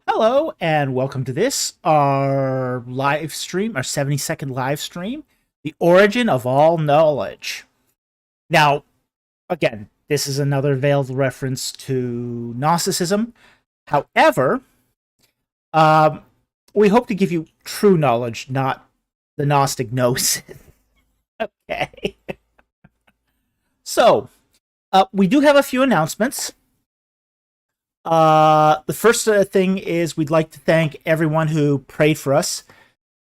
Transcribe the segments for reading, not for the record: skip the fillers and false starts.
Hello and welcome to this, our live stream, our 70-second live stream, The Origin of All Knowledge. Now, again, this is another veiled reference to Gnosticism. However, we hope to give you true knowledge, not the Gnostic gnosis. Okay. So, we do have a few announcements. The first thing is we'd like to thank everyone who prayed for us.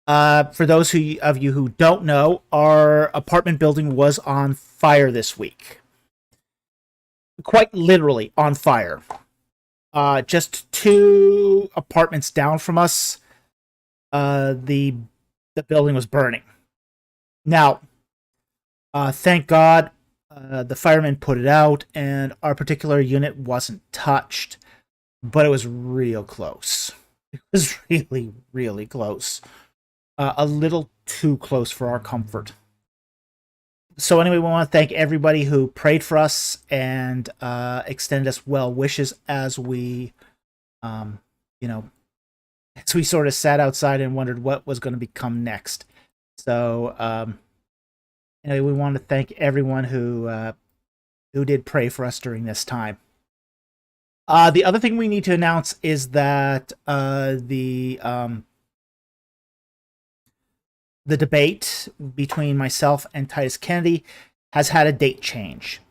For those of you who don't know, our apartment building was on fire this week. Quite literally on fire. Just 2 apartments down from us, the building was burning. Now, thank God, the firemen put it out, and our particular unit wasn't touched, but it was real close. It was really, really close. A little too close for our comfort. So anyway, we want to thank everybody who prayed for us and extended us well wishes as we, as we sort of sat outside and wondered what was going to become next. So anyway, we want to thank everyone who did pray for us during this time. The other thing we need to announce is that the debate between myself and Titus Kennedy has had a date change.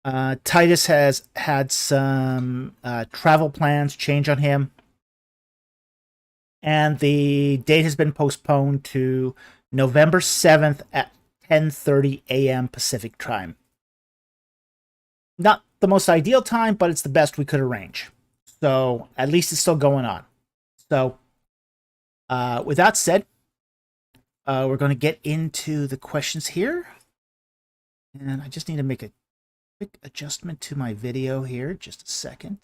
Titus has had some travel plans change on him, and the date has been postponed to November 7th at 10:30 a.m. Pacific time. Not the most ideal time, but it's the best we could arrange. So at least it's still going on. So with that said, we're going to get into the questions here. And I just need to make a quick adjustment to my video here. Just a second.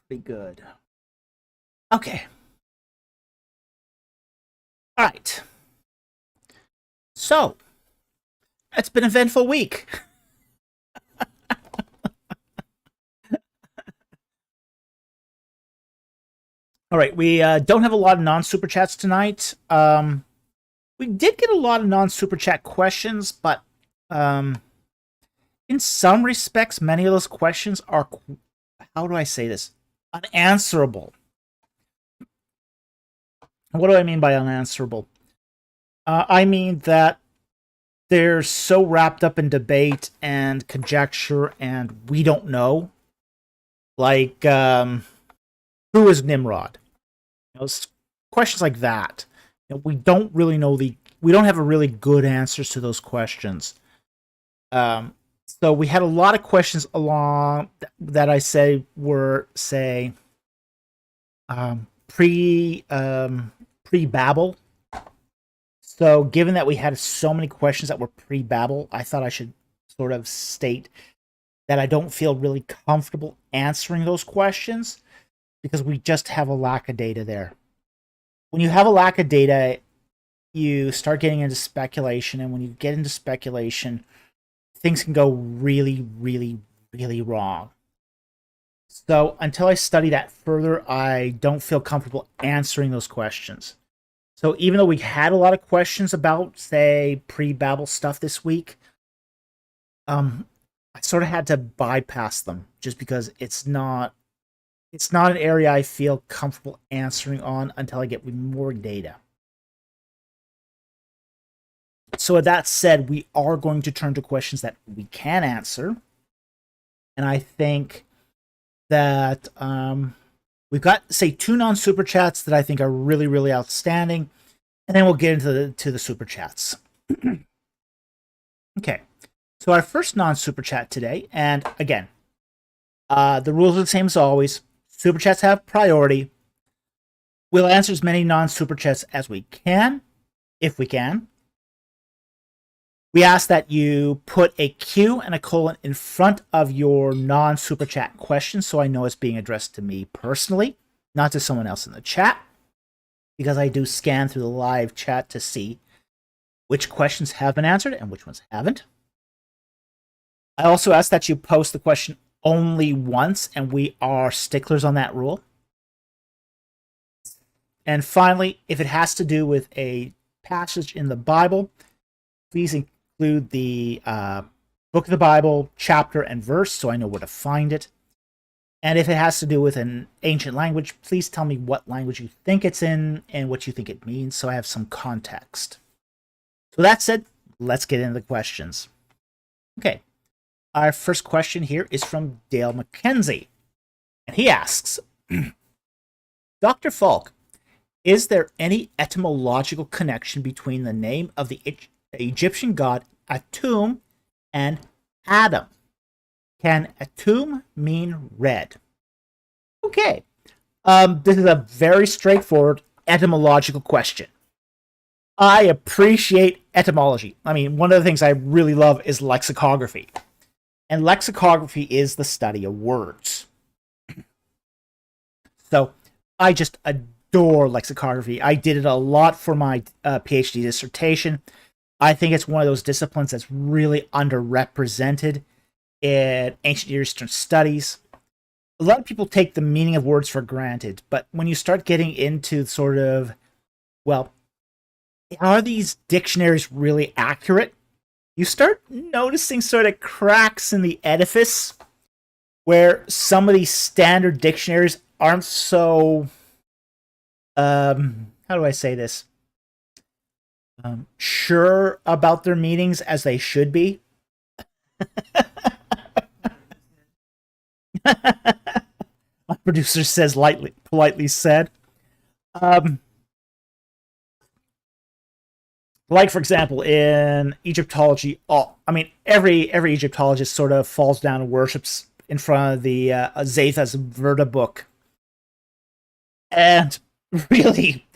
Pretty good. Okay. All right. So, it's been an eventful week. All right, we don't have a lot of non-super chats tonight. We did get a lot of non-super chat questions, but in some respects, many of those questions are, how do I say this, unanswerable. What do I mean by unanswerable? I mean that they're so wrapped up in debate and conjecture, and we don't know. Like, who is Nimrod? Questions like that. We don't really know we don't have a really good answers to those questions. So we had a lot of questions along that I say were, say, pre-Babel. So given that we had so many questions that were pre-Babel, I thought I should sort of state that I don't feel really comfortable answering those questions because we just have a lack of data there. When you have a lack of data, you start getting into speculation, and when you get into speculation, things can go really, really, really wrong. So until I study that further, I don't feel comfortable answering those questions. So even though we had a lot of questions about, say, pre-Babel stuff this week, I sort of had to bypass them just because it's not an area I feel comfortable answering on until I get more data. So with that said, we are going to turn to questions that we can answer. And I think that we've got, say, 2 non-super chats that I think are really, really outstanding. And then we'll get into the super chats. Okay. So our first non-super chat today, and again, the rules are the same as always. Super chats have priority. We'll answer as many non-super chats as we can, if we can. We ask that you put a Q and a colon in front of your non-super chat question so I know it's being addressed to me personally, not to someone else in the chat. because I do scan through the live chat to see which questions have been answered and which ones haven't. I also ask that you post the question only once, and we are sticklers on that rule. And finally, if it has to do with a passage in the Bible, please include the book of the Bible, chapter, and verse so I know where to find it. And if it has to do with an ancient language, please tell me what language you think it's in and what you think it means so I have some context. So that said, let's get into the questions. Okay, our first question here is from Dale McKenzie. And he asks, Dr. Falk, is there any etymological connection between the name of the Egyptian god Atum and Adam? Can Atum mean red? Okay, this is a very straightforward etymological question. I appreciate etymology. I mean, one of the things I really love is lexicography. And lexicography is the study of words. So I just adore lexicography. I did it a lot for my PhD dissertation. I think it's one of those disciplines that's really underrepresented in ancient Near Eastern studies. A lot of people take the meaning of words for granted, but when you start getting into sort of, well, are these dictionaries really accurate? You start noticing sort of cracks in the edifice where some of these standard dictionaries aren't so, how do I say this? Sure about their meanings as they should be. My producer says politely said. Like, for example, in Egyptology, every Egyptologist sort of falls down and worships in front of the Zethas Verta book. And really,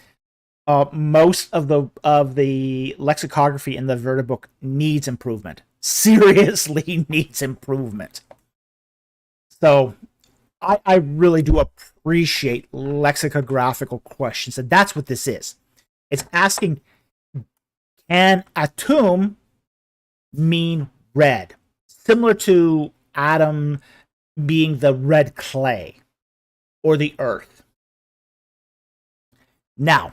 most of the lexicography in the Verta book needs improvement. Seriously needs improvement. So I really do appreciate lexicographical questions, and that's what this is. It's asking, can Atum mean red? Similar to Adam being the red clay or the earth. Now,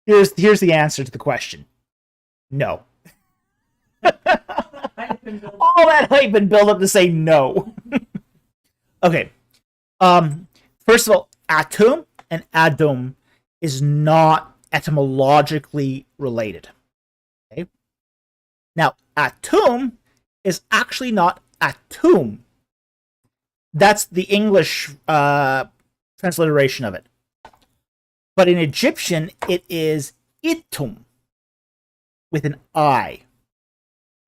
here's the answer to the question. No. All that hype and build up to say no. Okay. First of all, Atum and Adum is not etymologically related. Okay. Now, Atum is actually not Atum. That's the English transliteration of it. But in Egyptian, it is Itum with an I.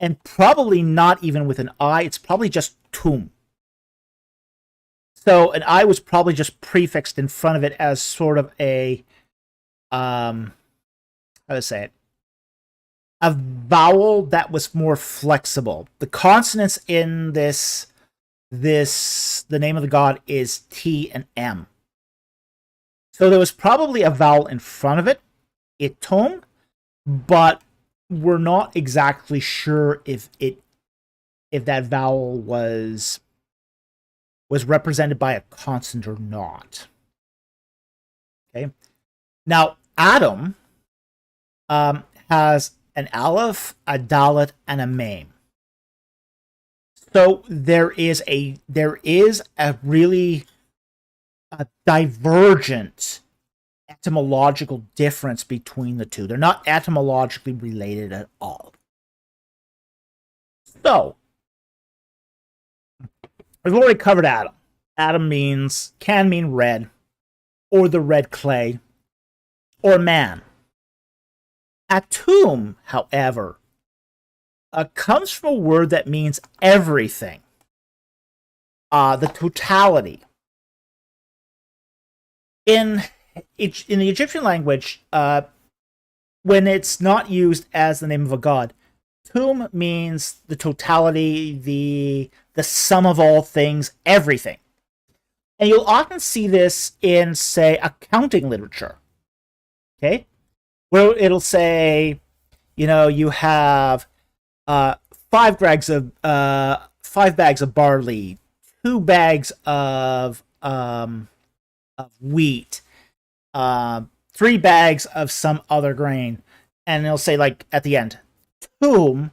And probably not even with an I, it's probably just Tum. So an I was probably just prefixed in front of it as sort of a, how to say it? A vowel that was more flexible. The consonants in the name of the god is T and M. So there was probably a vowel in front of it, Itum, but we're not exactly sure if that vowel was represented by a consonant or not. Okay. Now, Adam has an aleph, a dalet, and a mem. So there is a really divergent etymological difference between the two. They're not etymologically related at all. So, we've already covered Adam. Adam can mean red, or the red clay, or man. Atum, however, comes from a word that means everything. The totality. In the Egyptian language, when it's not used as the name of a god, Tum means the totality, the sum of all things, everything. And you'll often see this in, say, accounting literature. Okay? Where it'll say, you have 5 bags of barley, 2 bags of wheat, 3 bags of some other grain, and it'll say, like, at the end, tomb,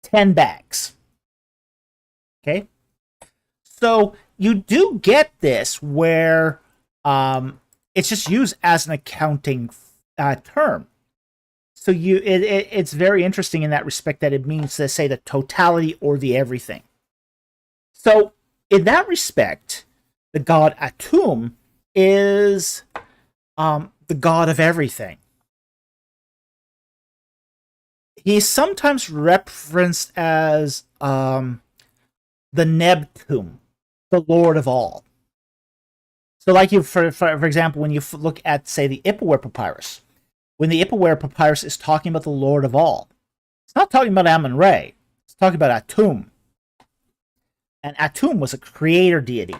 10 bags. Okay? So you do get this where it's just used as an accounting term. So it's very interesting in that respect that it means to say the totality or the everything. So in that respect, the god Atum is the god of everything. He's sometimes referenced as the Nebtum, the Lord of all. So, like for example, when you look at, say, the Ipuwer Papyrus, when the Ipuwer Papyrus is talking about the Lord of all, it's not talking about Amun-Re. It's talking about Atum. And Atum was a creator deity.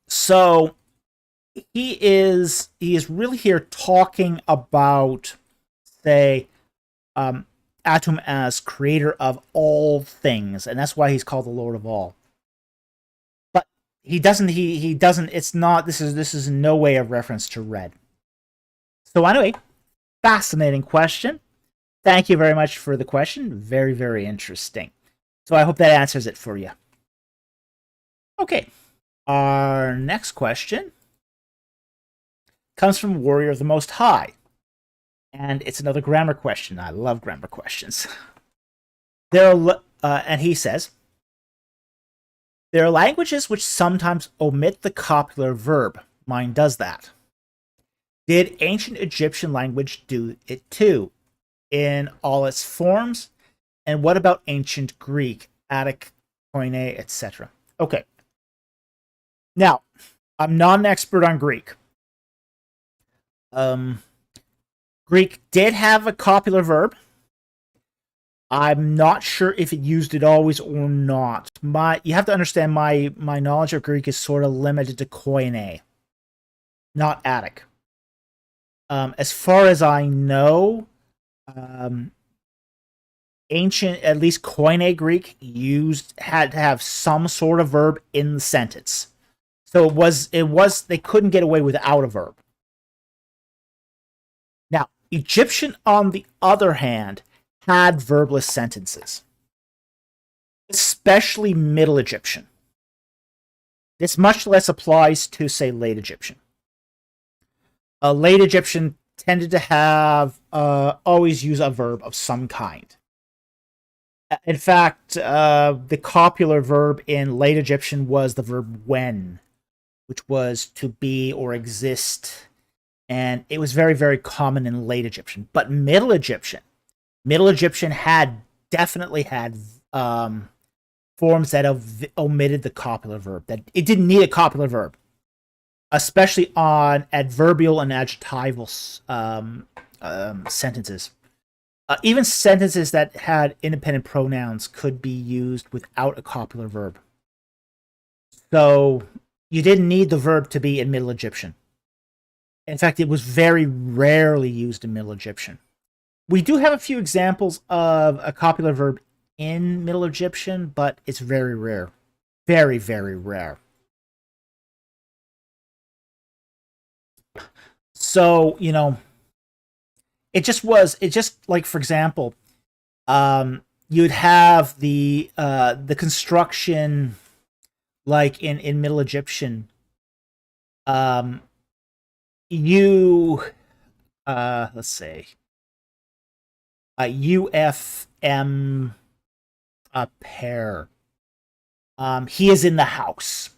So he is really here talking about, say, Atum as creator of all things, and that's why he's called the Lord of all. But he doesn't. It's not. This is in no way a reference to red. So anyway, fascinating question. Thank you very much for the question. Very, very interesting. So I hope that answers it for you. Okay. Our next question comes from Warrior of the Most High. And it's another grammar question. I love grammar questions. And he says, there are languages which sometimes omit the copular verb. Mine does that. Did ancient Egyptian language do it too, in all its forms? And what about ancient Greek, Attic, Koine, etc.? Okay. Now, I'm not an expert on Greek. Greek did have a copular verb. I'm not sure if it used it always or not. You have to understand my knowledge of Greek is sort of limited to Koine, not Attic. As far as I know, ancient, at least Koine Greek, had to have some sort of verb in the sentence. So they couldn't get away without a verb. Now, Egyptian, on the other hand, had verbless sentences, especially Middle Egyptian. This much less applies to, say, Late Egyptian. Late Egyptian tended to have always use a verb of some kind. In fact, the copular verb in Late Egyptian was the verb when, which was to be or exist. And it was very, very common in Late Egyptian. But Middle Egyptian definitely had forms that omitted the copular verb. That it didn't need a copular verb, especially on adverbial and adjectival sentences. Even sentences that had independent pronouns could be used without a copular verb. So you didn't need the verb to be in Middle Egyptian. In fact, it was very rarely used in Middle Egyptian. We do have a few examples of a copular verb in Middle Egyptian, but it's very rare. Very, very rare. So, it just like, for example, you'd have the construction, like in Middle Egyptian, let's say, UFM pair. He is in the house.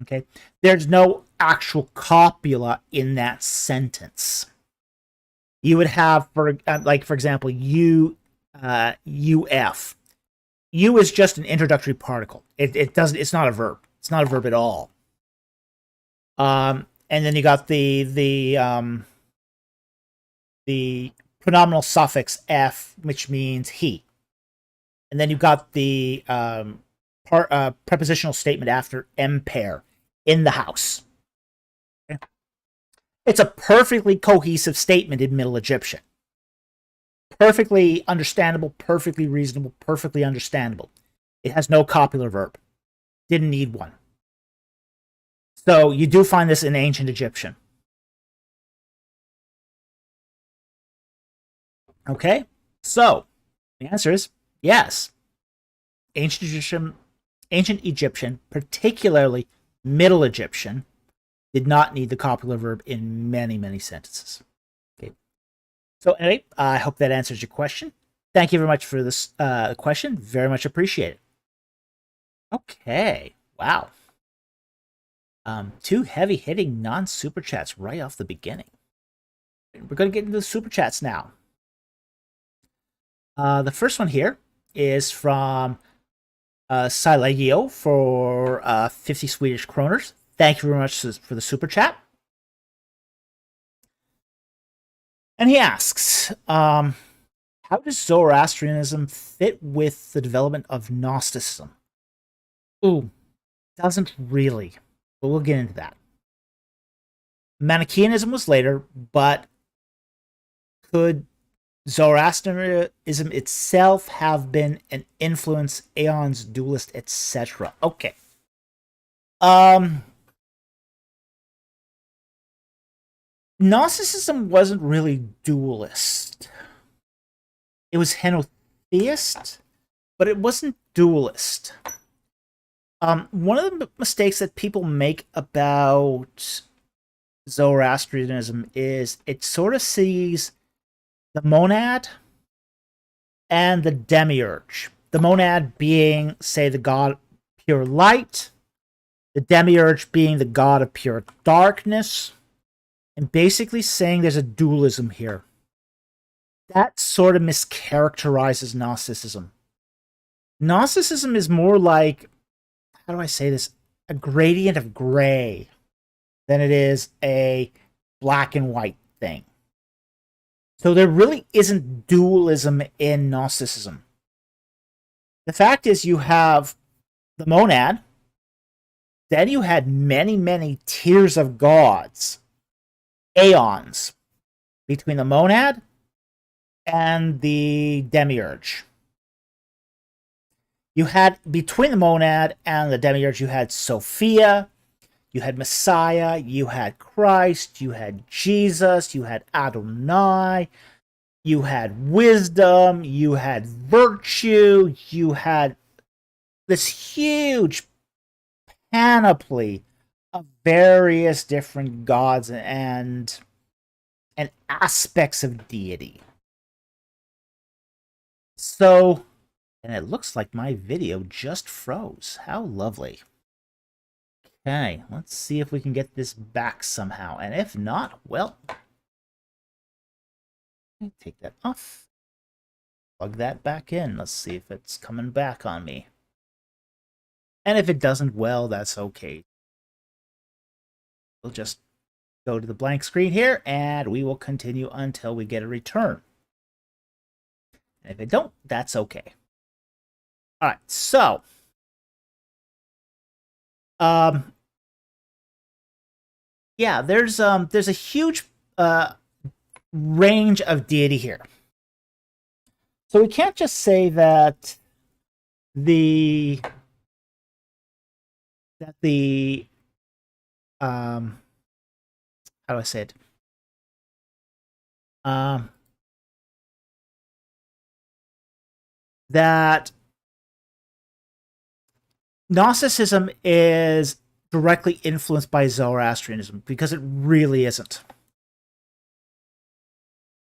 Okay, there's no actual copula in that sentence. You would have, for example, UF. U is just an introductory particle. It's not a verb. It's not a verb at all. And then you got the pronominal suffix F, which means he. And then you've got the prepositional statement after empire, in the house. Okay? It's a perfectly cohesive statement in Middle Egyptian. Perfectly understandable, perfectly reasonable, perfectly understandable. It has no copular verb. Didn't need one. So you do find this in ancient Egyptian. Okay? So the answer is yes. Ancient Egyptian, particularly Middle Egyptian, did not need the copular verb in many, many sentences. Okay. So anyway, I hope that answers your question. Thank you very much for this question. Very much appreciated. Okay. Wow. Two heavy-hitting non-super chats right off the beginning. We're going to get into the super chats now. The first one here is from Silegio for 50 Swedish kroners. Thank you very much for the super chat. And he asks, how does Zoroastrianism fit with the development of Gnosticism? Ooh, doesn't really, but we'll get into that. Manichaeanism was later, but could Zoroastrianism itself have been an influence, aeons, dualist, etc.? Okay. Gnosticism wasn't really dualist. It was henotheist, but it wasn't dualist. One of the mistakes that people make about Zoroastrianism is it sort of sees the monad and the demiurge. The monad being, say, the god of pure light, the demiurge being the god of pure darkness, and basically saying there's a dualism here. That sort of mischaracterizes Gnosticism. Gnosticism is more like, how do I say this, a gradient of gray than it is a black and white thing. So there really isn't dualism in Gnosticism. The fact is you have the monad, then you had many, many tiers of gods, aeons, between the monad and the demiurge. You had, between the monad and the demiurge, you had Sophia, you had Messiah, you had Christ, you had Jesus, you had Adonai, you had wisdom, you had virtue, you had this huge panoply of various different gods and aspects of deity. So, and it looks like my video just froze. How lovely. Okay, let's see if we can get this back somehow. And if not, well, take that off. Plug that back in. Let's see if it's coming back on me. And if it doesn't, well, that's okay. We'll just go to the blank screen here, and we will continue until we get a return. And if it don't, that's okay. All right, so yeah, there's a huge range of deity here. So we can't just say that the how do I say it? That Gnosticism is directly influenced by Zoroastrianism, because it really isn't.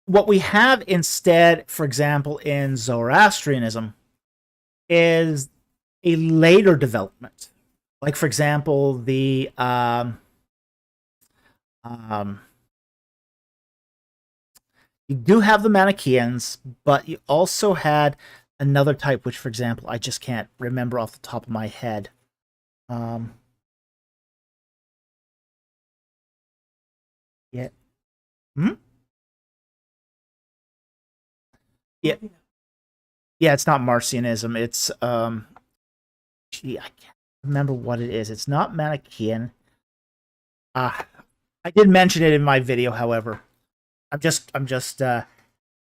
What we have instead, for example, in Zoroastrianism, is a later development. Like, for example, the you do have the Manichaeans, but you also had another type, which, for example, I just can't remember off the top of my head. Yeah. Hmm? Yeah. Yeah, it's not Marcionism. It's Gee, I can't remember what it is. It's not Manichaean. I did mention it in my video, however. I'm just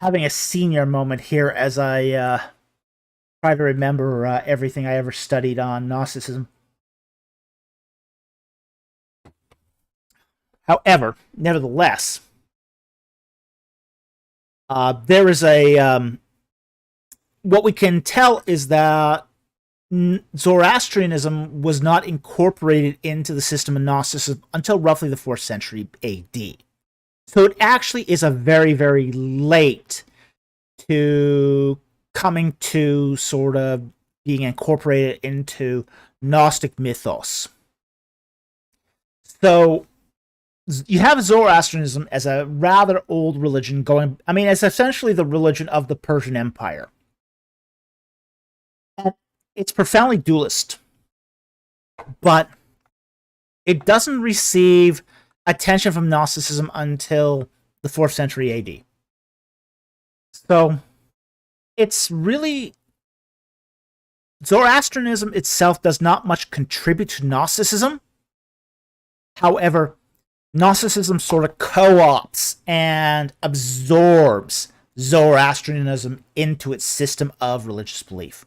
having a senior moment here as I try to remember everything I ever studied on Gnosticism. However, nevertheless, there is a what we can tell is that Zoroastrianism was not incorporated into the system of Gnosticism until roughly the 4th century AD. So it actually is a very, very late to coming to sort of being incorporated into Gnostic mythos. So you have Zoroastrianism as a rather old religion going, I mean, it's essentially the religion of the Persian Empire. And it's profoundly dualist, but it doesn't receive attention from Gnosticism until the 4th century AD. So it's really, Zoroastrianism itself does not much contribute to Gnosticism. However, Gnosticism sort of co-opts and absorbs Zoroastrianism into its system of religious belief.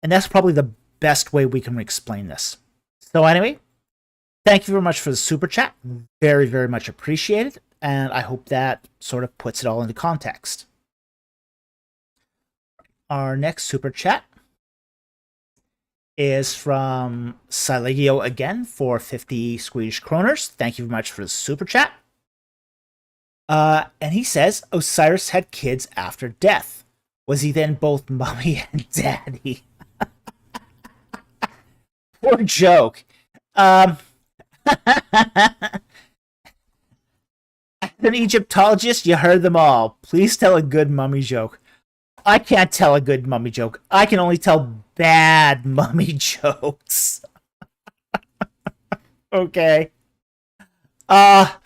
And that's probably the best way we can explain this. So anyway, thank you very much for the super chat. Very, very much appreciated. And I hope that sort of puts it all into context. Our next super chat is from Silegio again for 50 Swedish kroners. Thank you very much for the super chat. And he says, Osiris had kids after death. Was he then both mommy and daddy? Poor joke. As an Egyptologist, you heard them all. Please tell a good mummy joke. I can't tell a good mummy joke. I can only tell bad mummy jokes. Okay. Why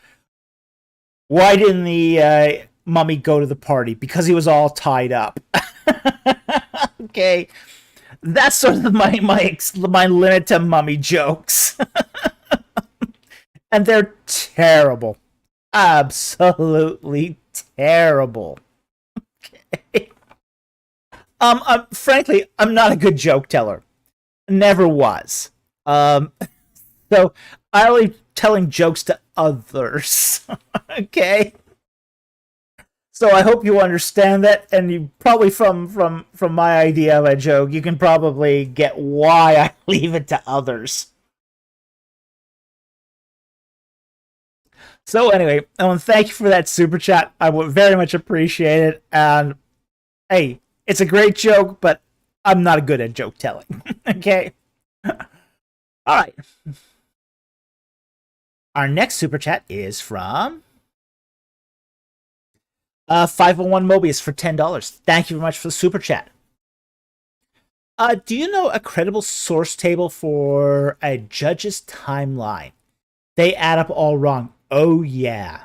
didn't the mummy go to the party? Because he was all tied up. Okay. That's sort of my limit to mummy jokes. And they're terrible. Absolutely terrible. Okay. Frankly, I'm not a good joke teller. Never was. So I only telling jokes to others. Okay. So I hope you understand that, and you probably from my idea of a joke, you can probably get why I leave it to others. So anyway, I want to thank you for that super chat. I would very much appreciate it. And hey, it's a great joke, but I'm not good at joke telling. Okay. All right. Our next super chat is from 501 Mobius for $10. Thank you very much for the super chat. Do you know a credible source table for a judge's timeline? They add up all wrong. Oh yeah,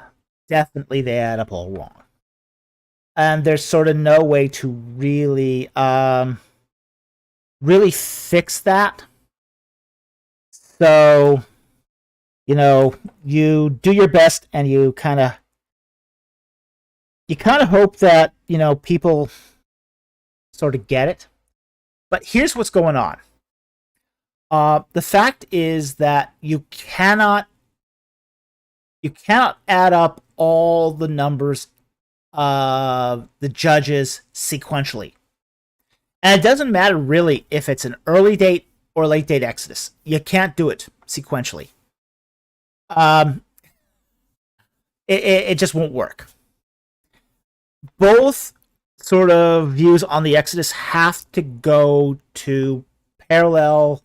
definitely they add up all wrong. And there's sort of no way to really fix that. So, you do your best, and you kind of hope that, people sort of get it. But here's what's going on. The fact is that you cannot add up all the numbers of the judges sequentially. And it doesn't matter really if it's an early date or late date Exodus. You can't do it sequentially. It just won't work. Both sort of views on the Exodus have to go to parallel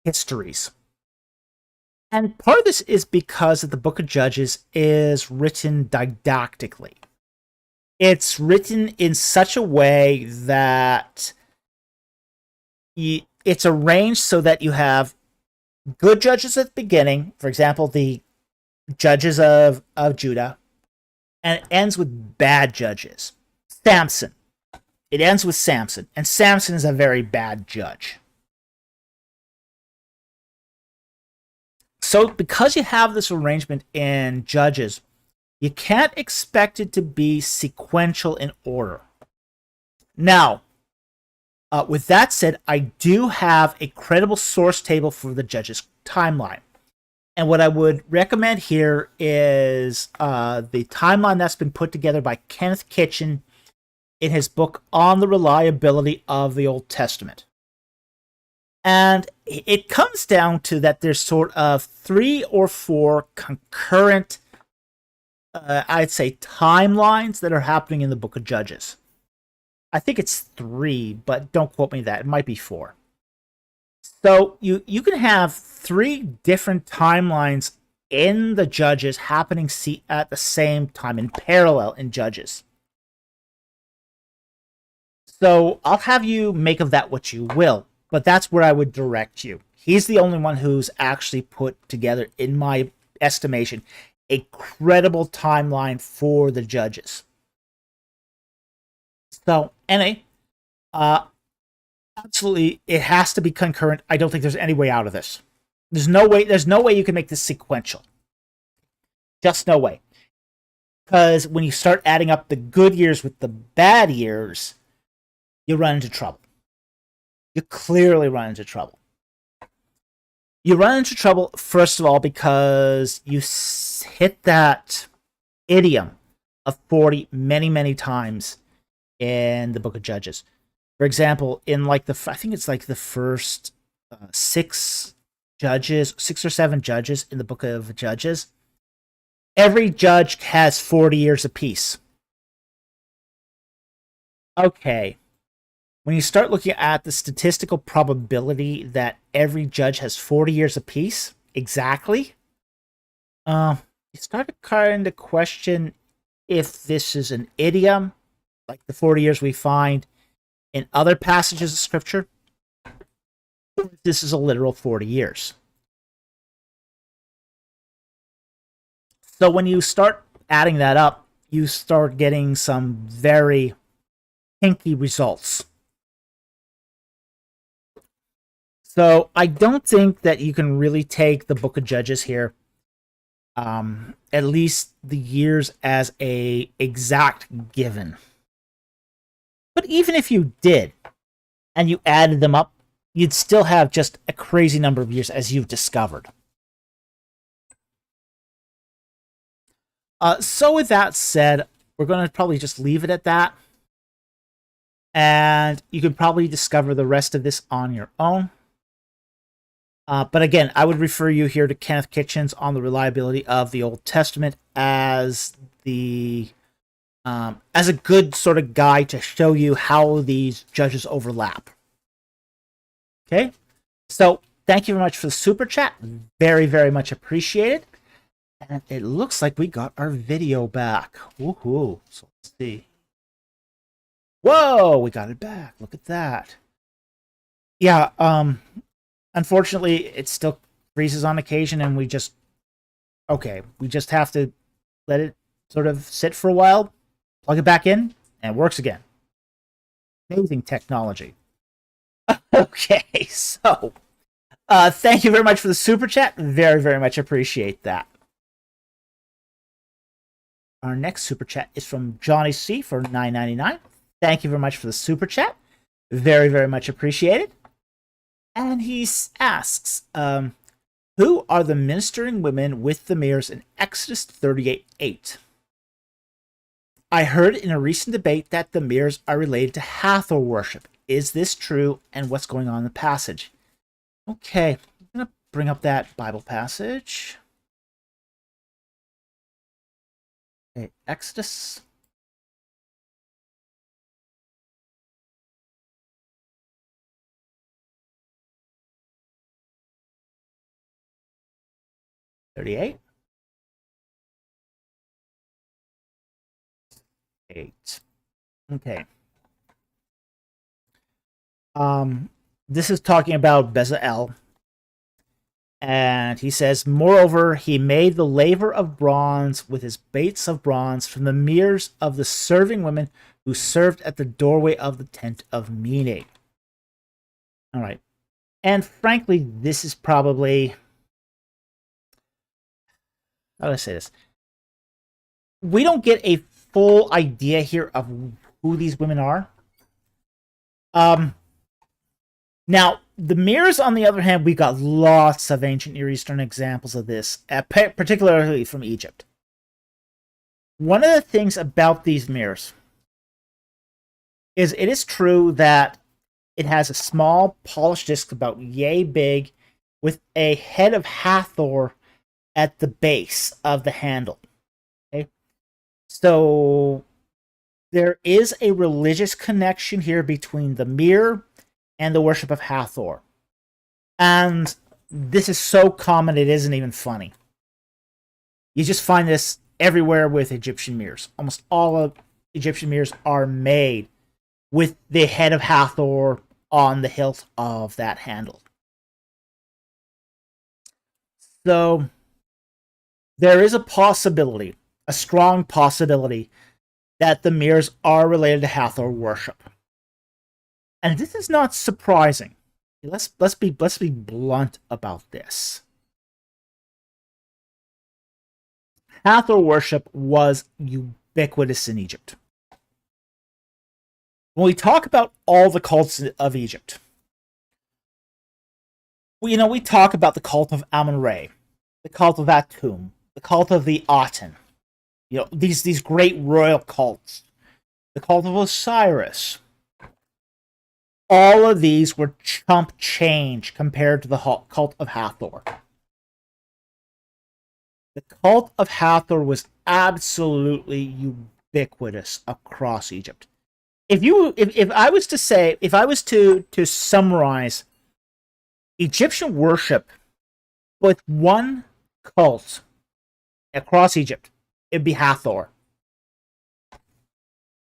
histories. And part of this is because the Book of Judges is written didactically. It's written in such a way that it's arranged so that you have good judges at the beginning, for example, the judges of Judah, and it ends with bad judges. Samson. It ends with Samson, and Samson is a very bad judge. So because you have this arrangement in Judges, you can't expect it to be sequential in order. Now, with that said, I do have a credible source table for the Judges timeline. And what I would recommend here is the timeline that's been put together by Kenneth Kitchen in his book On the Reliability of the Old Testament. And it comes down to that there's sort of 3 or 4 concurrent, I'd say, timelines that are happening in the book of Judges. I think it's 3, but don't quote me that. It might be 4. So you can have 3 different timelines in the Judges happening at the same time, in parallel in Judges. So I'll have you make of that what you will, but that's where I would direct you. He's the only one who's actually put together, in my estimation, a credible timeline for the Judges. So, anyway, absolutely, it has to be concurrent. I don't think there's any way out of this. There's no way you can make this sequential. Just no way. Because when you start adding up the good years with the bad years, you run into trouble. You clearly run into trouble. You run into trouble, first of all, because you hit that idiom of 40 many, many times in the book of Judges. For example, in I think it's like the first 6 or 7 judges in the book of Judges, every judge has 40 years apiece. Okay. When you start looking at the statistical probability that every judge has 40 years apiece, exactly, you start to kind of question if this is an idiom, like the 40 years we find in other passages of Scripture, or if this is a literal 40 years. So when you start adding that up, you start getting some very hinky results. So I don't think that you can really take the book of Judges here, at least the years, as a exact given. But even if you did, and you added them up, you'd still have just a crazy number of years, as you've discovered. So with that said, we're going to probably just leave it at that. And you can probably discover the rest of this on your own. But again, I would refer you here to Kenneth Kitchen's On the Reliability of the Old Testament as a good sort of guide to show you how these judges overlap. Okay, so thank you very much for the super chat. Very, very much appreciated. And it looks like we got our video back. Woohoo! So let's see. Whoa, we got it back. Look at that. Yeah. Unfortunately, it still freezes on occasion, and we just have to let it sort of sit for a while, plug it back in, and it works again. Amazing technology. Okay, so thank you very much for the super chat. Very, very much appreciate that. Our next super chat is from Johnny C for $9.99. Thank you very much for the super chat. Very, very much appreciated. And he asks, who are the ministering women with the mirrors in Exodus 38:8? I heard in a recent debate that the mirrors are related to Hathor worship. Is this true, and what's going on in the passage? Okay, I'm going to bring up that Bible passage. Okay, Exodus. $38. 8. Okay. This is talking about Bezalel. And he says, moreover, he made the laver of bronze with his baits of bronze from the mirrors of the serving women who served at the doorway of the tent of meeting. All right. And frankly, this is probably how do I say this? We don't get a full idea here of who these women are. Now, the mirrors, on the other hand, we got lots of ancient Near Eastern examples of this, particularly from Egypt. One of the things about these mirrors is it is true that it has a small polished disc about yay big with a head of Hathor at the base of the handle. Okay? So there is a religious connection here between the mirror and the worship of Hathor. And this is so common it isn't even funny. You just find this everywhere with Egyptian mirrors. Almost all of Egyptian mirrors are made with the head of Hathor on the hilt of that handle. So there is a possibility, a strong possibility, that the mirrors are related to Hathor worship. And this is not surprising. Let's be blunt about this. Hathor worship was ubiquitous in Egypt. When we talk about all the cults of Egypt, we talk about the cult of Amun-Re, the cult of Atum, the cult of the Aten, these great royal cults, the cult of Osiris. All of these were chump change compared to the cult of Hathor. The cult of Hathor was absolutely ubiquitous across Egypt. If I was to summarize Egyptian worship with one cult across Egypt, it'd be Hathor.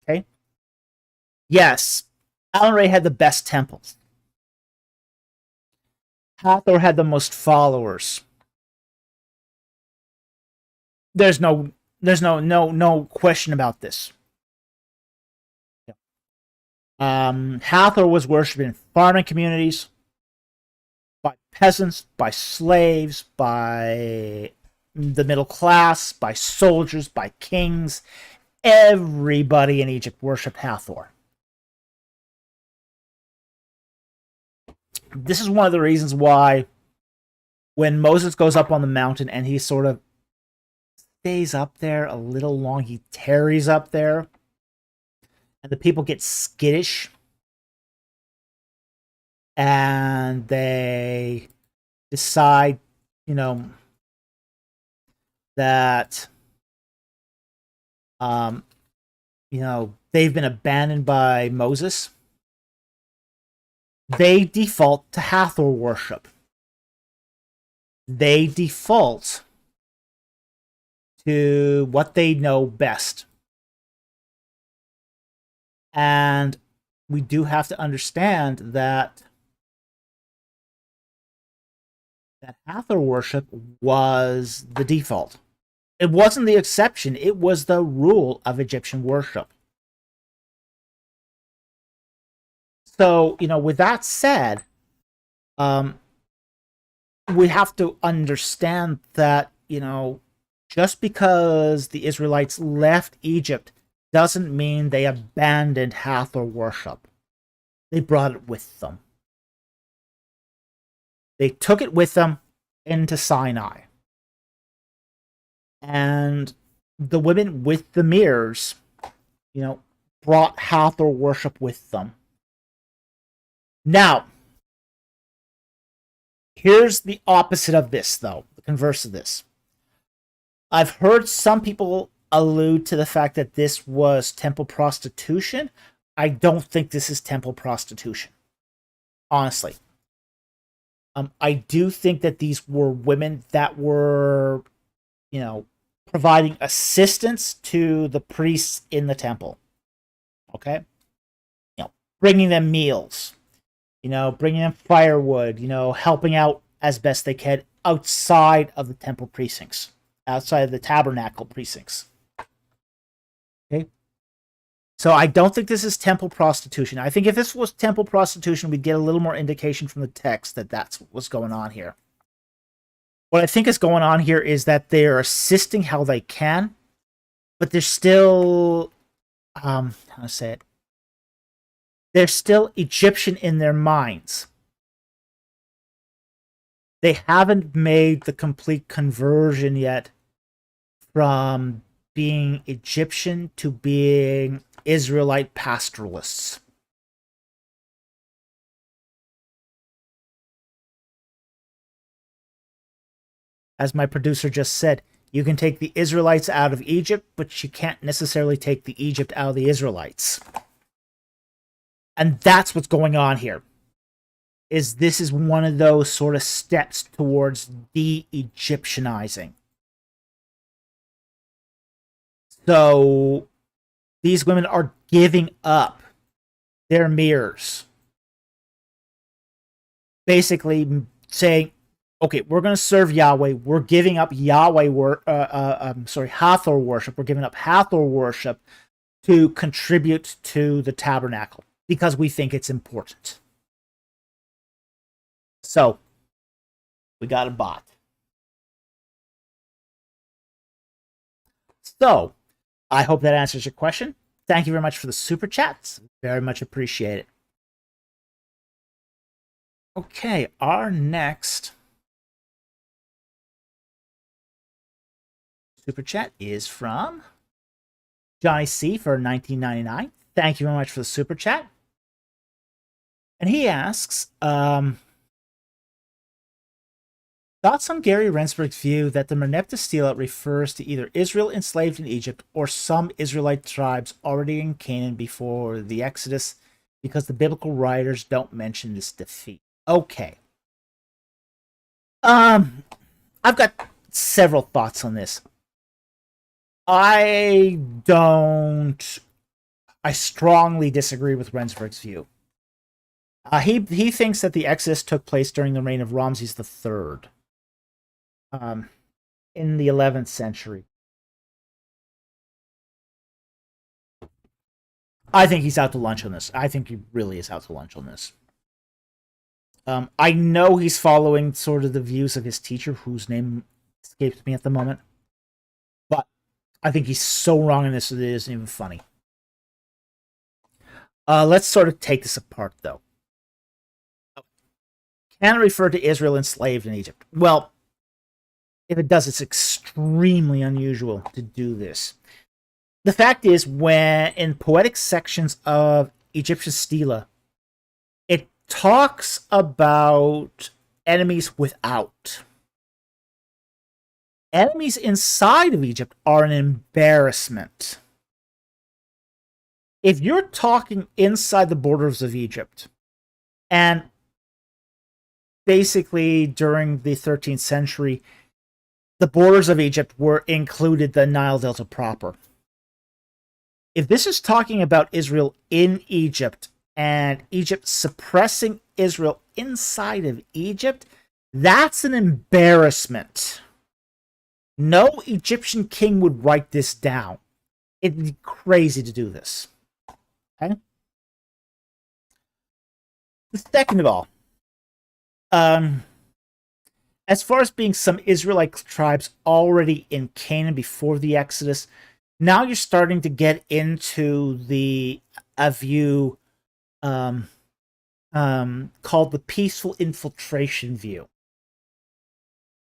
Okay? Yes, Amun-Re had the best temples. Hathor had the most followers. There's no question about this. Hathor was worshipped in farming communities, by peasants, by slaves, by the middle class, by soldiers, by kings. Everybody in Egypt worshipped Hathor. This is one of the reasons why when Moses goes up on the mountain and he sort of stays up there a little long, he tarries up there, and the people get skittish, and they decide, that, they've been abandoned by Moses. They default to Hathor worship. They default to what they know best. And we do have to understand that Hathor worship was the default. It wasn't the exception. It was the rule of Egyptian worship. So, with that said, we have to understand that, just because the Israelites left Egypt doesn't mean they abandoned Hathor worship. They brought it with them. They took it with them into Sinai. And the women with the mirrors, brought Hathor worship with them. Now, here's the opposite of this, though, the converse of this. I've heard some people allude to the fact that this was temple prostitution. I don't think this is temple prostitution, honestly. I do think that these were women that were, providing assistance to the priests in the temple. Okay? Bringing them meals. Bringing them firewood, helping out as best they can outside of the temple precincts, outside of the tabernacle precincts. Okay? So I don't think this is temple prostitution. I think if this was temple prostitution, we'd get a little more indication from the text that that's what's going on here. What I think is going on here is that they're assisting how they can, but they're still, how to say it? They're still Egyptian in their minds. They haven't made the complete conversion yet from being Egyptian to being Israelite pastoralists. As my producer just said, you can take the Israelites out of Egypt, but you can't necessarily take the Egypt out of the Israelites. And that's what's going on here. This is one of those sort of steps towards de-Egyptianizing. So these women are giving up their mirrors. Basically saying, okay, we're going to serve Yahweh. We're giving up Hathor worship. We're giving up Hathor worship to contribute to the tabernacle because we think it's important. So, we got a bot. So, I hope that answers your question. Thank you very much for the super chats. Very much appreciate it. Okay, our next super chat is from Johnny C for $19.99. Thank you very much for the super chat. And he asks, thoughts on Gary Rensburg's view that the Merneptah Stele refers to either Israel enslaved in Egypt or some Israelite tribes already in Canaan before the Exodus, because the biblical writers don't mention this defeat. Okay. I've got several thoughts on this. I strongly disagree with Rensburg's view. He thinks that the Exodus took place during the reign of Ramses III. In the 11th century. I think he's out to lunch on this. I think he really is out to lunch on this. I know he's following sort of the views of his teacher, whose name escapes me at the moment. But I think he's so wrong in this that it isn't even funny. Let's sort of take this apart, though. Can it refer to Israel enslaved in Egypt? Well, if it does, it's extremely unusual to do this. The fact is, when in poetic sections of Egyptian stela, it talks about enemies without. Enemies inside of Egypt are an embarrassment. If you're talking inside the borders of Egypt, and basically during the 13th century, the borders of Egypt were included the Nile Delta proper. If this is talking about Israel in Egypt and Egypt suppressing Israel inside of Egypt, that's an embarrassment. No Egyptian king would write this down. It'd be crazy to do this. Okay? Second of all, as far as being some Israelite tribes already in Canaan before the Exodus, now you're starting to get into the view called the peaceful infiltration view.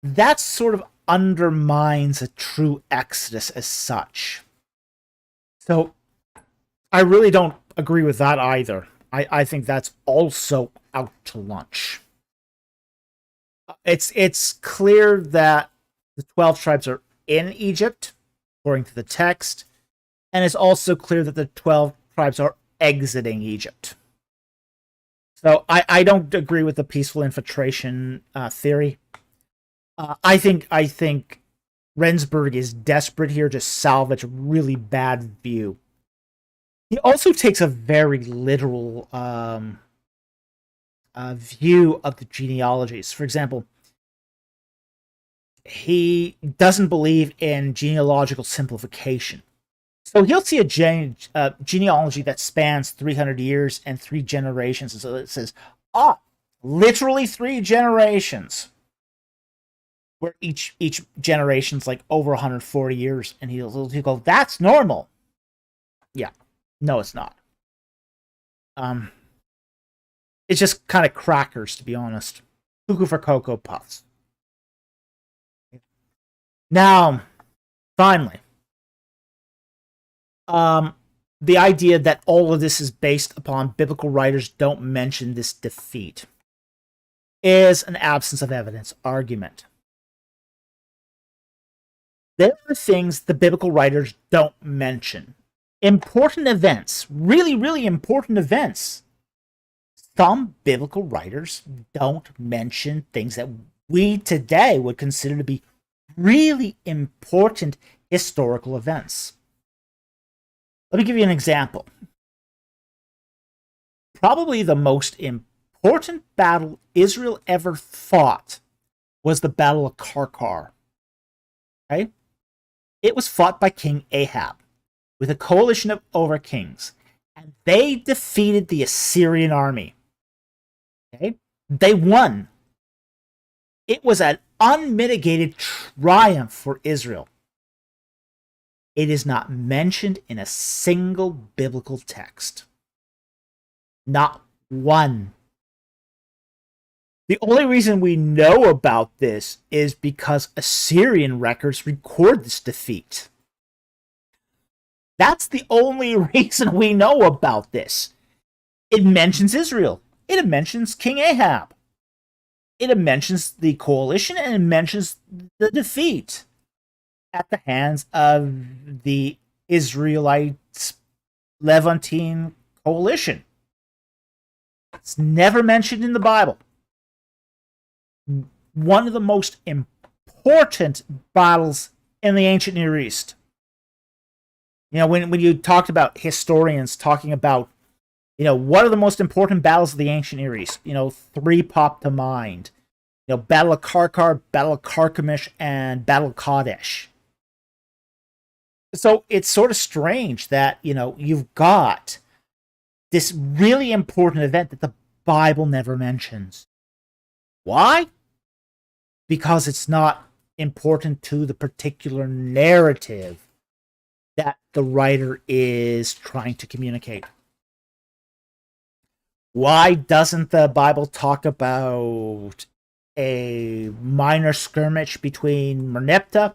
That sort of undermines a true Exodus as such. So I really don't agree with that either. I think that's also out to lunch. It's clear that the 12 tribes are in Egypt, according to the text, and it's also clear that the 12 tribes are exiting Egypt. So I don't agree with the peaceful infiltration theory. I think Rensburg is desperate here to salvage a really bad view. He also takes a very literal view of the genealogies. For example, he doesn't believe in genealogical simplification. So he'll see a genealogy that spans 300 years and 3 generations. And so it says, literally 3 generations. where each generation's like over 140 years, and he'll go, that's normal. Yeah, no, it's not. It's just kind of crackers, to be honest. Cuckoo for Cocoa Puffs. Now, finally, the idea that all of this is based upon biblical writers don't mention this defeat is an absence of evidence argument. There are things the biblical writers don't mention. Important events, really, really important events. Some biblical writers don't mention things that we today would consider to be really important historical events. Let me give you an example. Probably the most important battle Israel ever fought was the Battle of Karkar. Okay? It was fought by King Ahab with a coalition of over kings, and they defeated the Assyrian army. Okay? They won. It was an unmitigated triumph for Israel. It is not mentioned in a single biblical text. Not one. The only reason we know about this is because Assyrian records record this defeat. That's the only reason we know about this. It mentions Israel. It mentions King Ahab. It mentions the coalition, and it mentions the defeat at the hands of the Israelites Levantine coalition. It's never mentioned in the Bible. One of the most important battles in the ancient Near East. You know, when you talked about historians talking about, you know, what are the most important battles of the ancient Near East? You know, 3 pop to mind. You know, Battle of Karkar, Battle of Carchemish, and Battle of Kadesh. So it's sort of strange that, you know, you've got this really important event that the Bible never mentions. Why? Because it's not important to the particular narrative that the writer is trying to communicate. Why doesn't the Bible talk about a minor skirmish between Merneptah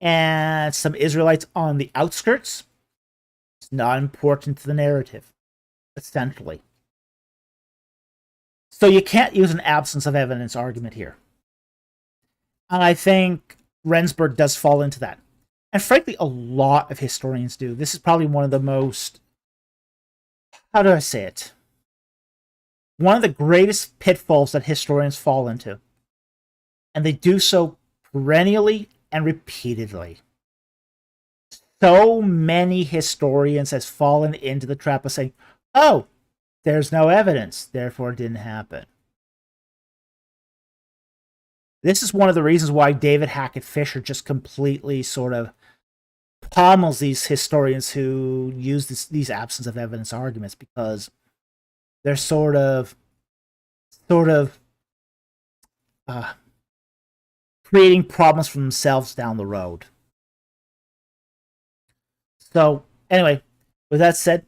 and some Israelites on the outskirts? It's not important to the narrative, essentially. So you can't use an absence of evidence argument here. And I think Rendsburg does fall into that. And frankly, a lot of historians do. This is probably one of the most, how do I say it? One of the greatest pitfalls that historians fall into. And they do so perennially and repeatedly. So many historians has fallen into the trap of saying, oh, there's no evidence, therefore it didn't happen. This is one of the reasons why David Hackett Fisher just completely sort of pummels these historians who use these absence of evidence arguments, because they're sort of creating problems for themselves down the road. So anyway, with that said,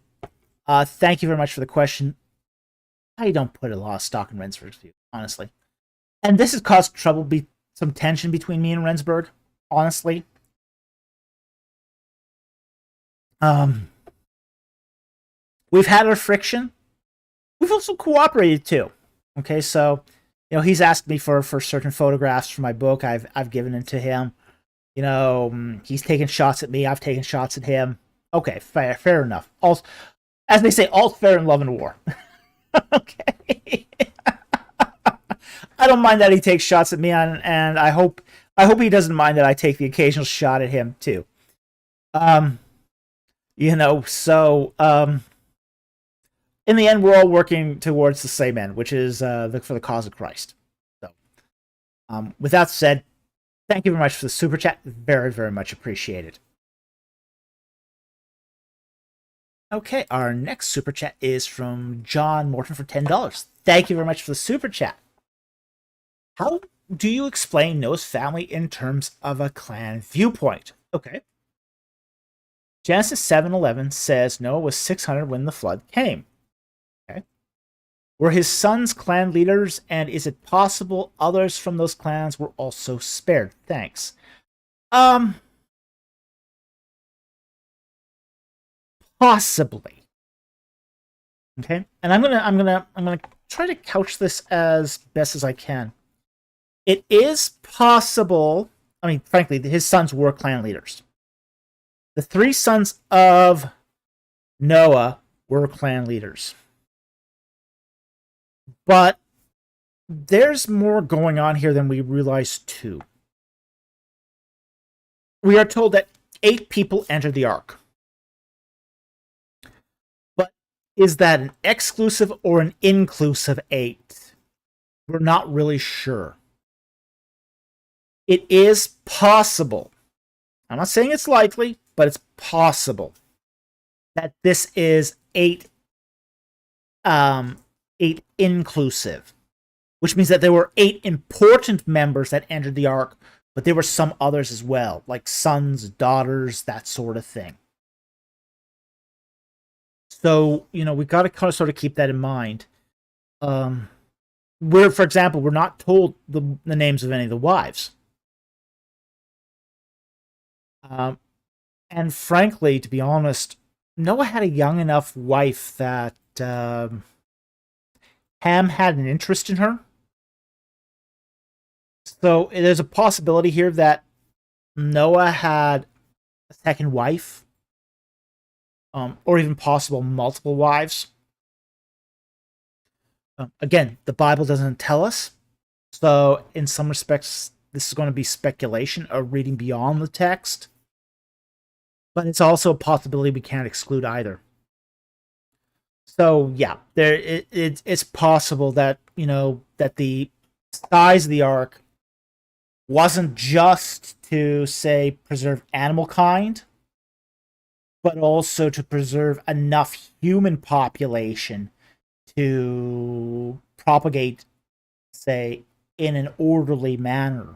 thank you very much for the question. I don't put a lot of stock in Rendsburg's view, honestly. And this has caused trouble, some tension between me and Rendsburg, honestly. We've had our friction. We've also cooperated too. Okay, so you know, he's asked me for certain photographs for my book. I've given it to him. You know, he's taken shots at me. I've taken shots at him. Okay, fair enough. All, as they say, all fair in love and war. Okay. I don't mind that he takes shots at me, and I hope he doesn't mind that I take the occasional shot at him too. You know, so in the end, we're all working towards the same end, which is for the cause of Christ. So, with that said, thank you very much for the super chat. Very, very much appreciated. Okay, our next super chat is from John Morton for $10. Thank you very much for the super chat. How do you explain Noah's family in terms of a clan viewpoint? Okay. Genesis 7:11 says Noah was 600 when the flood came. Okay. Were his sons clan leaders, and is it possible others from those clans were also spared? Thanks. Possibly. Okay, and I'm gonna try to couch this as best as I can. It is possible. I mean, frankly, his sons were clan leaders. The 3 sons of Noah were clan leaders. But there's more going on here than we realize, too. We are told that 8 people entered the ark. But is that an exclusive or an inclusive 8? We're not really sure. It is possible. I'm not saying it's likely, but it's possible that this is 8 inclusive, which means that there were 8 important members that entered the ark, but there were some others as well, like sons, daughters, that sort of thing. So, we've got to kind of sort of keep that in mind. For example, we're not told the names of any of the wives. And frankly, to be honest, Noah had a young enough wife that Ham had an interest in her. So there's a possibility here that Noah had a second wife, or even possible multiple wives. Again, the Bible doesn't tell us. So in some respects, this is going to be speculation or reading beyond the text. But it's also a possibility we can't exclude either. So yeah, it's possible that that the size of the ark wasn't just to say preserve animal kind, but also to preserve enough human population to propagate, say, in an orderly manner.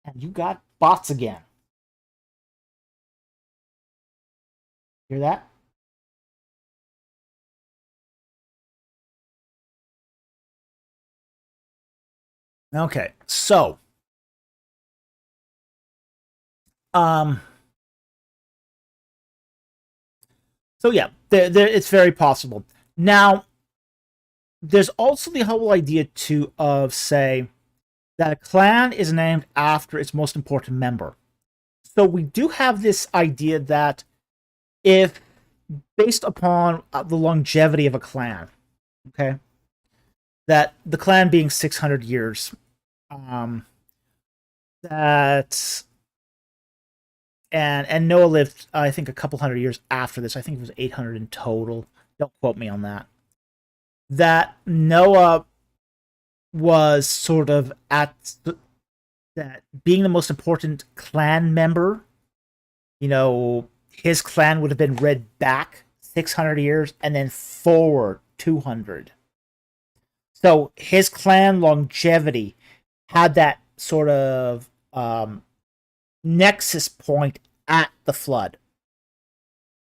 And you got bots again. Hear that? Okay, so yeah, it's very possible. Now, there's also the whole idea too of, say, that a clan is named after its most important member. So we do have this idea that if, based upon the longevity of a clan, okay, that the clan being 600 years, that and Noah lived, I think, a couple hundred years after this. I think it was 800 in total. Don't quote me on that. That Noah was sort of that being the most important clan member. His clan would have been read back 600 years and then forward 200. So his clan longevity had that sort of nexus point at the flood.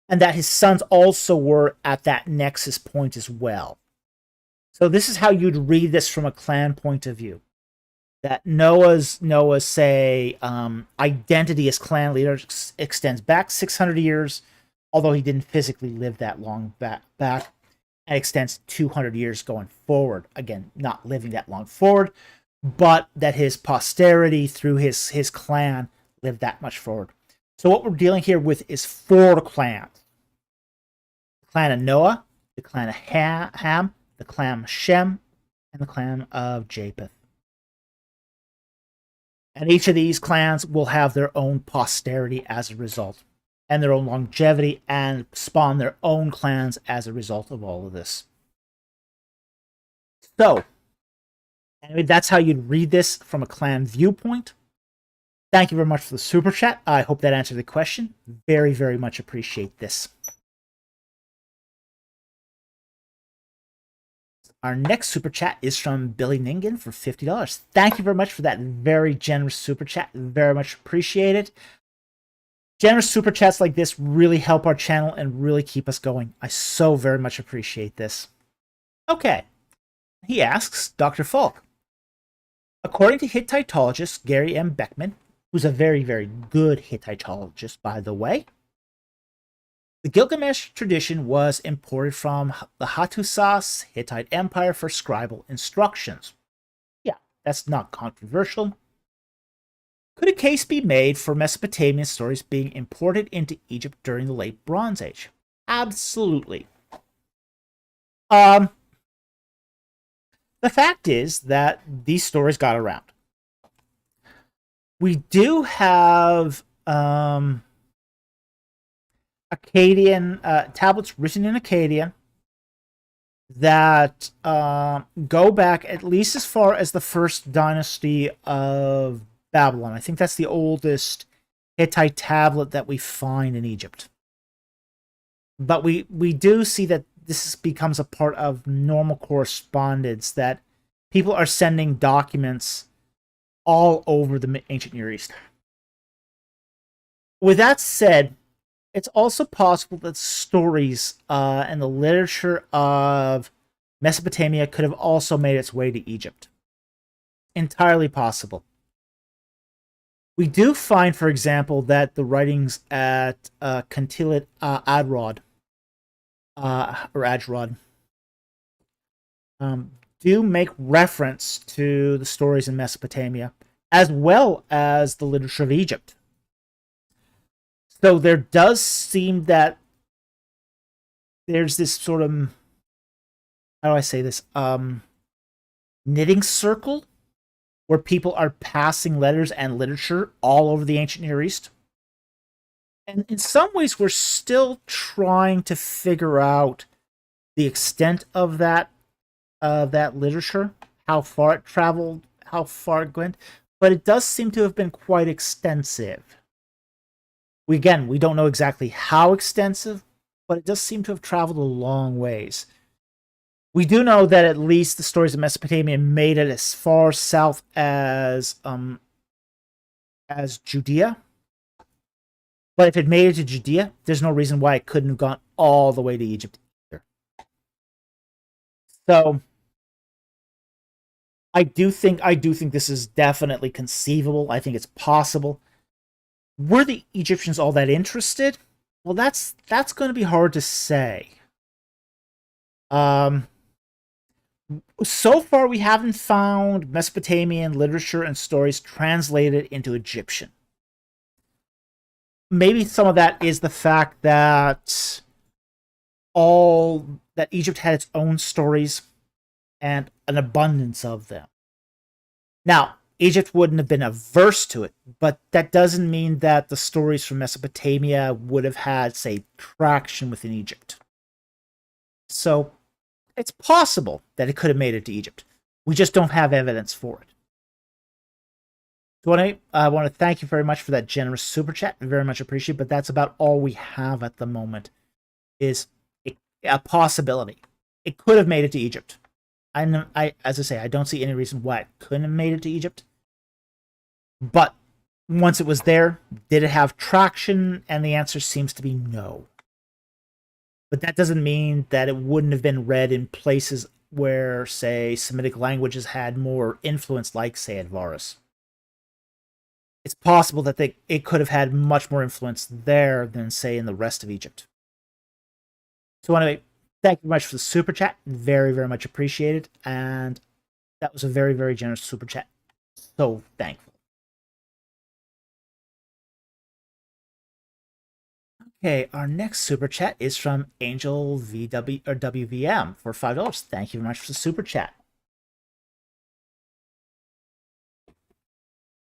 And that his sons also were at that nexus point as well. So this is how you'd read this from a clan point of view. That Noah's say, identity as clan leader extends back 600 years, although he didn't physically live that long back, and extends 200 years going forward. Again, not living that long forward, but that his posterity through his clan lived that much forward. So what we're dealing here with is 4 clans. The clan of Noah, the clan of Ham, the clan of Shem, and the clan of Japheth. And each of these clans will have their own posterity as a result, and their own longevity, and spawn their own clans as a result of all of this. So, anyway, that's how you'd read this from a clan viewpoint. Thank you very much for the super chat. I hope that answered the question. Very, very much appreciate this. Our next super chat is from Billy Ningen for $50. Thank you very much for that very generous super chat. Very much appreciate it. Generous super chats like this really help our channel and really keep us going. I so very much appreciate this. Okay. He asks, Dr. Falk, according to Hittitologist Gary M. Beckman, who's a very, very good Hittitologist, by the way, the Gilgamesh tradition was imported from the Hattusas Hittite Empire for scribal instructions. Yeah, that's not controversial. Could a case be made for Mesopotamian stories being imported into Egypt during the Late Bronze Age? Absolutely. The fact is that these stories got around. We do have Akkadian tablets written in Akkadian that go back at least as far as the first dynasty of Babylon. I think that's the oldest Hittite tablet that we find in Egypt. But we do see that this becomes a part of normal correspondence, that people are sending documents all over the ancient Near East. With that said, it's also possible that stories and the literature of Mesopotamia could have also made its way to Egypt. Entirely possible. We do find, for example, that the writings at Cantilet Adrod, or Ajrod, do make reference to the stories in Mesopotamia, as well as the literature of Egypt. So there does seem that there's this sort of, how do I say this, knitting circle where people are passing letters and literature all over the ancient Near East. And in some ways, we're still trying to figure out the extent of that literature, how far it traveled, how far it went. But it does seem to have been quite extensive. We don't know exactly how extensive, but it does seem to have traveled a long ways. We do know that at least the stories of Mesopotamia made it as far south as Judea. But if it made it to Judea, there's no reason why it couldn't have gone all the way to Egypt either. So I do think this is definitely conceivable. I think it's possible. Were the Egyptians all that interested? Well, that's going to be hard to say. So far, we haven't found Mesopotamian literature and stories translated into Egyptian. Maybe some of that is the fact that Egypt had its own stories and an abundance of them. Now, Egypt wouldn't have been averse to it, but that doesn't mean that the stories from Mesopotamia would have had, say, traction within Egypt. So it's possible that it could have made it to Egypt. We just don't have evidence for it. So I want to thank you very much for that generous super chat. Very much appreciate it, but that's about all we have at the moment, is a possibility. It could have made it to Egypt. As I say, I don't see any reason why it couldn't have made it to Egypt. But once it was there, did it have traction? And the answer seems to be no. But that doesn't mean that it wouldn't have been read in places where, say, Semitic languages had more influence, like, say, at Varus. It's possible that it could have had much more influence there than, say, in the rest of Egypt. So anyway, thank you very much for the super chat. Very, very much appreciated. And that was a very, very generous super chat. So thankful. Okay, our next super chat is from Angel VW or WVM for $5. Thank you very much for the super chat.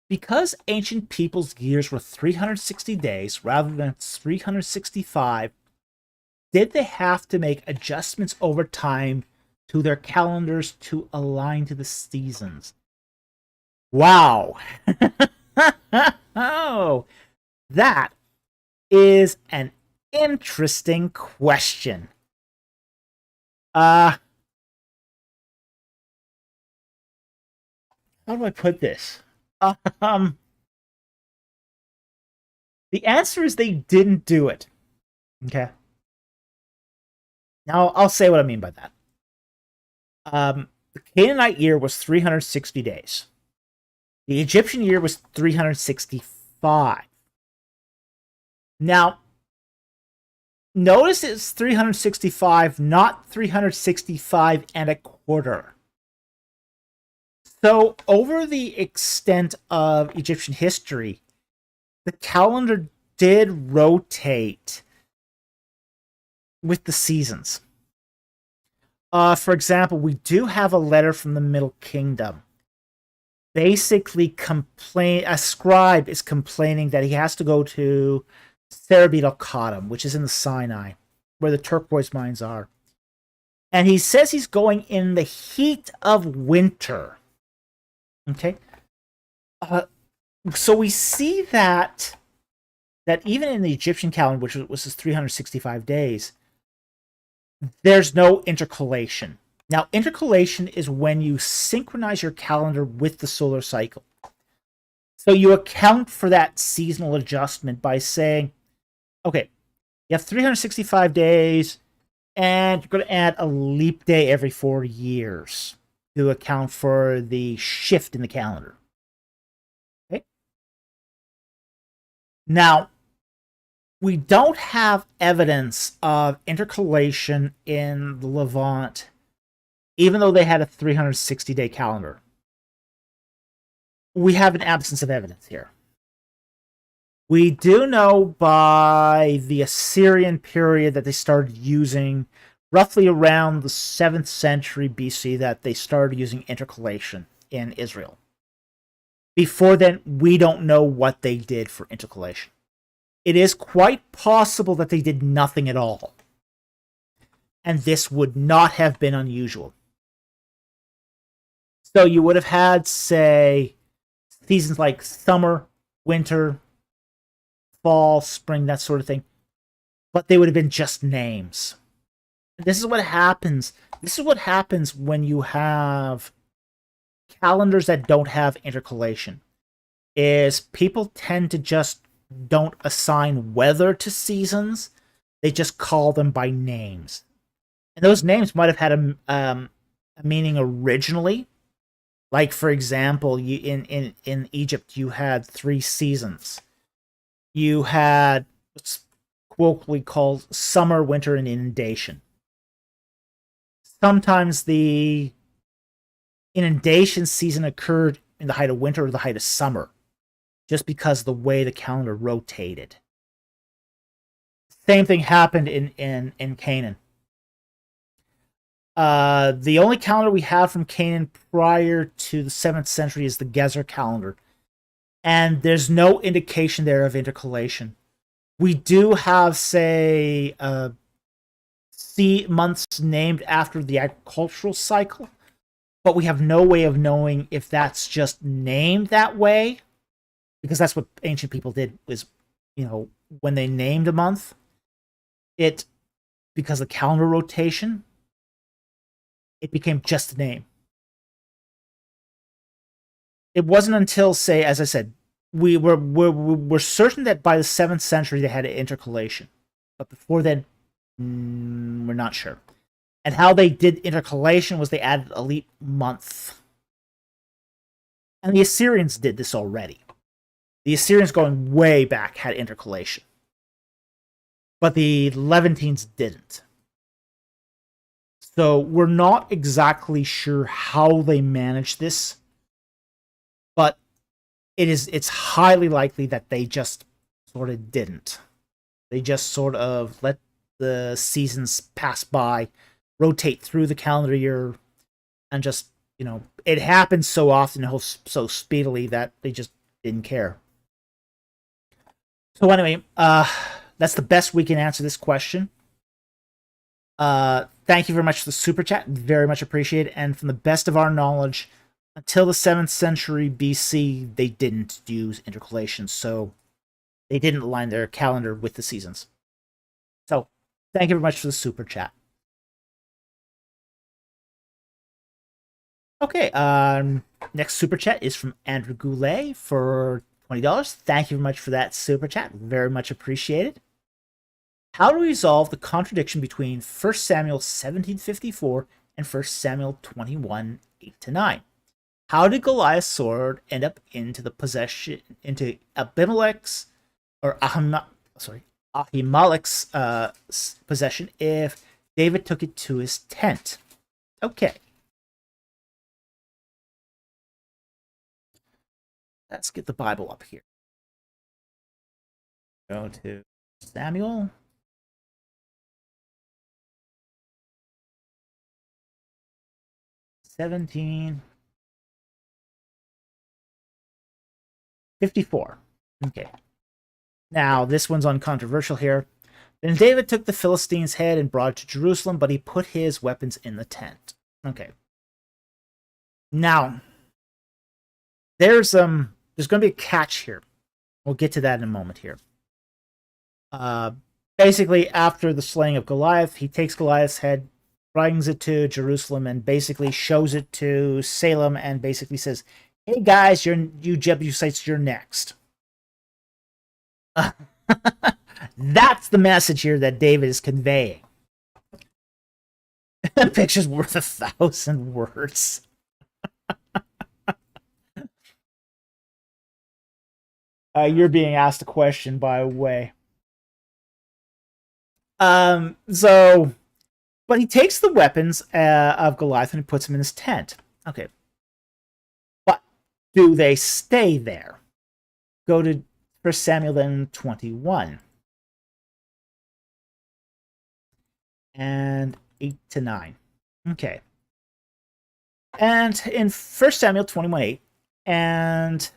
Because ancient people's years were 360 days rather than 365, did they have to make adjustments over time to their calendars to align to the seasons? Wow. Oh, that is an interesting question. how do I put this? Um, the answer is they didn't do it. Okay. Now I'll say what I mean by that. The Canaanite year was 360 days. The Egyptian year was 365. Now, notice it's 365, not 365 and a quarter. So, over the extent of Egyptian history, the calendar did rotate with the seasons. For example, we do have a letter from the Middle Kingdom. Basically, a scribe is complaining that he has to go to Cerebit al-Qadam, which is in the Sinai, where the turquoise mines are. And he says he's going in the heat of winter. Okay? So we see that even in the Egyptian calendar, which was 365 days, there's no intercalation. Now, intercalation is when you synchronize your calendar with the solar cycle. So you account for that seasonal adjustment by saying, okay, you have 365 days, and you're going to add a leap day every 4 years to account for the shift in the calendar. Okay? Now, we don't have evidence of intercalation in the Levant, even though they had a 360-day calendar. We have an absence of evidence here. We do know by the Assyrian period that they started using, roughly around the 7th century BC, that they started using intercalation in Israel. Before then, we don't know what they did for intercalation. It is quite possible that they did nothing at all. And this would not have been unusual. So you would have had, say, seasons like summer, winter, fall, spring, that sort of thing. But they would have been just names. This is what happens. This is what happens when you have calendars that don't have intercalation. Is people tend to just don't assign weather to seasons. They just call them by names. And those names might have had a meaning originally. Like, for example, in Egypt, you had 3 seasons. You had what's colloquially called summer, winter, and inundation. Sometimes the inundation season occurred in the height of winter or the height of summer, just because of the way the calendar rotated. Same thing happened in Canaan. The only calendar we have from Canaan prior to the 7th century is the Gezer calendar. And there's no indication there of intercalation. We do have, say, months named after the agricultural cycle, but we have no way of knowing if that's just named that way, because that's what ancient people did, was, when they named a month, because of calendar rotation, it became just a name. It wasn't until, say, as I said, we're certain that by the 7th century they had an intercalation, but before then, we're not sure. And how they did intercalation was they added a leap month. And the Assyrians did this already. The Assyrians, going way back, had intercalation. But the Levantines didn't. So we're not exactly sure how they managed this, but it's highly likely that they just sort of didn't. They just sort of let the seasons pass by, rotate through the calendar year, and just, it happens so often, so speedily, that they just didn't care. So anyway, that's the best we can answer this question. Thank you very much for the super chat. Very much appreciated. And from the best of our knowledge, until the 7th century BC, they didn't use intercalation, so they didn't align their calendar with the seasons. So, thank you very much for the super chat. Okay, next super chat is from Andrew Goulet for $20. Thank you very much for that super chat. Very much appreciated. How to resolve the contradiction between 1 Samuel 17:54 and 1 Samuel 21, 8 to 9? How did Goliath's sword end up into Abimelech's or Ahimelech's possession if David took it to his tent? Okay. Let's get the Bible up here. Go to Samuel. '17. 54. Okay. Now, this one's uncontroversial here. Then David took the Philistine's head and brought it to Jerusalem, but he put his weapons in the tent. Okay. Now, there's going to be a catch here. We'll get to that in a moment here. Basically, after the slaying of Goliath, he takes Goliath's head, brings it to Jerusalem, and basically shows it to Salem, and basically says, "Hey guys, you Jebusites, you're next." That's the message here that David is conveying. A picture's worth 1,000 words. You're being asked a question, by the way. So, but he takes the weapons of Goliath and he puts them in his tent. Okay. But do they stay there? Go to 1 Samuel then 21. And 8 to 9. Okay. And in 1 Samuel 21:8, and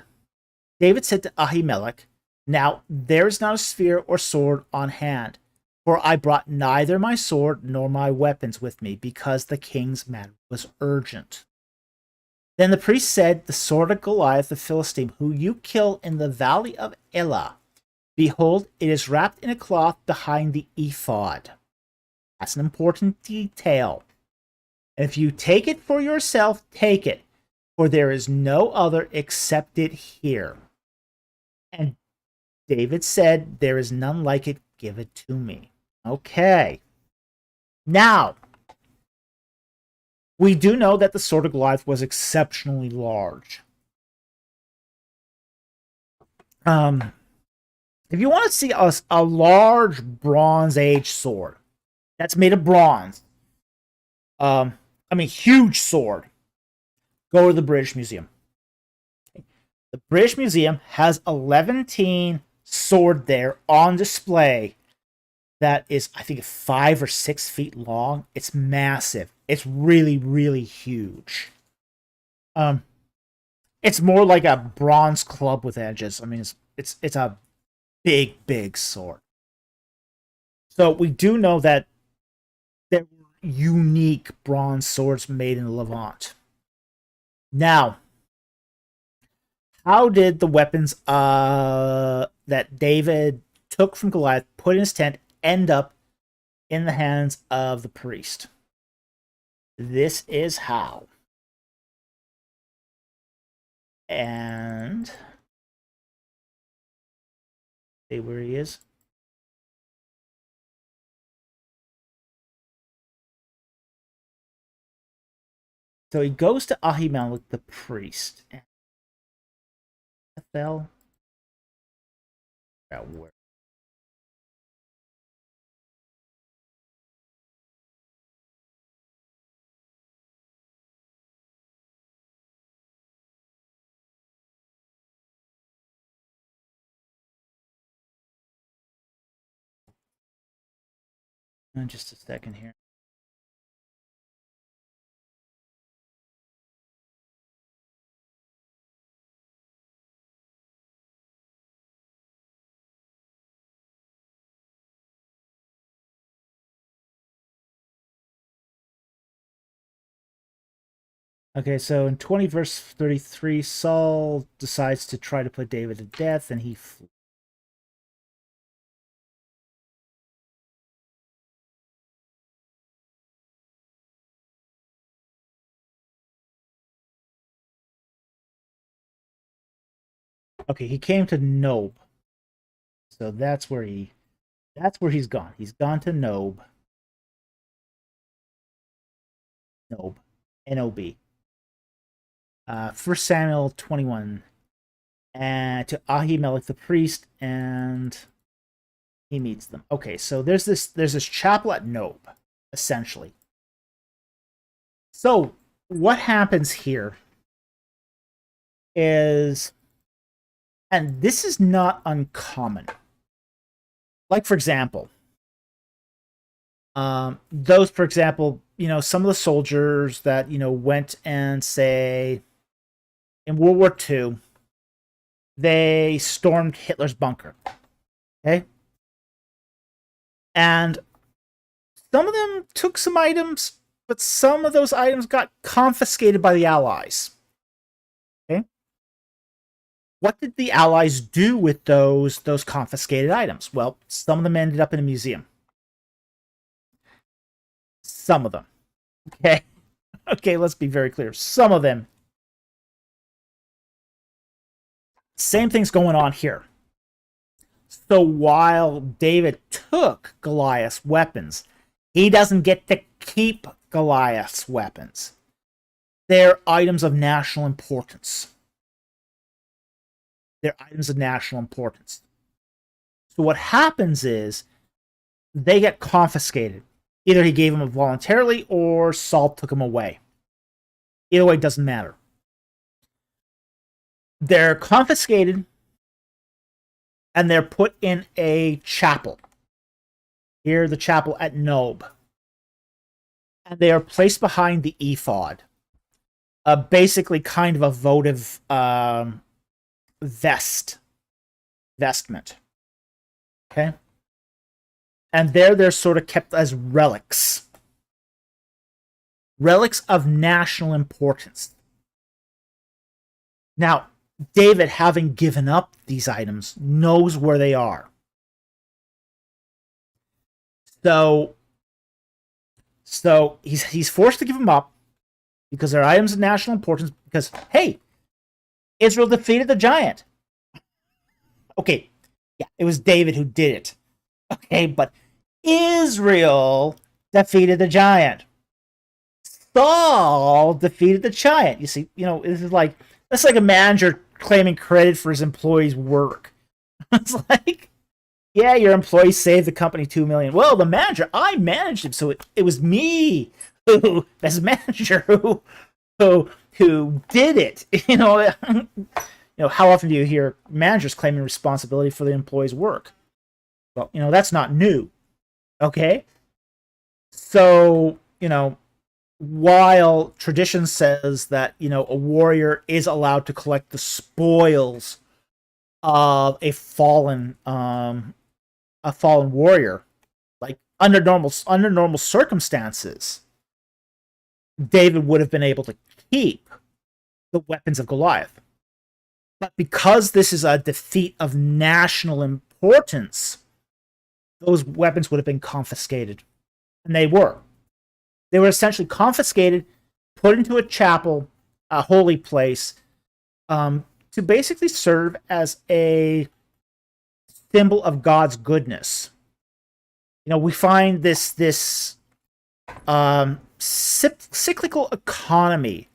David said to Ahimelech, "Now there is not a spear or sword on hand, for I brought neither my sword nor my weapons with me, because the king's matter was urgent." Then the priest said, "The sword of Goliath the Philistine, who you killed in the valley of Elah, behold, it is wrapped in a cloth behind the ephod." That's an important detail. "If you take it for yourself, take it, for there is no other except it here." And David said, "There is none like it, give it to me." Okay. Now, we do know that the sword of Goliath was exceptionally large. If you want to see a large Bronze Age sword that's made of bronze, huge sword, go to the British Museum. The British Museum has a Levantine sword there on display that is, I think, 5 or 6 feet long. It's massive. It's really, really huge. It's more like a bronze club with edges. I mean, it's a big, big sword. So we do know that there were unique bronze swords made in the Levant. Now, how did the weapons that David took from Goliath, put in his tent, end up in the hands of the priest? This is how. And see where he is. So he goes to Ahimelech the priest. Bethel. Where? Just a second here. Okay, so in 20 verse 33, Saul decides to try to put David to death, and he flees. Okay, he came to Nob. So that's where he's gone. He's gone to Nob. Nob. N-O-B. 1 Samuel 21. And to Ahimelech the priest, and he meets them. Okay, so there's this chapel at Nob, essentially. So what happens here is, and this is not uncommon. Like, for example, those, for example, some of the soldiers that, went and, say, in World War II, they stormed Hitler's bunker. Okay? And some of them took some items, but some of those items got confiscated by the Allies. Okay? What did the Allies do with those confiscated items? Well, some of them ended up in a museum. Some of them. Okay? Okay, let's be very clear. Some of them. Same thing's going on here. So while David took Goliath's weapons, he doesn't get to keep Goliath's weapons. They're items of national importance. They're items of national importance. So what happens is they get confiscated. Either he gave them voluntarily or Saul took them away. Either way, it doesn't matter. They're confiscated and they're put in a chapel. Here, the chapel at Nob. And they are placed behind the ephod. Basically kind of a votive vestment. Okay? And they're sort of kept as relics. Relics of national importance. Now, David, having given up these items, knows where they are. So he's forced to give them up because they're items of national importance. Because, hey, Israel defeated the giant. Okay, yeah, it was David who did it. Okay, but Israel defeated the giant. Saul defeated the giant. You see, that's like a manager claiming credit for his employee's work. It's like, yeah, your employee saved the company $2 million. Well, the manager, I managed him, so it was me who, as manager, who did it. How often do you hear managers claiming responsibility for the employee's work? Well, that's not new. Okay? So, while tradition says that, a warrior is allowed to collect the spoils of a fallen warrior, like under normal circumstances, David would have been able to keep the weapons of Goliath. But because this is a defeat of national importance, those weapons would have been confiscated. And they were. They were essentially confiscated, put into a chapel, a holy place, to basically serve as a symbol of God's goodness. We find this cyclical economy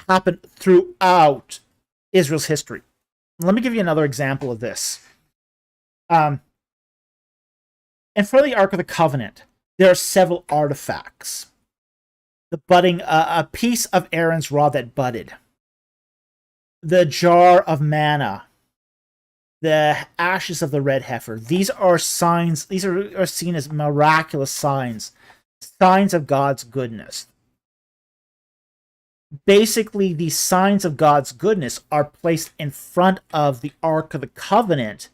happen throughout Israel's history. Let me give you another example of this. In front of the Ark of the Covenant, there are several artifacts. The budding, a piece of Aaron's rod that budded. The jar of manna. The ashes of the red heifer. These are signs, these are seen as miraculous signs. Signs of God's goodness. Basically, these signs of God's goodness are placed in front of the Ark of the Covenant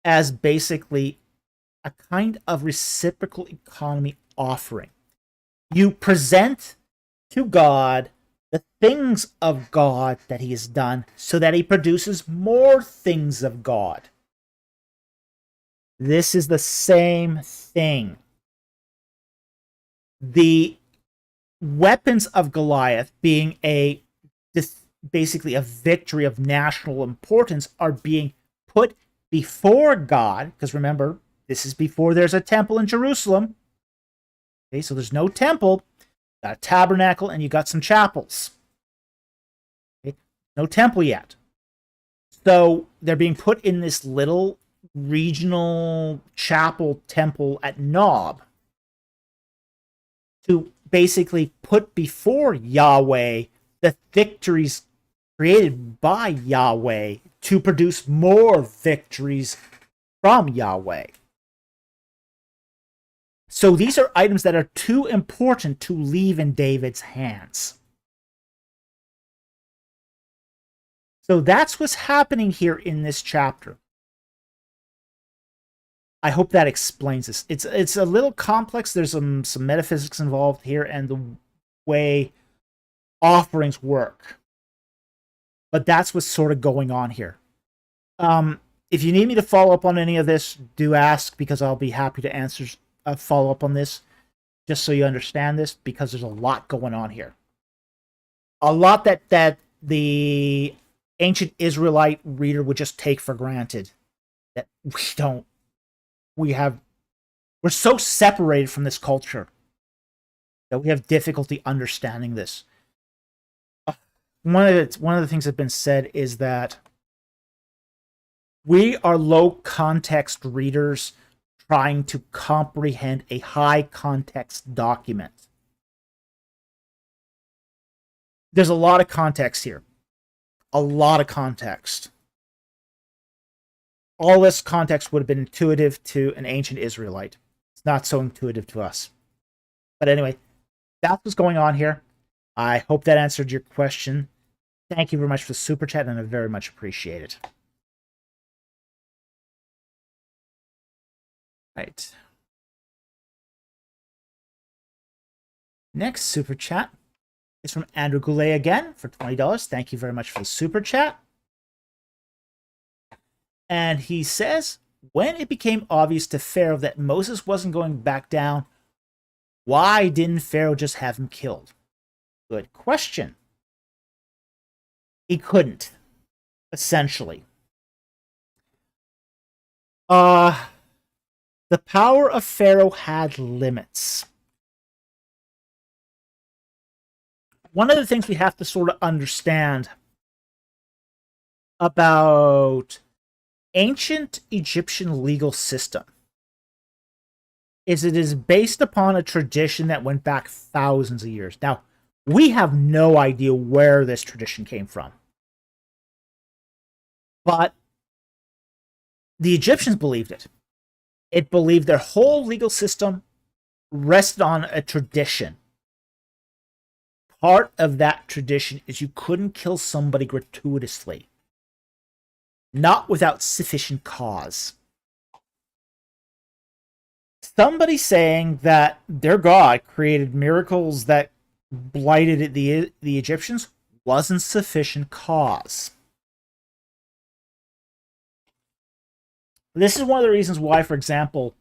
as basically a kind of reciprocal economy offering. You present to God the things of God that he has done so that he produces more things of God. This is the same thing. The weapons of Goliath being a basically a victory of national importance are being put before God, because remember, this is before there's a temple in Jerusalem. Okay, so there's no temple, got a tabernacle, and you got some chapels. Okay, no temple yet. So they're being put in this little regional chapel temple at Nob to basically put before Yahweh the victories created by Yahweh to produce more victories from Yahweh. So these are items that are too important to leave in David's hands. So that's what's happening here in this chapter. I hope that explains this. It's a little complex. There's some metaphysics involved here and the way offerings work. But that's what's sort of going on here. If you need me to follow up on any of this, do ask, because I'll be happy to answer follow up on this, just so you understand this, because there's a lot going on here. A lot that the ancient Israelite reader would just take for granted that we don't. We're so separated from this culture that we have difficulty understanding this. One of the things that's been said is that we are low context readers trying to comprehend a high context document. There's a lot of context here. A lot of context. All this context would have been intuitive to an ancient Israelite. It's not so intuitive to us. But anyway, that's what's going on here. I hope that answered your question. Thank you very much for the super chat, and I very much appreciate it. Right. Next super chat is from Andrew Goulet again for $20. Thank you very much for the super chat. And he says, when it became obvious to Pharaoh that Moses wasn't going back down, why didn't Pharaoh just have him killed? Good question. He couldn't, essentially. The power of Pharaoh had limits. One of the things we have to sort of understand about ancient Egyptian legal system is it is based upon a tradition that went back thousands of years. Now, we have no idea where this tradition came from. But the Egyptians believed it. It believed their whole legal system rested on a tradition. Part of that tradition is you couldn't kill somebody gratuitously. Not without sufficient cause. Somebody saying that their God created miracles that blighted the Egyptians wasn't sufficient cause. This is one of the reasons why, for example,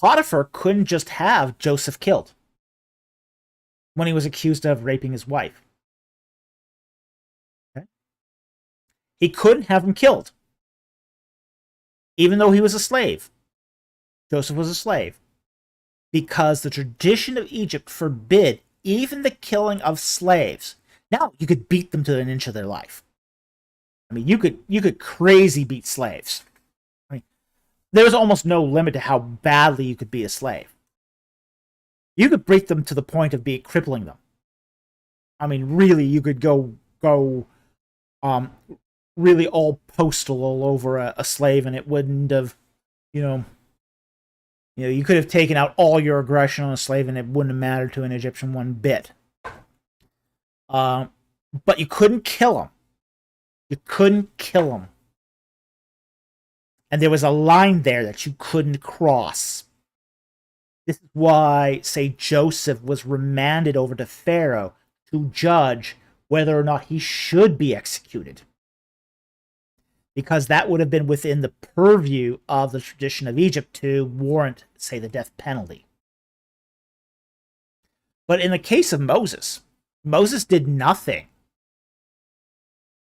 Potiphar couldn't just have Joseph killed when he was accused of raping his wife. Okay? He couldn't have him killed, even though he was a slave. Joseph was a slave, because the tradition of Egypt forbid even the killing of slaves. Now, you could beat them to an inch of their life. I mean, you could crazy beat slaves. I mean, there was almost no limit to how badly you could beat a slave. You could beat them to the point of crippling them. I mean, really, you could go really all postal all over a slave, and it wouldn't have, you could have taken out all your aggression on a slave, and it wouldn't have mattered to an Egyptian one bit. But you couldn't kill him. You couldn't kill him. And there was a line there that you couldn't cross. This is why, say, Joseph was remanded over to Pharaoh to judge whether or not he should be executed. Because that would have been within the purview of the tradition of Egypt to warrant, say, the death penalty. But in the case of Moses, Moses did nothing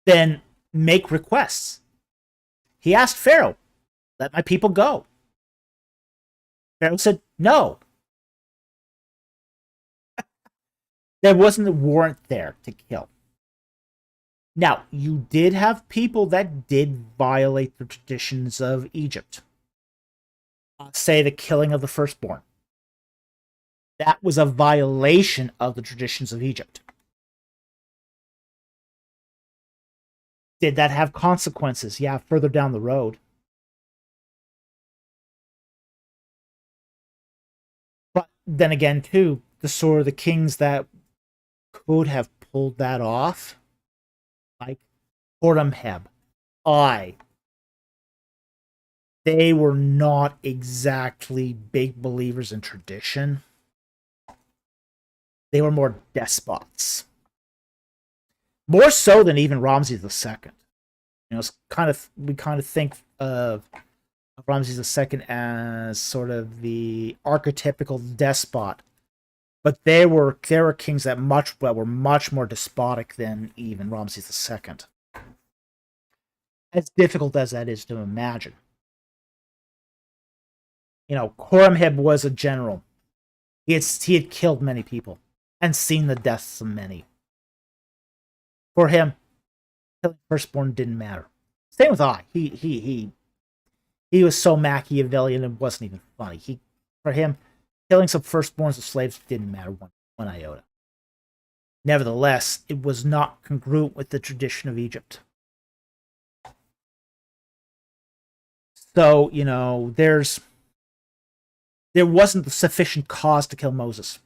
then make requests. He asked Pharaoh, let my people go. Pharaoh said, no. There wasn't a warrant there to kill. Now, you did have people that did violate the traditions of Egypt. Say the killing of the firstborn. That was a violation of the traditions of Egypt. Did that have consequences? Yeah, further down the road. But then again, too, the sort of the kings that could have pulled that off, like Horemheb, they were not exactly big believers in tradition. They were more despots. More so than even Ramses II. It's we kind of think of Ramses II as sort of the archetypical despot, but there were kings that were much more despotic than even Ramses II. As difficult as that is to imagine. Horemheb was a general. He had killed many people and seen the deaths of many. For him, killing firstborn didn't matter. Same with I. He was so Machiavellian it wasn't even funny. For him, killing some firstborns of slaves didn't matter one iota. Nevertheless, it was not congruent with the tradition of Egypt. So, there wasn't sufficient cause to kill Moses.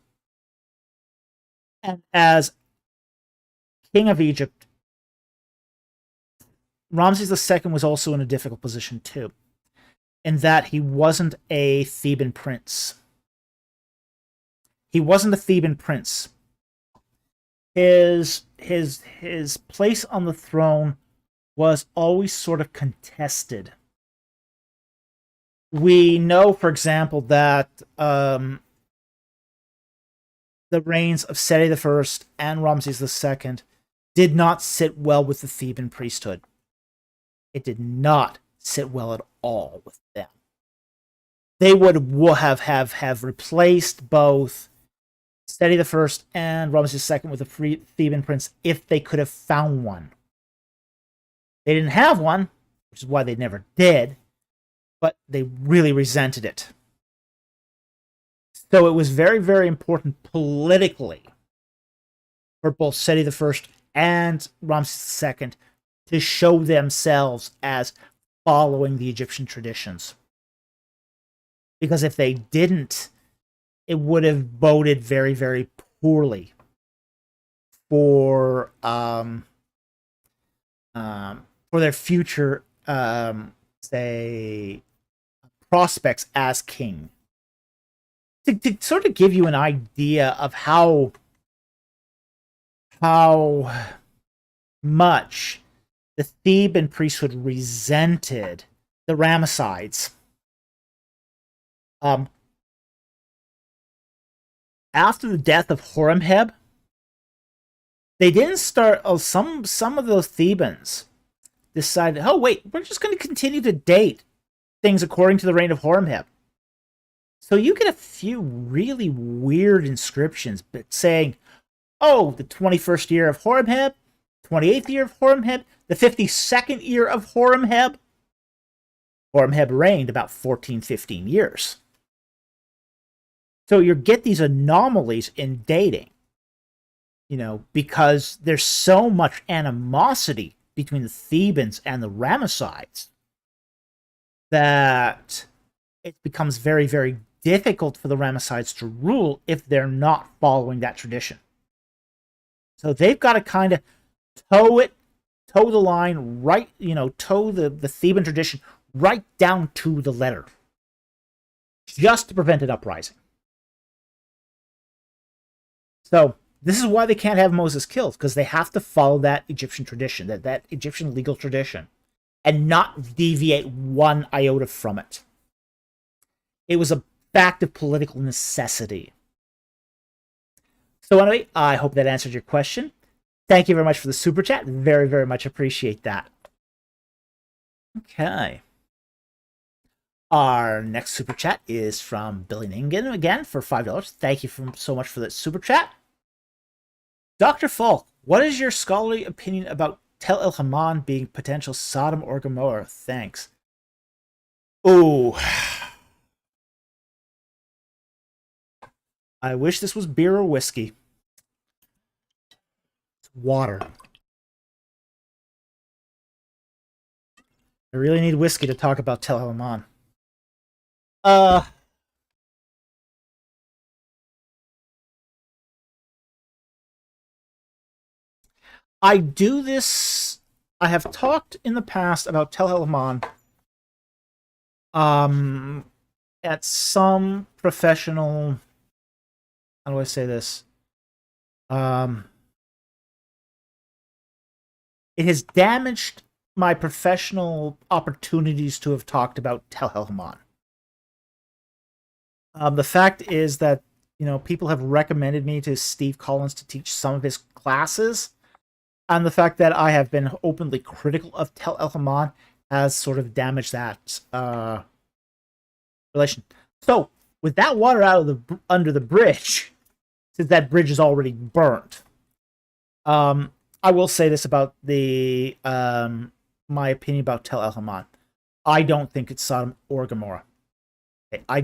And as king of Egypt, Ramses II was also in a difficult position too, in that he wasn't a Theban prince. He wasn't a Theban prince. His place on the throne was always sort of contested. We know, for example, that the reigns of Seti I and Ramses II did not sit well with the Theban priesthood. It did not sit well at all with them. They would have replaced both Seti I and Ramses II with a Theban prince if they could have found one. They didn't have one, which is why they never did, but they really resented it. So it was very, very important politically for both Seti I and Ramses II to show themselves as following the Egyptian traditions. Because if they didn't, it would have boded very, very poorly for their future, say, prospects as king. To sort of give you an idea of how much the Theban priesthood resented the Ramessides. After the death of Horemheb, they didn't start. Some of those Thebans decided, oh wait, we're just going to continue to date things according to the reign of Horemheb. So you get a few really weird inscriptions, but saying, oh, the 21st year of Horemheb, 28th year of Horemheb, the 52nd year of Horemheb. Horemheb reigned about 14, 15 years. So you get these anomalies in dating, because there's so much animosity between the Thebans and the Ramessides that it becomes very, very difficult for the Ramessides to rule if they're not following that tradition. So they've got to kind of toe the line right, toe the Theban tradition right down to the letter, just to prevent an uprising. So this is why they can't have Moses killed, because they have to follow that Egyptian tradition, that Egyptian legal tradition, and not deviate one iota from it. It was a fact of political necessity. So anyway, I hope that answered your question. Thank you very much for the super chat. Very, very much appreciate that. Okay. Our next super chat is from Billy Ningen again for $5. Thank you so much for that super chat. Dr. Falk, what is your scholarly opinion about Tel El Haman being potential Sodom or Gomorrah? Thanks. Oh. I wish this was beer or whiskey. It's water. I really need whiskey to talk about Tel El Haman. I do this. I have talked in the past about Tel El Haman at some professional, how do I say this? It has damaged my professional opportunities to have talked about Tel El Haman. The fact is that, people have recommended me to Steve Collins to teach some of his classes, and the fact that I have been openly critical of Tel El Haman has sort of damaged that relation. So, with that water out of under the bridge, since that bridge is already burnt, I will say this about the my opinion about Tel El Haman. I don't think it's Sodom or Gomorrah. Okay, I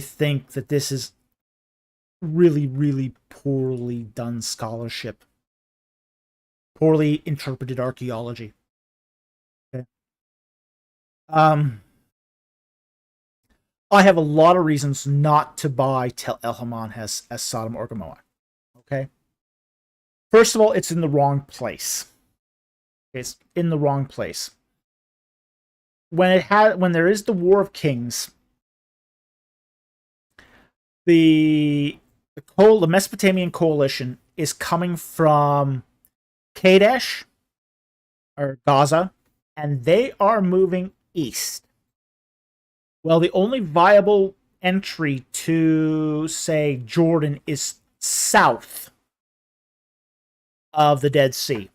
think that this is really, really poorly done scholarship. Poorly interpreted archaeology. Okay. I have a lot of reasons not to buy Tel El Haman as Sodom or Gomorrah. Okay. First of all, it's in the wrong place. It's in the wrong place. When there is the War of Kings, the Mesopotamian coalition is coming from Kadesh or Gaza, and they are moving east. Well, the only viable entry to, say, Jordan is south of the Dead Sea.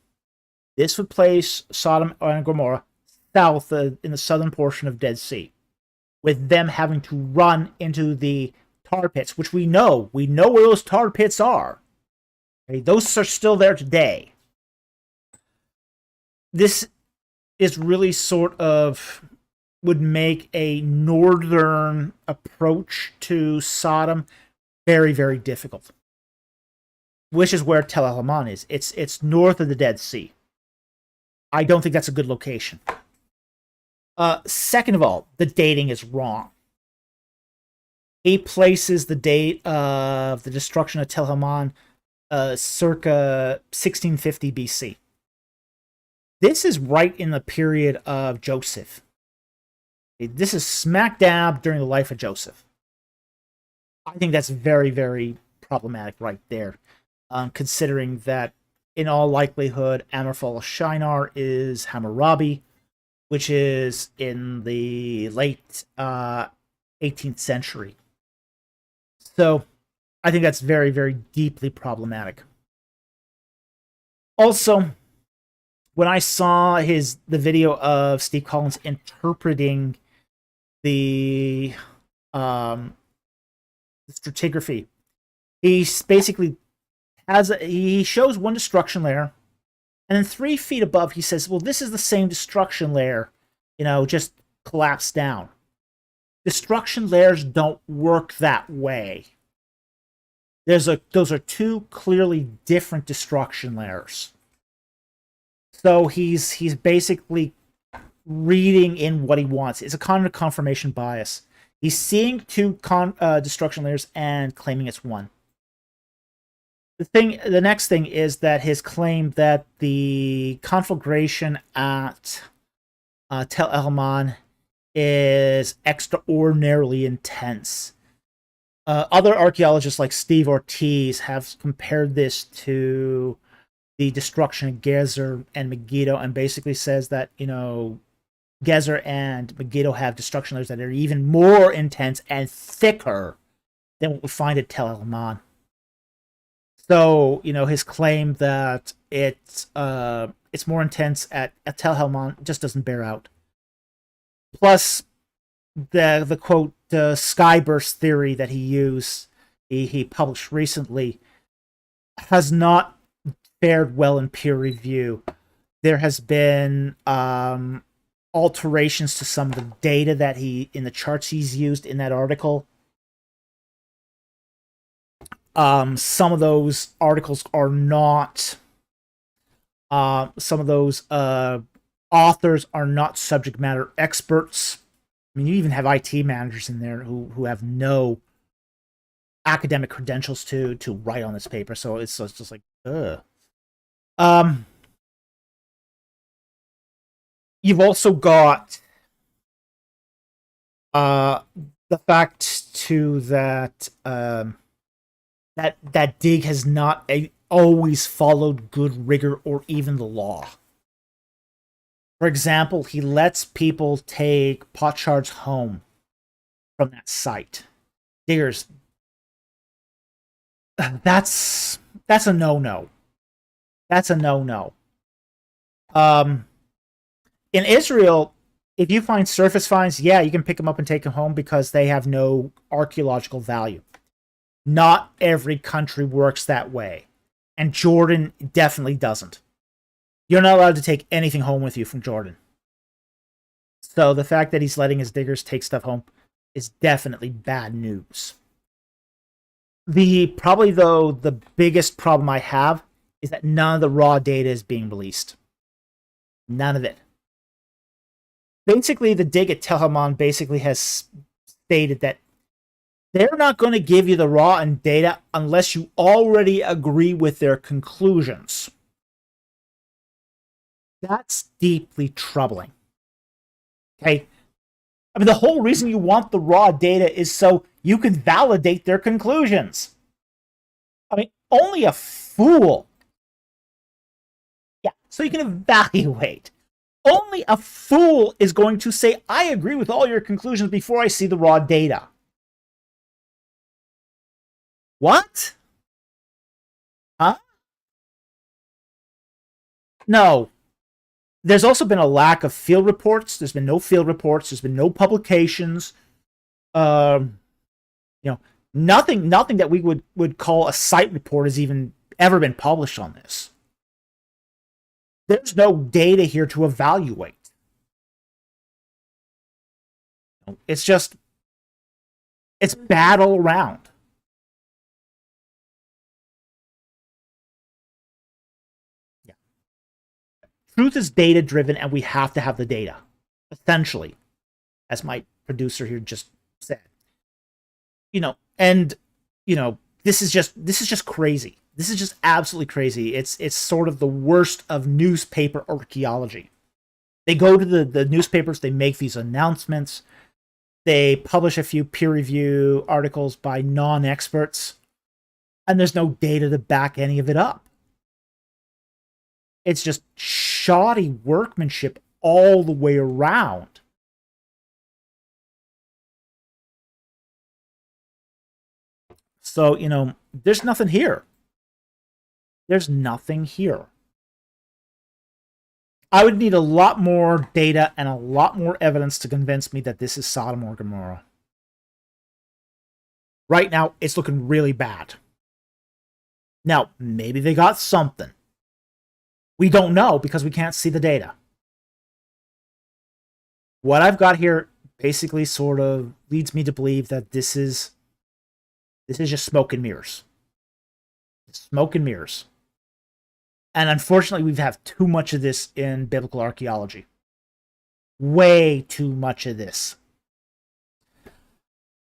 This would place Sodom and Gomorrah south in the southern portion of Dead Sea, with them having to run into the tar pits, which we know where those tar pits are. Okay, those are still there today. This is really sort of would make a northern approach to Sodom very, very difficult. Which is where Tel El Haman is. It's north of the Dead Sea. I don't think that's a good location. Second of all, the dating is wrong. He places the date of the destruction of Tel El Haman circa 1650 BC. This is right in the period of Joseph. This is smack dab during the life of Joseph. I think that's very, very problematic right there, considering that in all likelihood, Amarfal Shinar is Hammurabi, which is in the late 18th century. So I think that's very, very deeply problematic. Also, when I saw the video of Steve Collins interpreting the stratigraphy, he basically he shows one destruction layer, and then 3 feet above he says, well, this is the same destruction layer, just collapsed down. Destruction layers don't work that way. Those are 2 clearly different destruction layers. So he's basically reading in what he wants. It's a kind of confirmation bias. He's seeing 2 destruction layers and claiming it's one. The next thing is that his claim that the conflagration at Tel El Haman is extraordinarily intense. Other archaeologists like Steve Ortiz have compared this to the destruction of Gezer and Megiddo, and basically says that, Gezer and Megiddo have destruction layers that are even more intense and thicker than what we find at Tel El Haman. So, his claim that it's more intense at Tel Helmont just doesn't bear out. Plus, the quote skyburst theory that he published recently has not fared well in peer review. There has been alterations to some of the data that in the charts he's used in that article. Some of those articles are not. Some of those authors are not subject matter experts. I mean, you even have IT managers in there who have no academic credentials to write on this paper. So it's just like, ugh. You've also got the fact too that that dig has not always followed good rigor or even the law. For example, he lets people take potsherds home from that site. Diggers, that's a no-no. That's a no-no. In Israel, if you find surface finds, yeah, you can pick them up and take them home because they have no archaeological value. Not every country works that way. And Jordan definitely doesn't. You're not allowed to take anything home with you from Jordan. So the fact that he's letting his diggers take stuff home is definitely bad news. Probably though, the biggest problem I have is that none of the raw data is being released. None of it. Basically, the dig at Tel Haman basically has stated that they're not going to give you the raw data unless you already agree with their conclusions. That's deeply troubling. Okay? I mean, the whole reason you want the raw data is so you can validate their conclusions. I mean, only a fool. Yeah, so you can evaluate. Only a fool is going to say, I agree with all your conclusions before I see the raw data. What? Huh? No. There's also been a lack of field reports. There's been no field reports. There's been no publications. Nothing that we would call a site report has even ever been published on this. There's no data here to evaluate. It's bad all around. Yeah. Truth is data driven, and we have to have the data. Essentially, as my producer here just said. This is just crazy. This is just absolutely crazy. It's sort of the worst of newspaper archaeology. They go to the newspapers, they make these announcements, they publish a few peer review articles by non-experts, and there's no data to back any of it up. It's just shoddy workmanship all the way around. So, there's nothing here. There's nothing here. I would need a lot more data and a lot more evidence to convince me that this is Sodom or Gomorrah. Right now, it's looking really bad. Now, maybe they got something. We don't know because we can't see the data. What I've got here basically sort of leads me to believe that this is just smoke and mirrors. Smoke and mirrors. And unfortunately, we've had too much of this in biblical archaeology. Way too much of this.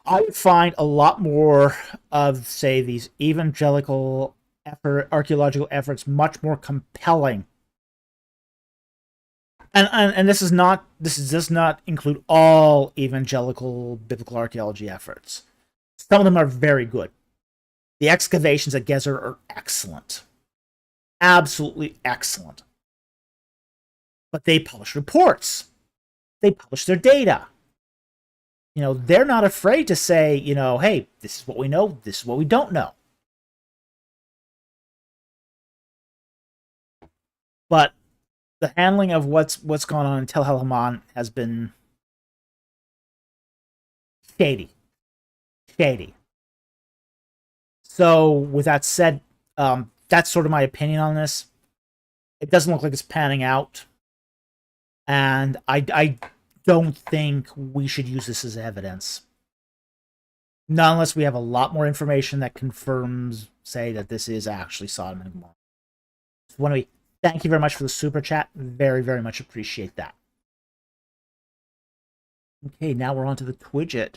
I would find a lot more of, say, these evangelical archaeological efforts much more compelling. And this does not include all evangelical biblical archaeology efforts. Some of them are very good. The excavations at Gezer are excellent. Absolutely excellent. But they publish reports. They publish their data. They're not afraid to say, hey, this is what we know, this is what we don't know. But the handling of what's gone on in Tel El Haman has been shady. Shady. So, with that said, that's sort of my opinion on this. It doesn't look like it's panning out. And I don't think we should use this as evidence. Not unless we have a lot more information that confirms, say, that this is actually Sodom and Gomorrah. So, anyway, thank you very much for the super chat. Very, very much appreciate that. Okay, now we're on to the Twidget.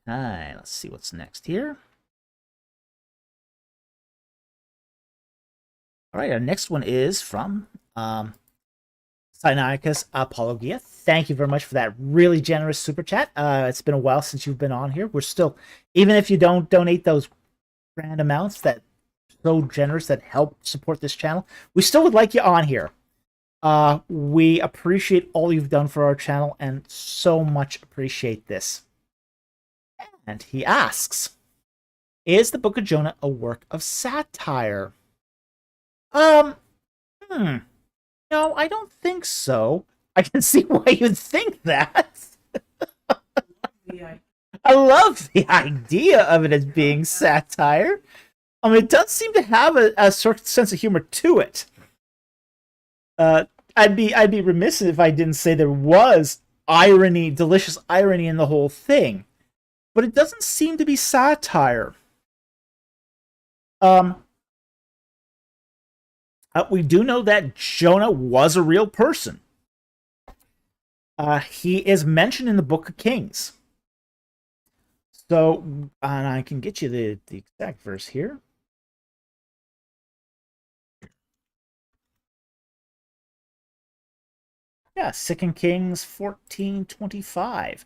Okay, let's see what's next here. All right, our next one is from Sinaiticus Apologia. Thank you very much for that really generous super chat. It's been a while since you've been on here. We're still, even if you don't donate those grand amounts that so generous that help support this channel, we still would like you on here. We appreciate all you've done for our channel and so much appreciate this. And he asks, is the Book of Jonah a work of satire? No, I don't think so. I can see why you'd think that. I love the idea of it as being satire. I mean, it does seem to have a sort of sense of humor to it. I'd be remiss if I didn't say there was irony, delicious irony in the whole thing. But it doesn't seem to be satire. We do know that Jonah was a real person. He is mentioned in the Book of Kings. So, and I can get you the exact verse here. Yeah, 2 Kings 14:25.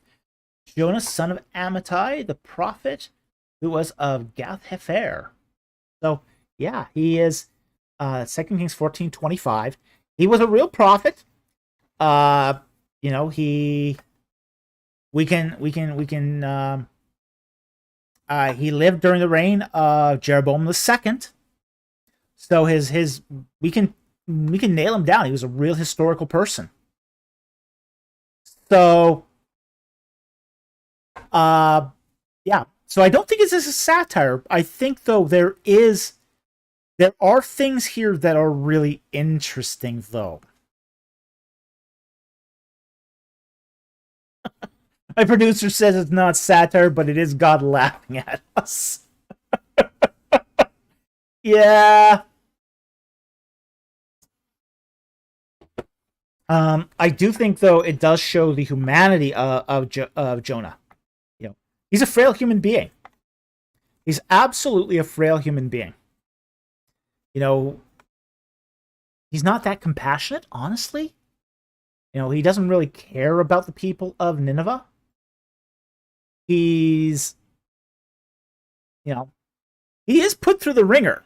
Jonah, son of Amittai, the prophet, who was of Gath-Hepher. So, yeah, he is 2 Kings 14:25. He was a real prophet. You know, he lived during the reign of Jeroboam II. So we can nail him down. He was a real historical person. So yeah. So I don't think it's just a satire. I think though there are things here that are really interesting though. My producer says it's not satire, but it is God laughing at us. Yeah. I do think, though, it does show the humanity of Jonah. You know, he's a frail human being. He's absolutely a frail human being. You know, he's not that compassionate, honestly. You know, he doesn't really care about the people of Nineveh. He's, you know, he is put through the ringer.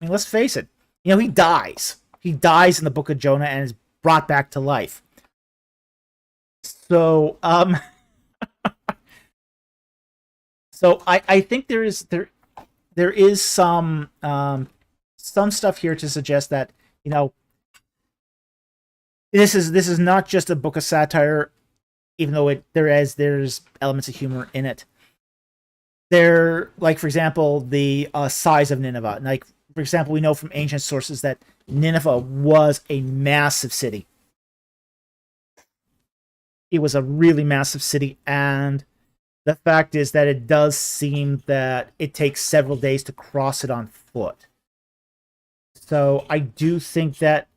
I mean, let's face it. You know, he dies. He dies in the Book of Jonah and is brought back to life. So, so I think there is some stuff here to suggest that, you know, this is not just a book of satire, even though there's elements of humor in it. Like, for example, the size of Nineveh. Like, for example, we know from ancient sources that Nineveh was a massive city. It was a really massive city, and the fact is that it does seem that it takes several days to cross it on foot. So I do think that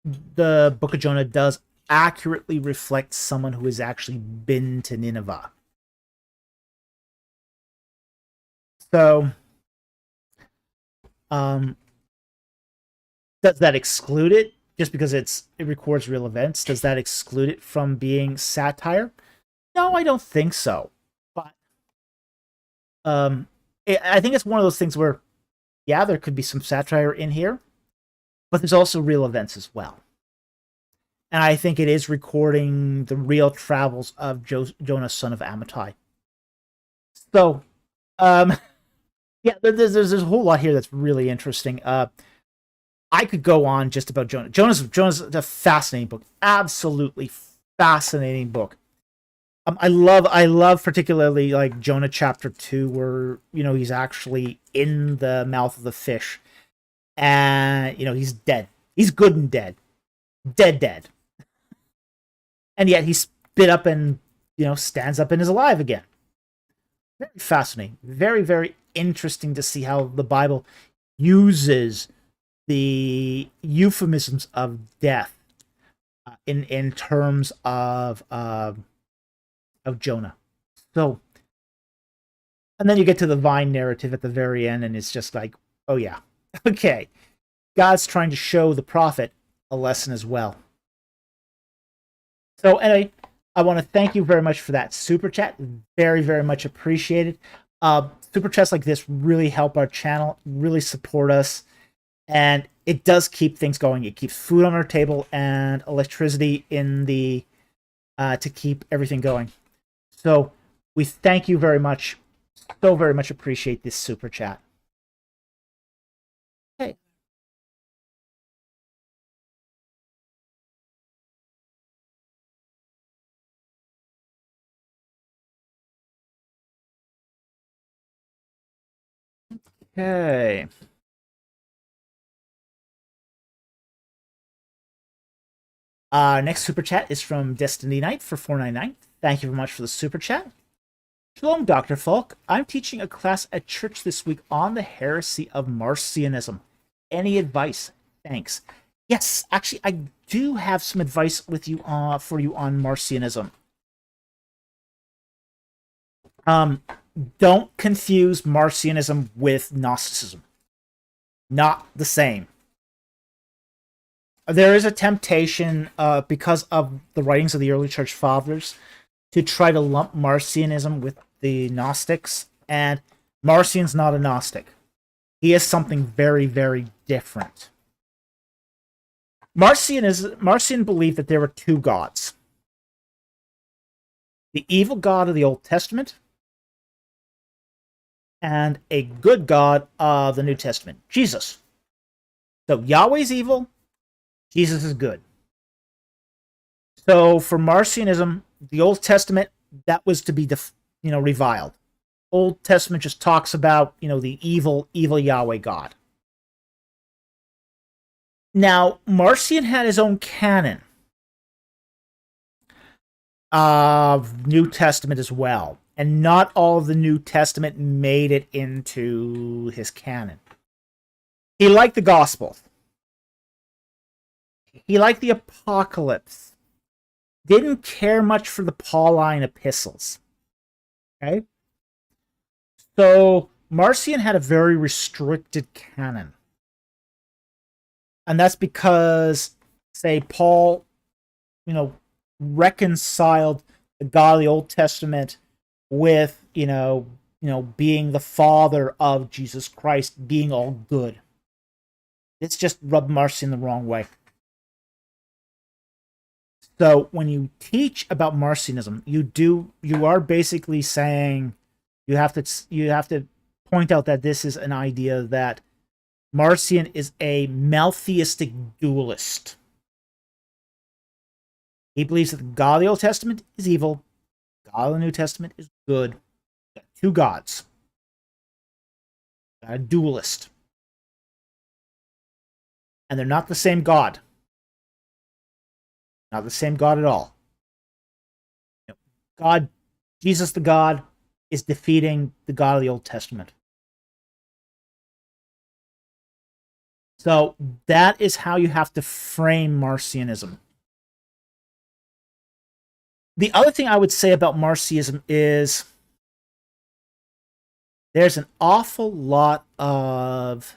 the Book of Jonah does accurately reflect someone who has actually been to Nineveh. So, does that exclude it just because it records real events? Does that exclude it from being satire? No, I don't think so. But I think it's one of those things where, yeah, there could be some satire in here, but there's also real events as well. And I think it is recording the real travels of Jonah, son of Amittai. So, you Yeah, there's a whole lot here that's really interesting. I could go on just about Jonah. Jonah's a fascinating book, absolutely fascinating book. I love particularly like Jonah chapter 2, where he's actually in the mouth of the fish, and he's dead. He's good and dead, dead, and yet he's spit up and stands up and is alive again. Very fascinating, very interesting to see how the Bible uses the euphemisms of death in terms of Jonah. So, and then you get to the vine narrative at the very end, and it's just like, oh yeah, okay, God's trying to show the prophet a lesson as well. So anyway, I want to thank you very much for that super chat. Very much appreciated. Super chats like this really help our channel, really support us, and it does keep things going. It keeps food on our table and electricity in the to keep everything going. So we thank you very much. So very much appreciate this super chat. Okay. Okay. Next super chat is from Destiny Knight for 499. Thank you very much for the super chat. Shalom, Dr. Falk. I'm teaching a class at church this week on the heresy of Marcionism. Any advice? Thanks. Yes, actually, I do have some advice with you for you on Marcionism. Don't confuse Marcionism with Gnosticism. Not the same. There is a temptation, because of the writings of the early church fathers, to try to lump Marcionism with the Gnostics, and Marcion's not a Gnostic. He is something very different. Marcion believed that there were two gods. The evil God of the Old Testament and a good God of the New Testament, Jesus. So Yahweh's evil, Jesus is good. So for Marcionism, the Old Testament, that was to be reviled. Old Testament just talks about the evil Yahweh God. Now Marcion had his own canon of New Testament as well, and not all of the New Testament made it into his canon. He liked the Gospels. He liked the Apocalypse. Didn't care much for the Pauline epistles. Okay? So Marcion had a very restricted canon. And that's because, say, Paul, reconciled the God of the Old Testament with, being the father of Jesus Christ, being all good. It's just rubbed Marcion the wrong way. So when you teach about Marcionism, you are basically saying you have to point out that this is an idea that Marcion is a maltheistic dualist. He believes that the God of the Old Testament is evil, God of the New Testament is good. Two gods. A dualist. And they're not the same God. Not the same God at all. God, Jesus the God, is defeating the God of the Old Testament. So that is how you have to frame Marcionism. The other thing I would say about Marcionism is there's an awful lot of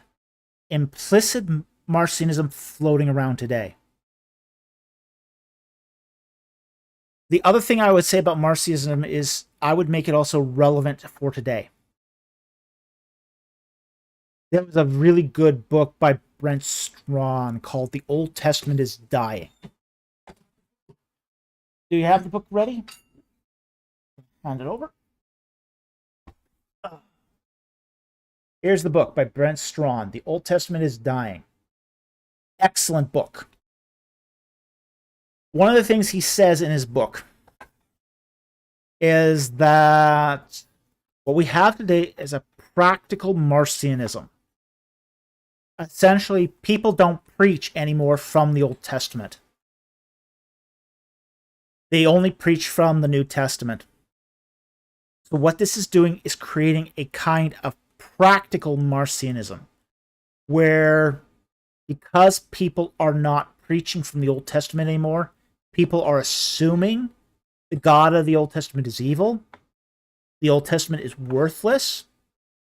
implicit Marcionism floating around today. The other thing I would say about Marcionism is I would make it also relevant for today. There was a really good book by Brent Strawn called The Old Testament is Dying. Do you have the book ready? Hand it over. Here's the book by Brent Strawn. The Old Testament is Dying. Excellent book. One of the things he says in his book is that what we have today is a practical Marcionism. Essentially, people don't preach anymore from the Old Testament. They only preach from the New Testament. So what this is doing is creating a kind of practical Marcionism, where because people are not preaching from the Old Testament anymore, people are assuming the God of the Old Testament is evil. The Old Testament is worthless.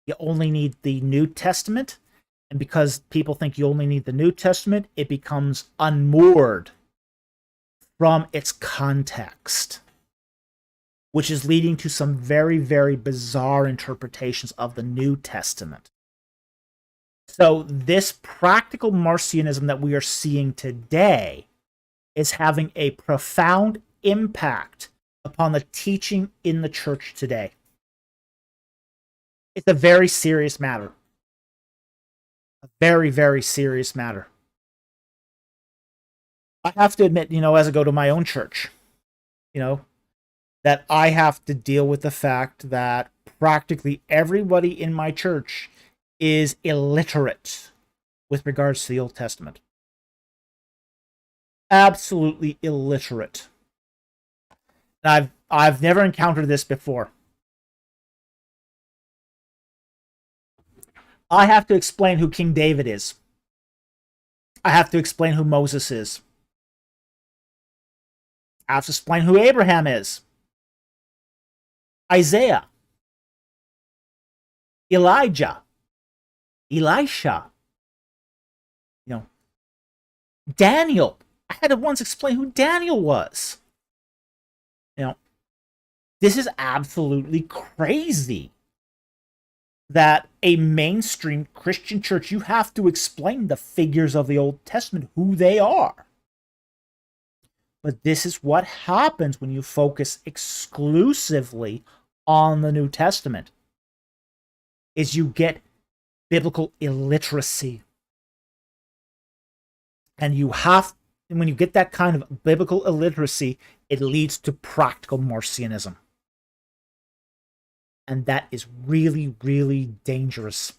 You only need the New Testament. And because people think you only need the New Testament, it becomes unmoored from its context, which is leading to some very, very bizarre interpretations of the New Testament. So this practical Marcionism that we are seeing today is having a profound impact upon the teaching in the church today. It's a very serious matter. A very, very serious matter. I have to admit, as I go to my own church, that I have to deal with the fact that practically everybody in my church is illiterate with regards to the Old Testament. Absolutely illiterate. I've never encountered this before. I have to explain who King David is. I have to explain who Moses is. I have to explain who Abraham is. Isaiah. Elijah. Elisha. Daniel. I had to once explain who Daniel was. This is absolutely crazy that a mainstream Christian church, you have to explain the figures of the Old Testament, who they are. But this is what happens when you focus exclusively on the New Testament, is you get biblical illiteracy. And when you get that kind of biblical illiteracy, it leads to practical Marcionism. And that is really, really dangerous.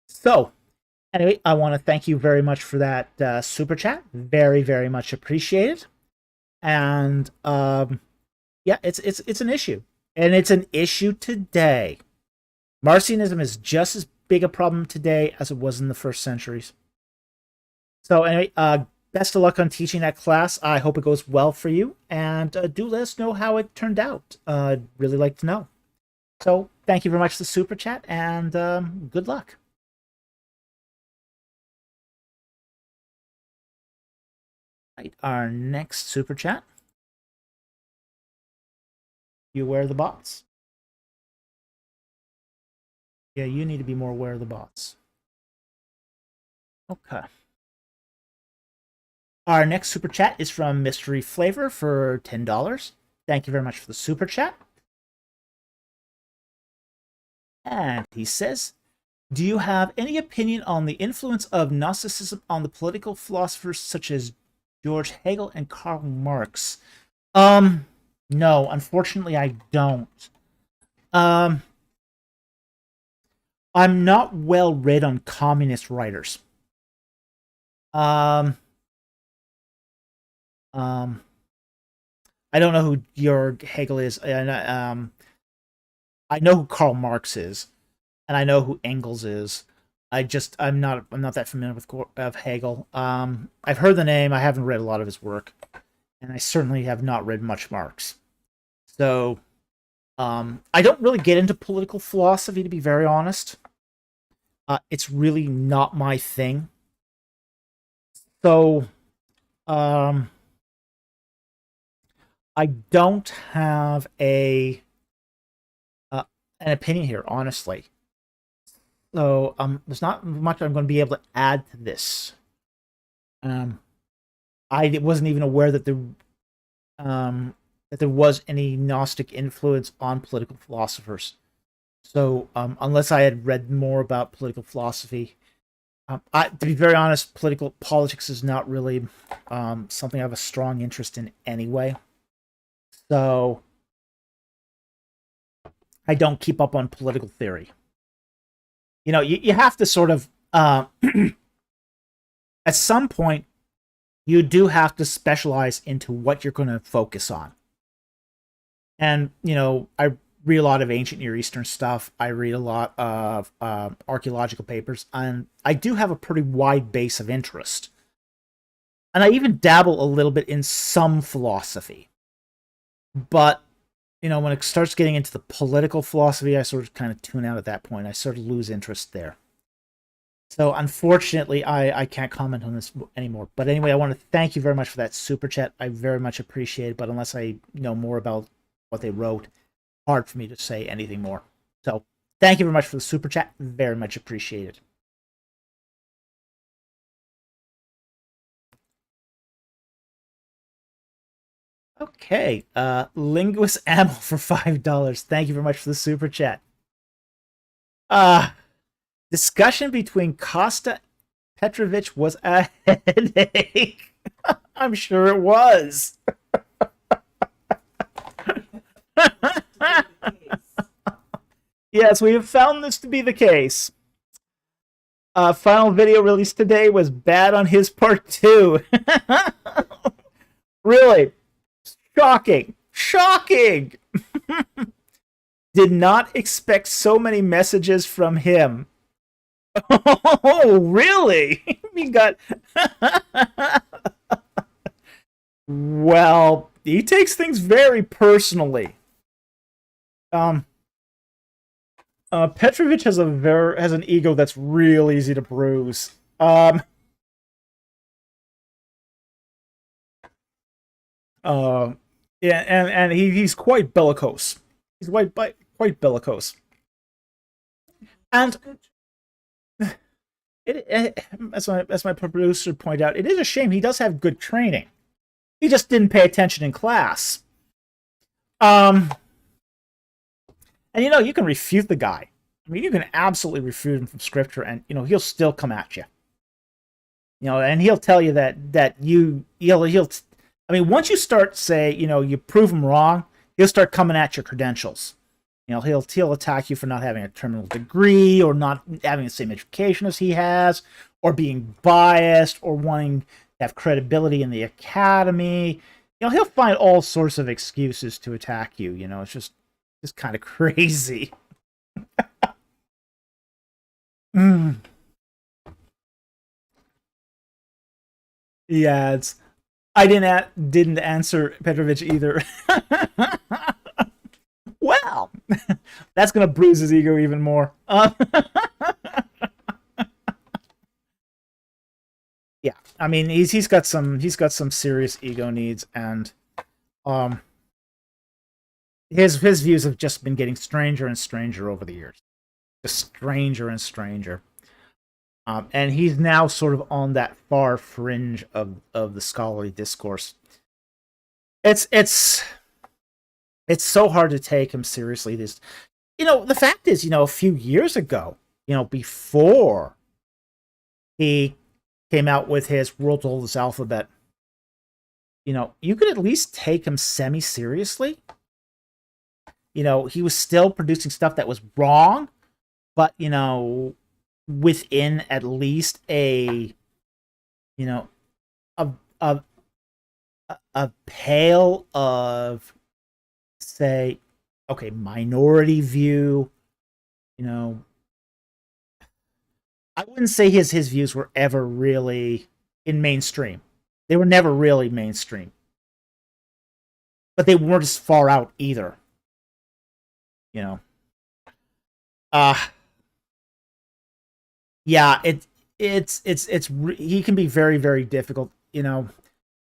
So, anyway, I want to thank you very much for that super chat. Very, very much appreciated. And yeah, it's an issue, and it's an issue today. Marcionism is just as big a problem today as it was in the first centuries. So anyway, best of luck on teaching that class. I hope it goes well for you, and do let us know how it turned out. I'd really like to know. So thank you very much for the super chat, and good luck. Right, our next super chat. You aware of the bots? Yeah, you need to be more aware of the bots. Okay. Our next super chat is from Mystery Flavor for $10. Thank you very much for the super chat. And he says, do you have any opinion on the influence of Gnosticism on the political philosophers such as George Hegel and Karl Marx? No, unfortunately I don't. I'm not well read on communist writers. I don't know who Georg Hegel is. I know who Karl Marx is, and I know who Engels is. I'm not that familiar with Hegel. I've heard the name. I haven't read a lot of his work, and I certainly have not read much Marx. So, I don't really get into political philosophy, to be very honest. It's really not my thing. So, I don't have an opinion here, honestly. So, there's not much I'm going to be able to add to this. I wasn't even aware that there was any Gnostic influence on political philosophers. So, unless I had read more about political philosophy, to be very honest, politics is not really something I have a strong interest in anyway. So, I don't keep up on political theory. You have to sort of, at some point, you do have to specialize into what you're going to focus on. And, I read a lot of ancient Near Eastern stuff. I read a lot of archaeological papers, and I do have a pretty wide base of interest. And I even dabble a little bit in some philosophy. But, when it starts getting into the political philosophy, I sort of kind of tune out at that point. I sort of lose interest there. So, unfortunately, I can't comment on this anymore. But anyway, I want to thank you very much for that super chat. I very much appreciate it. But unless I know more about what they wrote, hard for me to say anything more. So, thank you very much for the super chat. Very much appreciated. Okay, Linguist Ammo for $5. Thank you very much for the super chat. Discussion between Costa Petrovich was a headache. I'm sure it was. Yes, we have found this to be the case. Final video released today was bad on his part too. Really? Shocking. Shocking. Did not expect so many messages from him. Oh, really? We got... Well, he takes things very personally. Petrovich has an ego that's real easy to bruise. Yeah, and he's quite bellicose. He's quite bellicose. And as my producer pointed out, it is a shame. He does have good training. He just didn't pay attention in class. And you can refute the guy. I mean, you can absolutely refute him from scripture, and he'll still come at you. And he'll tell you that he'll. I mean, once you start you prove him wrong, he'll start coming at your credentials. He'll attack you for not having a terminal degree, or not having the same education as he has, or being biased, or wanting to have credibility in the academy. He'll find all sorts of excuses to attack you. It's just kind of crazy. Yeah, I didn't answer Petrovich either. Well, that's gonna bruise his ego even more. Yeah, I mean he's got some serious ego needs, and his views have just been getting stranger and stranger over the years, just stranger and stranger. And he's now sort of on that far fringe of the scholarly discourse. It's so hard to take him seriously. The fact is, a few years ago, before he came out with his World's Oldest Alphabet, you could at least take him semi-seriously. He was still producing stuff that was wrong, but, within at least a pale of, say, okay, minority view. I wouldn't say his views were ever really in mainstream. They were never really mainstream, but they weren't as far out either. Yeah, he can be very, very difficult.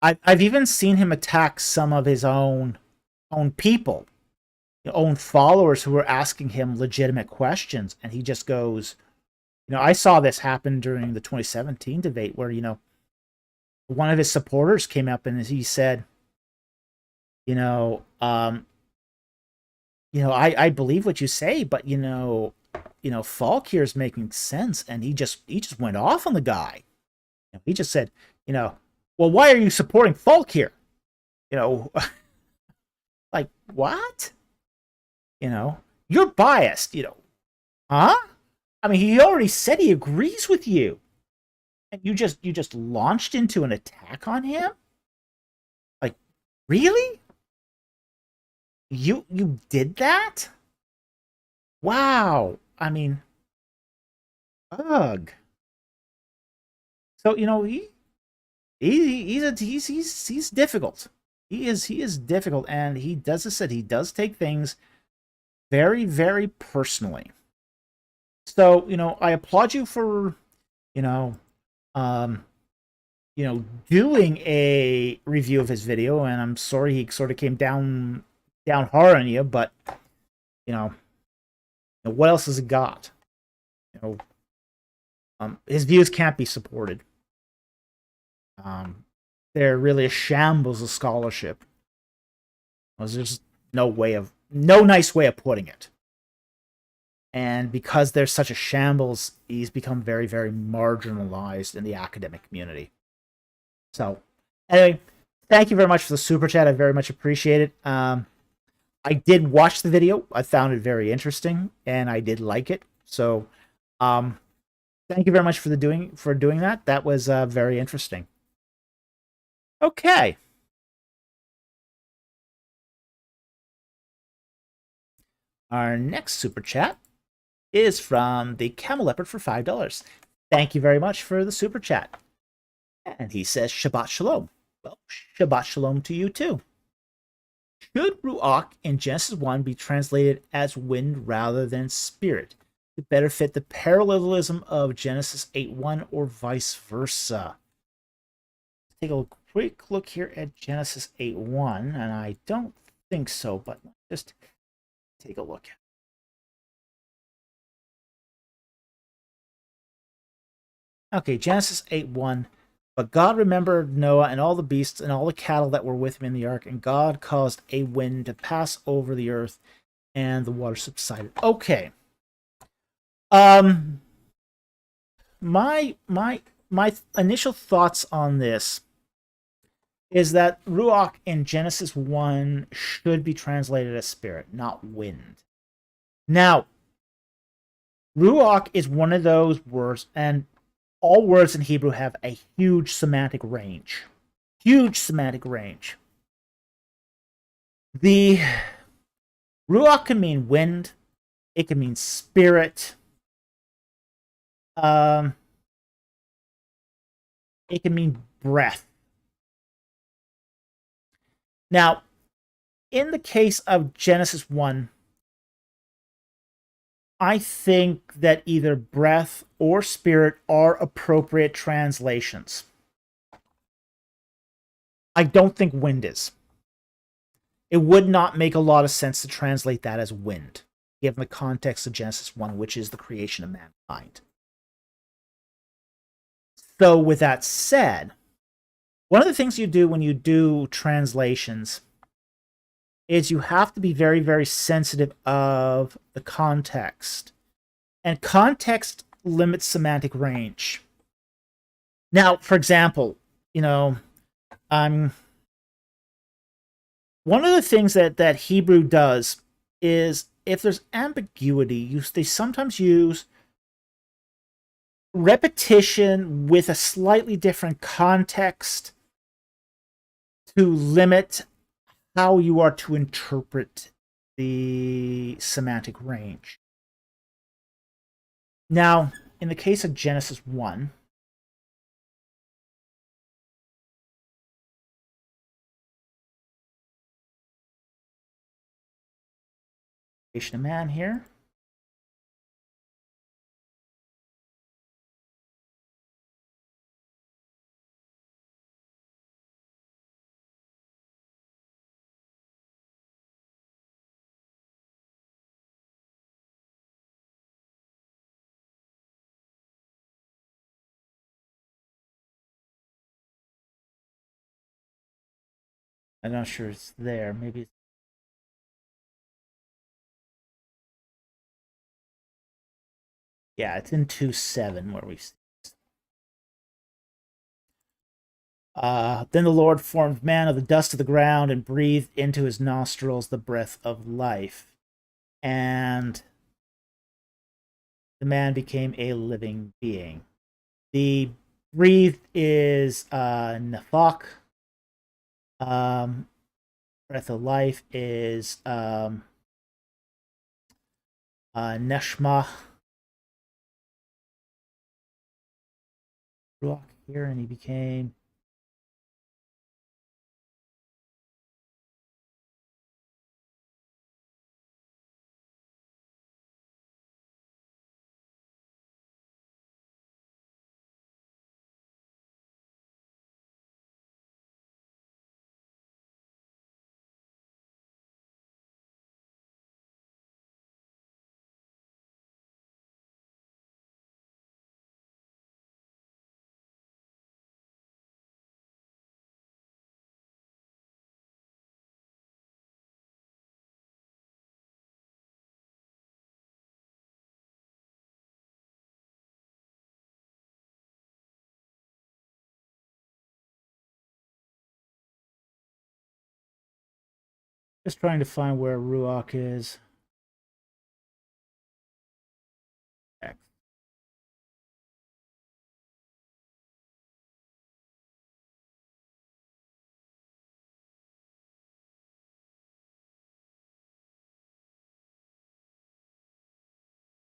I've even seen him attack some of his own people, own followers, who were asking him legitimate questions, and he just goes, I saw this happen during the 2017 debate, where one of his supporters came up and he said, I believe what you say, but Falk here is making sense, and he just went off on the guy. He just said, well, why are you supporting Falk here? You know, like what? You're biased. Huh? I mean, he already said he agrees with you, and you just launched into an attack on him. Like, really? You did that? Wow. I mean, ugh. So he's difficult. He is difficult, and he does this. He does take things very very personally. So I applaud you for you know um doing a review of his video, and I'm sorry he sort of came down hard on you, but you know what else has he got? You know, his views can't be supported. Um, they're really a shambles of scholarship. There's no nice way of putting it. And because there's such a shambles, he's become very, very marginalized in the academic community. So, anyway, thank you very much for the super chat. I very much appreciate it. I did watch the video. I found it very interesting, and I did like it. So, um, thank you very much for doing that. That was very interesting. Okay. Our next super chat is from the Camel Leopard for $5. Thank you very much for the super chat. And he says, Shabbat Shalom. Well, Shabbat Shalom to you too. Should Ruach in Genesis 1 be translated as wind rather than spirit to better fit the parallelism of Genesis 8:1 or vice versa? Let's take a quick look here at Genesis 8:1, and I don't think so, but just take a look. Okay, Genesis 8:1. But God remembered Noah and all the beasts and all the cattle that were with him in the ark, and God caused a wind to pass over the earth, and the water subsided. Okay. Um my initial thoughts on this is that Ruach in Genesis 1 should be translated as spirit, not wind. Now, Ruach is one of those words, and all words in Hebrew have a huge semantic range. Huge semantic range. The Ruach can mean wind, it can mean spirit, it can mean breath. Now, in the case of Genesis 1, I think that either breath or spirit are appropriate translations. I don't think wind is. It would not make a lot of sense to translate that as wind, given the context of Genesis 1, which is the creation of mankind. So, with that said, one of the things you do when you do translations is you have to be very, very sensitive of the context. And context limits semantic range. Now, for example, one of the things that Hebrew does is if there's ambiguity, they sometimes use repetition with a slightly different context to limit how you are to interpret the semantic range. Now, in the case of Genesis 1, creation of man here. I'm not sure it's there. Maybe Yeah, it's in 2:7 where we see. Then the Lord formed man of the dust of the ground and breathed into his nostrils the breath of life. And the man became a living being. The breathed is nafak. Breath of life is neshma. Ruach here, and he became. Just trying to find where Ruach is.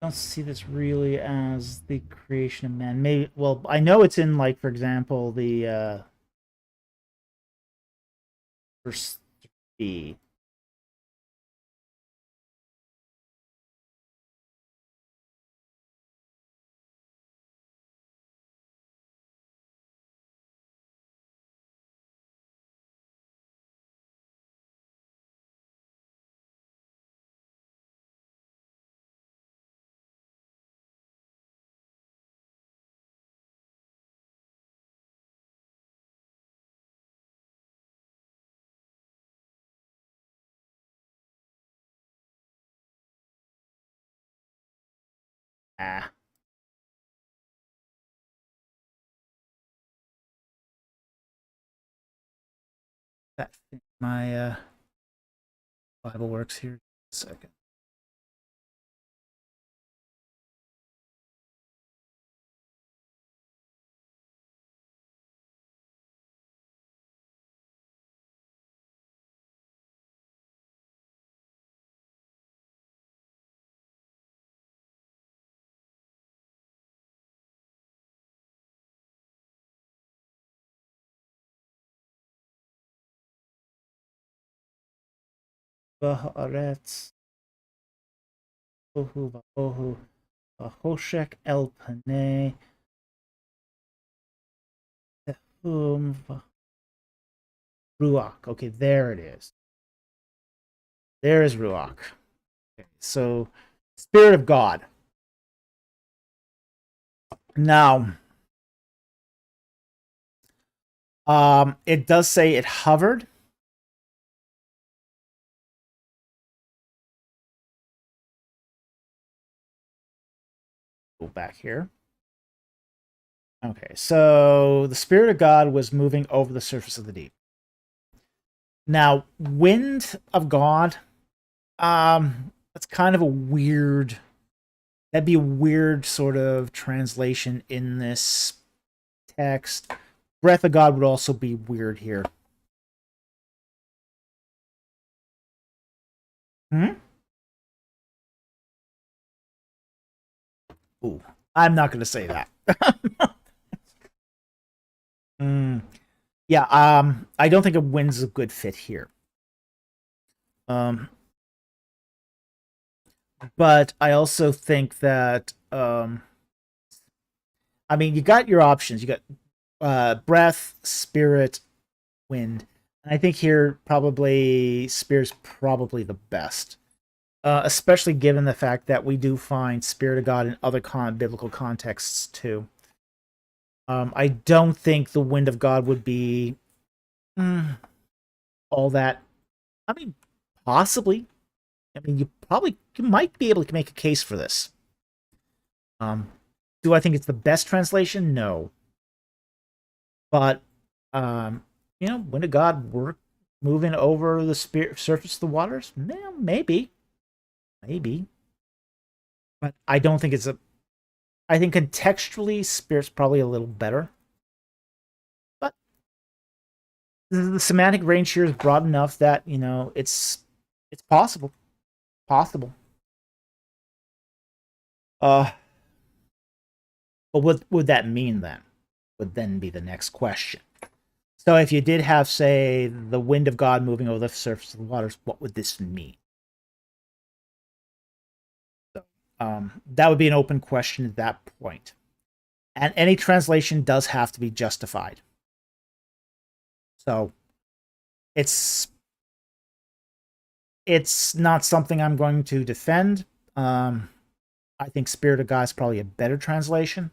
Don't see this really as the creation of man. Maybe, well, I know it's in, like, for example, the verse 3. Ah, that my Bible works here. A second. Baharetz, Bohu, Bahohu, Bahoshek El Panay, Tehum, Ruach. Okay, there it is. There is Ruach. Okay, so, Spirit of God. Now, it does say it hovered. Go back here. Okay, so the Spirit of God was moving over the surface of the deep. Now, wind of God, that's kind of a weird. That'd be a weird sort of translation in this text. Breath of God would also be weird here. Hmm? Ooh, I'm not going to say that. Yeah, I don't think a wind's a good fit here. But I also think that I mean, you got your options. You got breath, spirit, wind. And I think here probably spirit's probably the best. Especially given the fact that we do find Spirit of God in other biblical contexts too. I don't think the Wind of God would be all that. I mean, possibly. I mean, you might be able to make a case for this. Do I think it's the best translation? No. But, when did God work moving over the surface of the waters? Maybe. Maybe. But I don't think it's a... I think contextually, Spirit's probably a little better. But the semantic range here is broad enough that, it's possible. Possible. But what would that mean then? Would then be the next question. So if you did have, say, the wind of God moving over the surface of the waters, what would this mean? So that would be an open question at that point. And any translation does have to be justified. So it's not something I'm going to defend. I think Spirit of God is probably a better translation.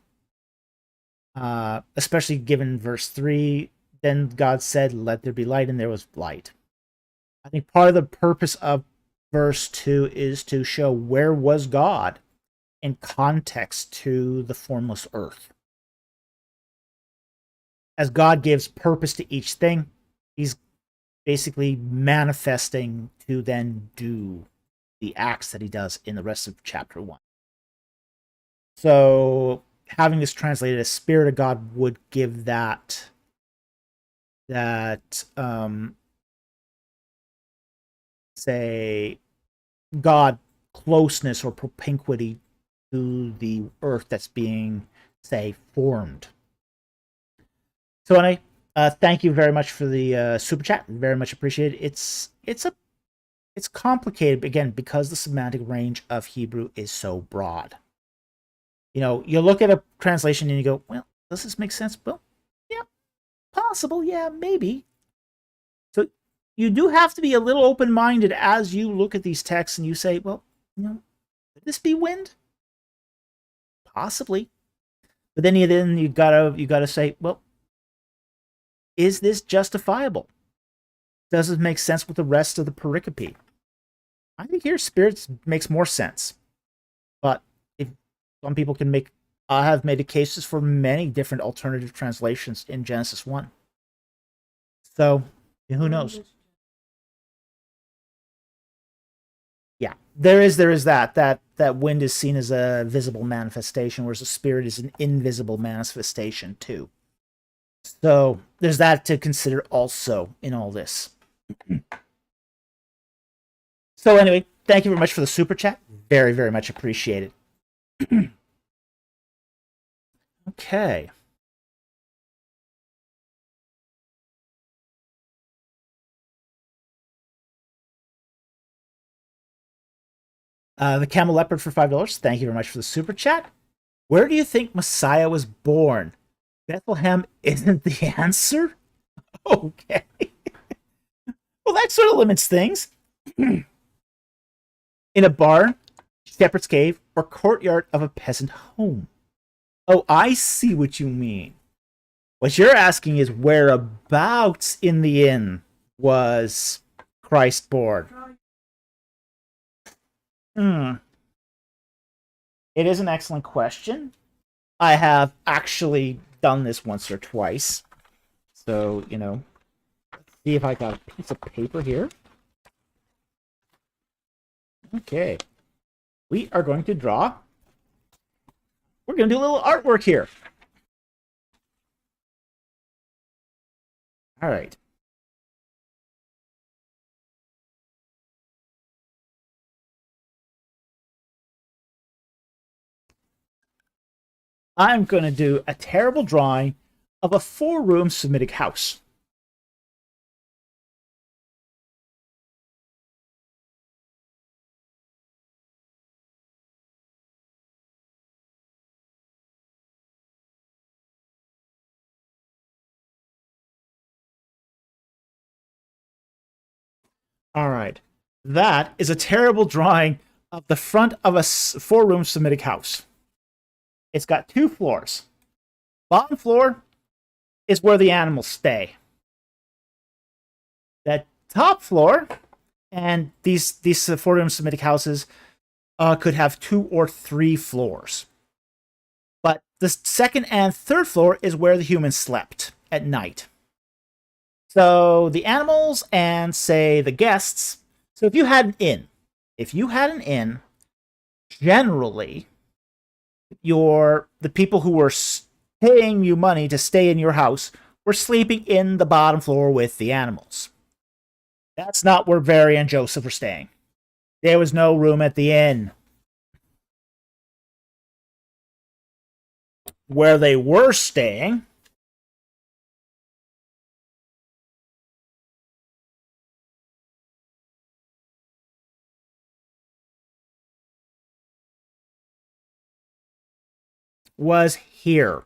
Especially given verse 3, then God said, let there be light, and there was light. I think part of the purpose of verse 2 is to show where was God in context to the formless earth. As God gives purpose to each thing, he's basically manifesting to then do the acts that he does in the rest of chapter 1. So having this translated as Spirit of God would give that say God closeness or propinquity to the earth that's being, say, formed. So anyway, thank you very much for the super chat. Very much appreciated. It's complicated again because the semantic range of Hebrew is so broad. You look at a translation and you go, well, does this make sense? Well, yeah, possible. Yeah, maybe. So you do have to be a little open-minded as you look at these texts and you say, well, could this be wind? Possibly. But then you gotta say, well, is this justifiable? Does it make sense with the rest of the pericope? I think here spirits makes more sense. But if some people can have made cases for many different alternative translations in Genesis 1. So, who knows? Yeah, there is that wind is seen as a visible manifestation, whereas the spirit is an invisible manifestation too. So there's that to consider also in all this. So anyway, thank you very much for the super chat. Very, very much appreciated. Okay. The Camel Leopard for $5. Thank you very much for the super chat. Where do you think Messiah was born? Bethlehem isn't the answer? Okay. Well, that sort of limits things. In a barn, shepherd's cave, or courtyard of a peasant home. Oh, I see what you mean. What you're asking is whereabouts in the inn was Christ born? It is an excellent question. I have actually done this once or twice. So, let's see if I got a piece of paper here. Okay. We are going to draw. We're going to do a little artwork here. All right. I'm going to do a terrible drawing of a 4-room Semitic house. All right. That is a terrible drawing of the front of a 4-room Semitic house. It's got 2 floors. Bottom floor is where the animals stay. That top floor, and these 4-room Semitic houses could have 2 or 3 floors. The second and third floor is where the humans slept at night. So the animals and, say, the guests. So if you had an inn, generally, the people who were paying you money to stay in your house were sleeping in the bottom floor with the animals. That's not where Mary and Joseph were staying. There was no room at the inn. Where they were staying was here,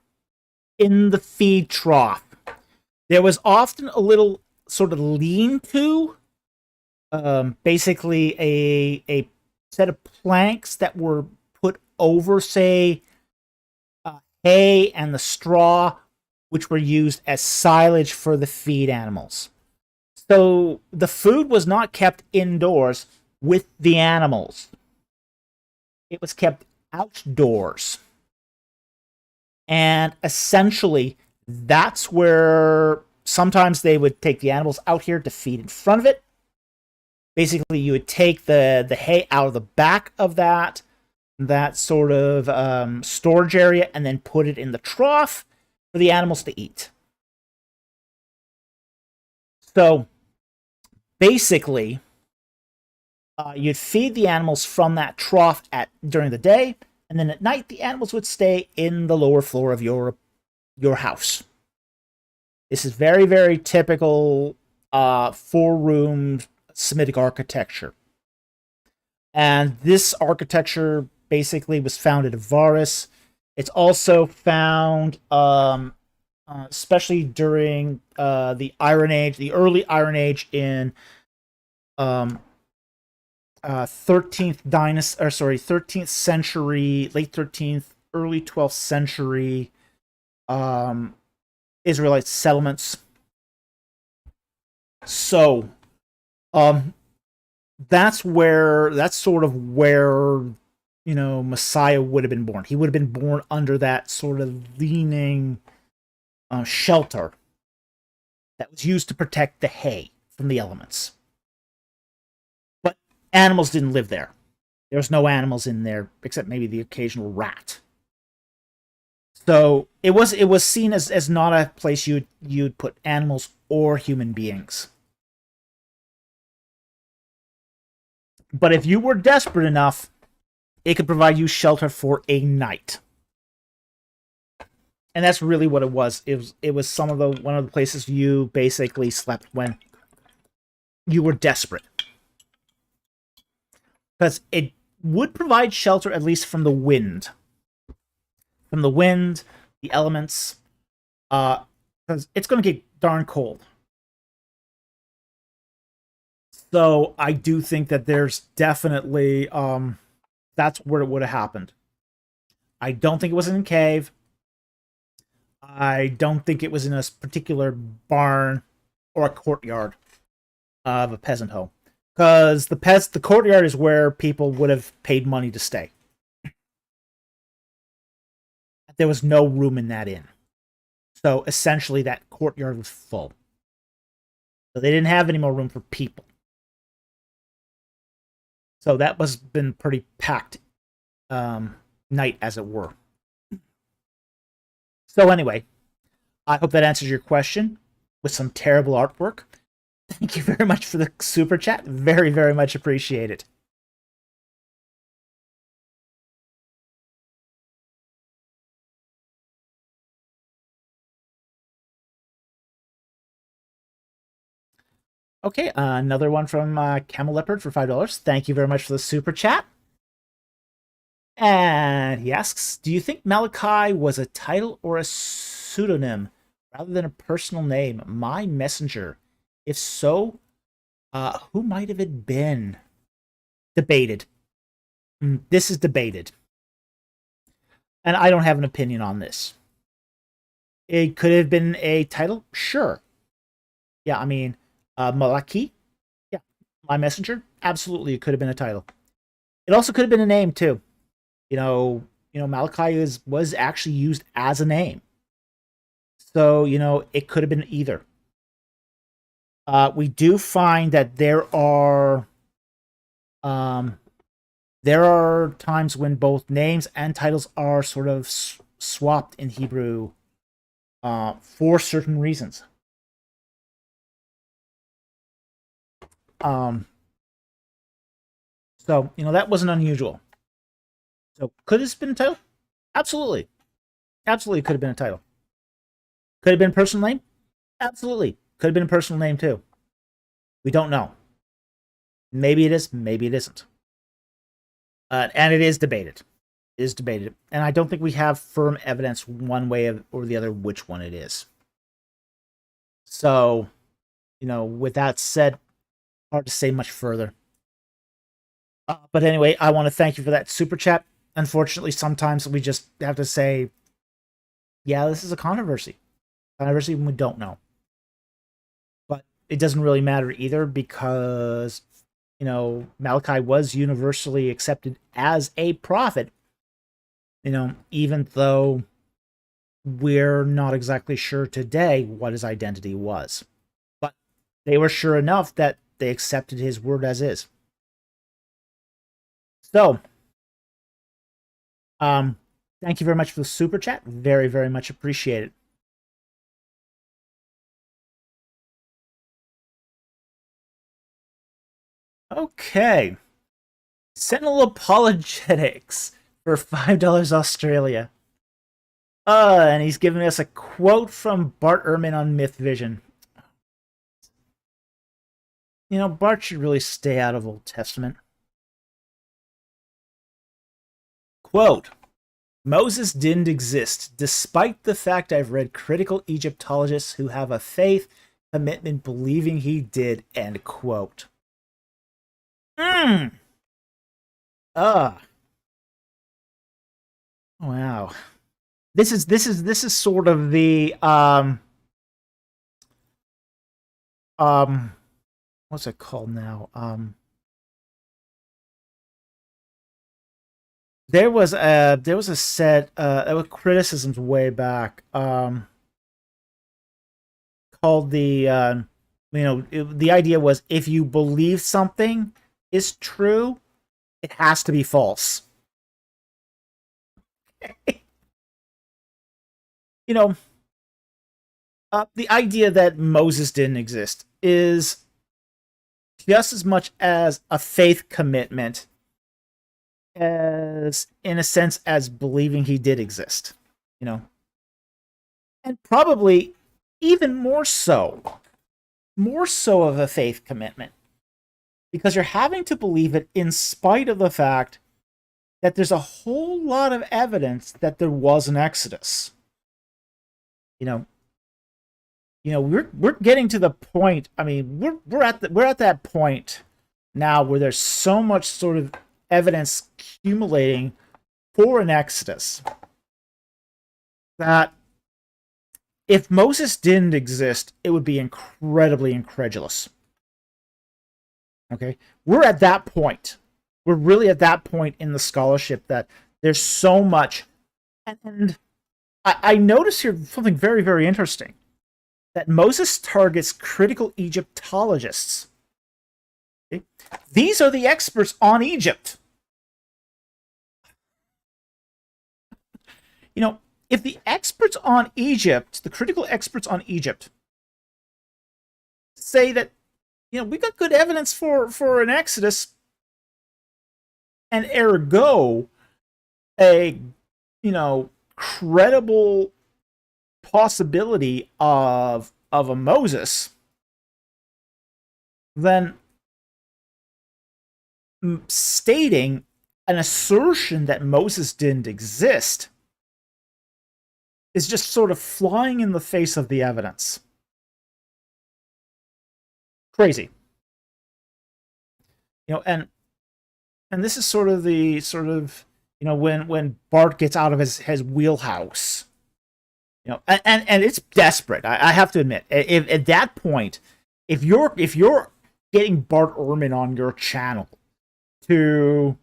in the feed trough. There was often a little sort of lean-to, basically a set of planks that were put over, say, hay and the straw, which were used as silage for the feed animals. So the food was not kept indoors with the animals. It was kept outdoors. And essentially, that's where sometimes they would take the animals out here to feed in front of it. Basically, you would take the hay out of the back of that sort of storage area and then put it in the trough for the animals to eat. So basically, you'd feed the animals from that trough during the day, and then at night the animals would stay in the lower floor of your house. This is very, very typical 4-room Semitic architecture. And this architecture basically was found at Avaris. It's also found, especially during the Iron Age, the early Iron Age in 13th century, late 13th, early 12th century Israelite settlements. So, that's sort of where, Messiah would have been born. He would have been born under that sort of leaning shelter that was used to protect the hay from the elements. But animals didn't live there. There was no animals in there except maybe the occasional rat. So it was seen as not a place you'd put animals or human beings. But if you were desperate enough, it could provide you shelter for a night. And that's really what it was. It was one of the places you basically slept when you were desperate. Because it would provide shelter at least from the wind. From the wind, the elements. Because it's going to get darn cold. So I do think that there's definitely that's where it would have happened. I don't think it was in a cave. I don't think it was in a particular barn or a courtyard of a peasant home, because the courtyard is where people would have paid money to stay. There was no room in that inn, so essentially that courtyard was full. So they didn't have any more room for people. So that was been pretty packed night, as it were. So anyway, I hope that answers your question with some terrible artwork. Thank you very much for the super chat. Very, very much appreciate it. Okay, another one from Camel Leopard for $5. Thank you very much for the super chat. And he asks, do you think Malachi was a title or a pseudonym rather than a personal name? My messenger. If so, who might have it been? Debated. This is debated. And I don't have an opinion on this. It could have been a title? Sure. Yeah, I mean, Malachi? Yeah. My messenger? Absolutely, it could have been a title. It also could have been a name, too. Malachi was actually used as a name. So, it could have been either. We do find that there are times when both names and titles are sort of swapped in Hebrew for certain reasons. So, that wasn't unusual. So, could this have been a title? Absolutely. Absolutely could have been a title. Could have been a personal name? Absolutely. Could have been a personal name, too. We don't know. Maybe it is, maybe it isn't. And it is debated. It is debated. And I don't think we have firm evidence one way or the other which one it is. So, with that said, hard to say much further. But anyway, I want to thank you for that super chat. Unfortunately, sometimes we just have to say, yeah, this is a controversy. Controversy when we don't know. But it doesn't really matter either because, Malachi was universally accepted as a prophet, even though we're not exactly sure today what his identity was. But they were sure enough that they accepted his word as is. So, thank you very much for the super chat. Very, very much appreciated. Okay. Sentinel Apologetics for $5 Australia. And he's giving us a quote from Bart Ehrman on Myth Vision. Bart should really stay out of Old Testament. Quote, Moses didn't exist, despite the fact I've read critical Egyptologists who have a faith commitment believing he did, end quote. Wow. This is sort of the what's it called now? There was a set with criticisms way back called the the idea was if you believe something is true, it has to be false. The idea that Moses didn't exist is just as much as a faith commitment as, in a sense, as believing he did exist, and probably even more so of a faith commitment, because you're having to believe it in spite of the fact that there's a whole lot of evidence that there was an Exodus. We're getting to the point. I mean, we're at that point now where there's so much sort of evidence accumulating for an Exodus that if Moses didn't exist, it would be incredibly incredulous. Okay, we're at that point. We're really at that point in the scholarship that there's so much, and I notice here something very, very interesting, that Moses targets critical Egyptologists. Okay? These are the experts on Egypt. If the experts on Egypt, the critical experts on Egypt, say that, we got good evidence for an Exodus, and ergo, a, credible possibility of a Moses, then stating an assertion that Moses didn't exist is just sort of flying in the face of the evidence. Crazy. And this is sort of when Bart gets out of his wheelhouse, and it's desperate. I have to admit, if at that point, if you're getting Bart Ehrman on your channel to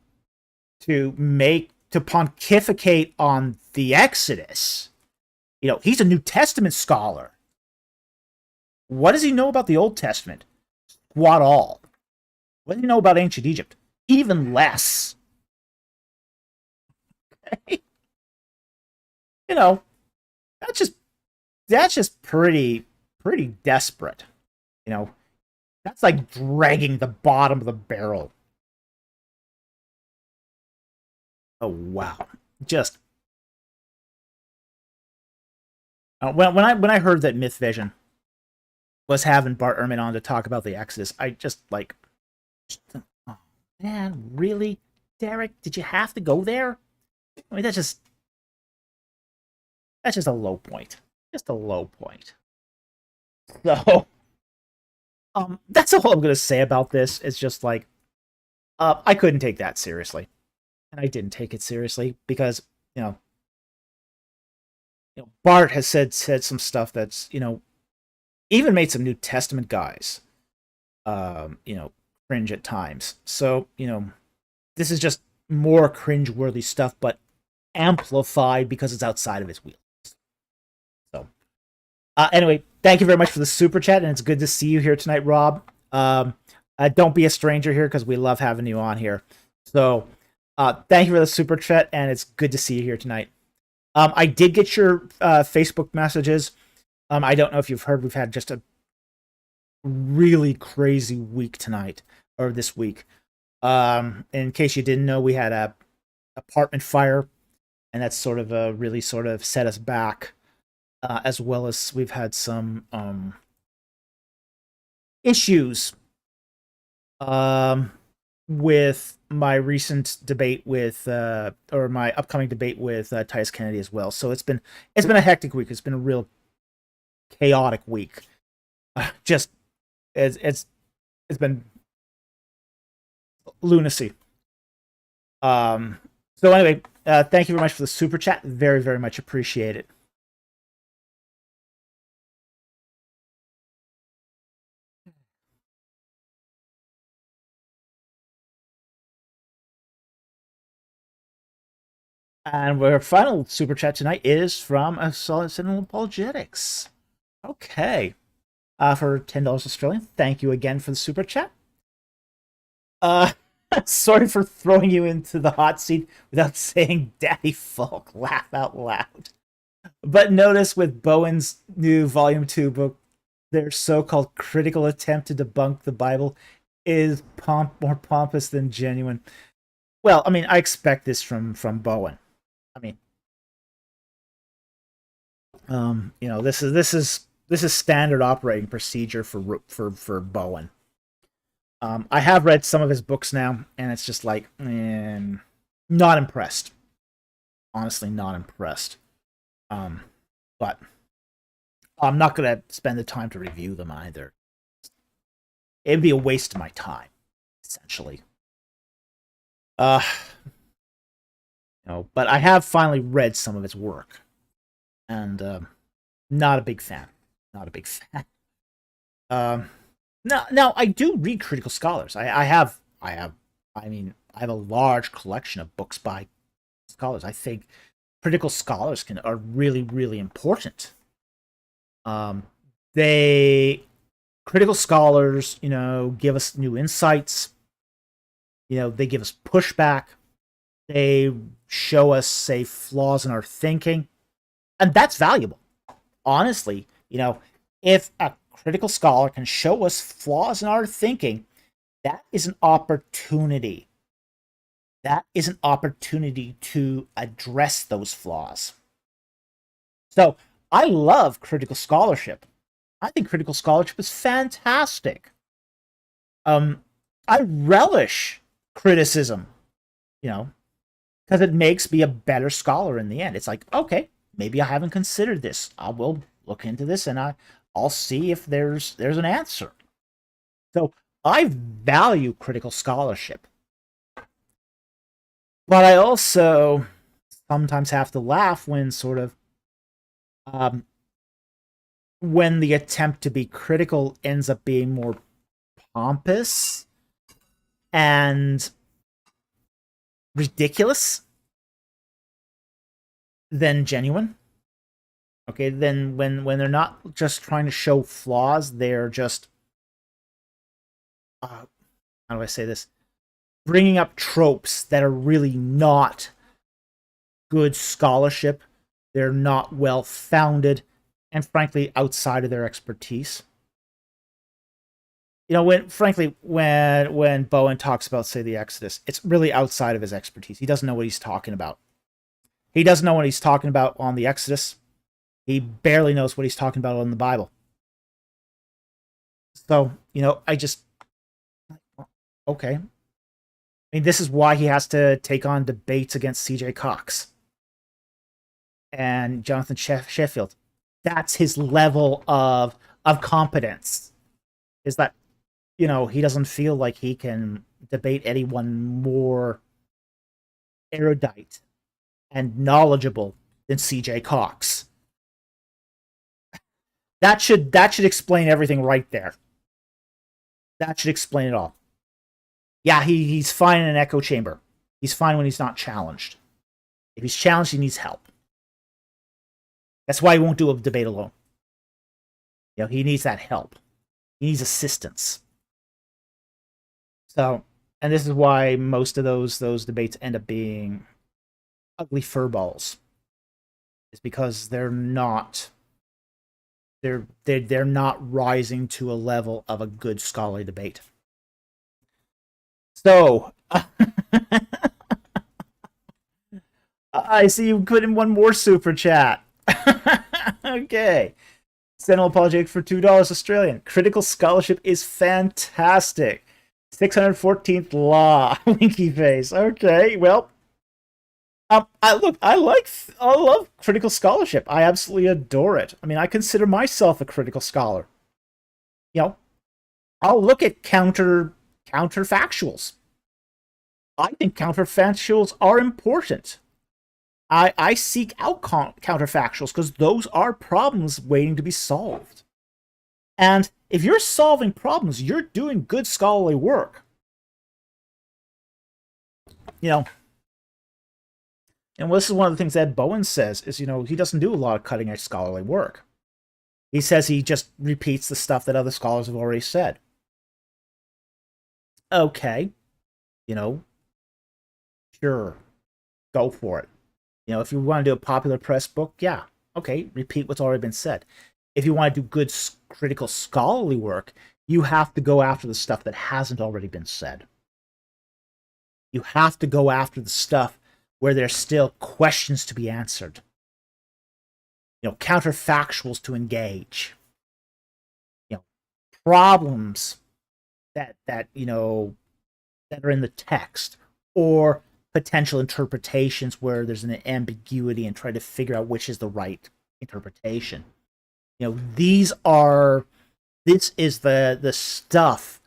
to pontificate on the Exodus. He's a New Testament scholar. What does he know about the Old Testament? What all? What does he know about ancient Egypt? Even less. Okay? That's just pretty desperate. That's like dragging the bottom of the barrel. Oh wow! Just when I heard that Myth Vision was having Bart Ehrman on to talk about the Exodus, I just oh man, really, Derek? Did you have to go there? I mean, that's just a low point. Just a low point. So, that's all I'm gonna say about this. It's just I couldn't take that seriously, and I didn't take it seriously because Bart has said some stuff that's even made some New Testament guys cringe at times. So this is just more cringe-worthy stuff, but amplified because it's outside of his wheels. So anyway, thank you very much for the super chat, and it's good to see you here tonight, Rob. Don't be a stranger here because we love having you on here. So thank you for the super chat, and it's good to see you here tonight. I did get your Facebook messages. I don't know if you've heard, we've had just a really crazy week tonight, or this week. In case you didn't know, we had a apartment fire, and that's sort of really sort of set us back, as well as we've had some issues with my recent debate with or my upcoming debate with Titus Kennedy as well. So it's been a hectic week. It's been a real chaotic week. Just it's been lunacy. So anyway, thank you very much for the super chat. Very, very much appreciate it. And our final super chat tonight is from Sentinel Apologetics. Okay. For $10 Australian. Thank you again for the super chat. Sorry for throwing you into the hot seat without saying Daddy Folk. Laugh out loud. But notice with Bowen's new Volume 2 book, their so-called critical attempt to debunk the Bible is more pompous than genuine. Well, I mean, I expect this from Bowen. I mean, this is standard operating procedure for Bowen. I have read some of his books now, and it's just not impressed. Honestly, not impressed. But I'm not gonna spend the time to review them either. It'd be a waste of my time, essentially. But I have finally read some of his work, and not a big fan. Not a big fan. Now I do read critical scholars. I have a large collection of books by scholars. I think critical scholars are really, really important. Critical scholars, give us new insights. They give us pushback. They show us, say, flaws in our thinking. And that's valuable. Honestly, if a critical scholar can show us flaws in our thinking, that is an opportunity. That is an opportunity to address those flaws. So, I love critical scholarship. I think critical scholarship is fantastic. I relish criticism, because it makes me a better scholar in the end. It's like, okay, maybe I haven't considered this. I will look into this, and I'll see if there's an answer. So I value critical scholarship. But I also sometimes have to laugh when when the attempt to be critical ends up being more pompous and ridiculous. than genuine. Okay, then when they're not just trying to show flaws, they're just how do I say this? Bringing up tropes that are really not good scholarship. They're not well founded, and frankly, outside of their expertise. When Bowen talks about, say, the Exodus, it's really outside of his expertise. He doesn't know what he's talking about. He doesn't know what he's talking about on the Exodus. He barely knows what he's talking about on the Bible. So, I just okay. I mean, this is why he has to take on debates against C.J. Cox and Jonathan Sheffield. That's his level of competence. Is that he doesn't feel like he can debate anyone more erudite and knowledgeable than C.J. Cox. That should explain everything right there. That should explain it all. Yeah, he's fine in an echo chamber. He's fine when he's not challenged. If he's challenged, he needs help. That's why he won't do a debate alone. He needs that help. He needs assistance. So, and this is why most of those debates end up being ugly furballs. Is because they're not rising to a level of a good scholarly debate. So, I see you put in one more super chat. Okay. Sentinel Apologetic for $2 Australian. Critical scholarship is fantastic. 614th law. Winky face. Okay, well. I love critical scholarship. I absolutely adore it. I mean, I consider myself a critical scholar. I'll look at counterfactuals. I think counterfactuals are important. I seek out counterfactuals because those are problems waiting to be solved. And if you're solving problems, you're doing good scholarly work. And this is one of the things Ed Bowen says is, he doesn't do a lot of cutting edge scholarly work. He says he just repeats the stuff that other scholars have already said. Okay. Sure. Go for it. If you want to do a popular press book, yeah. Okay, repeat what's already been said. If you want to do good critical scholarly work, you have to go after the stuff that hasn't already been said. You have to go after the stuff where there's still questions to be answered. Counterfactuals to engage. Problems that are in the text, or potential interpretations where there's an ambiguity, and try to figure out which is the right interpretation. This is the stuff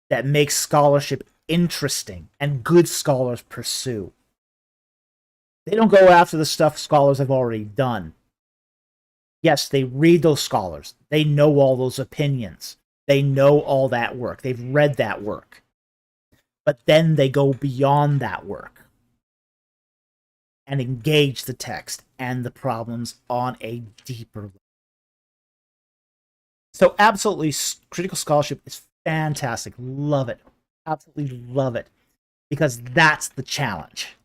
that makes scholarship interesting and good scholars pursue. They don't go after the stuff scholars have already done. Yes, they read those scholars. They know all those opinions. They know all that work. They've read that work. But then they go beyond that work and engage the text and the problems on a deeper level. So absolutely, critical scholarship is fantastic. Love it. Absolutely love it. Because that's the challenge.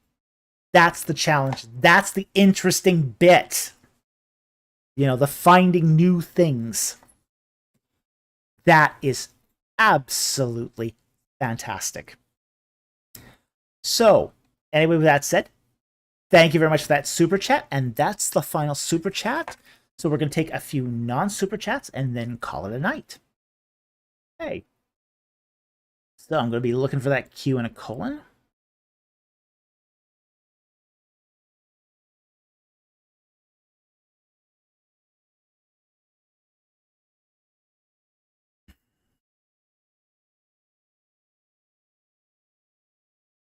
That's the challenge. That's the interesting bit. The finding new things. That is absolutely fantastic. So, anyway, with that said, thank you very much for that super chat. And that's the final super chat. So we're going to take a few non-super chats and then call it a night. Okay. So I'm going to be looking for that Q and a colon.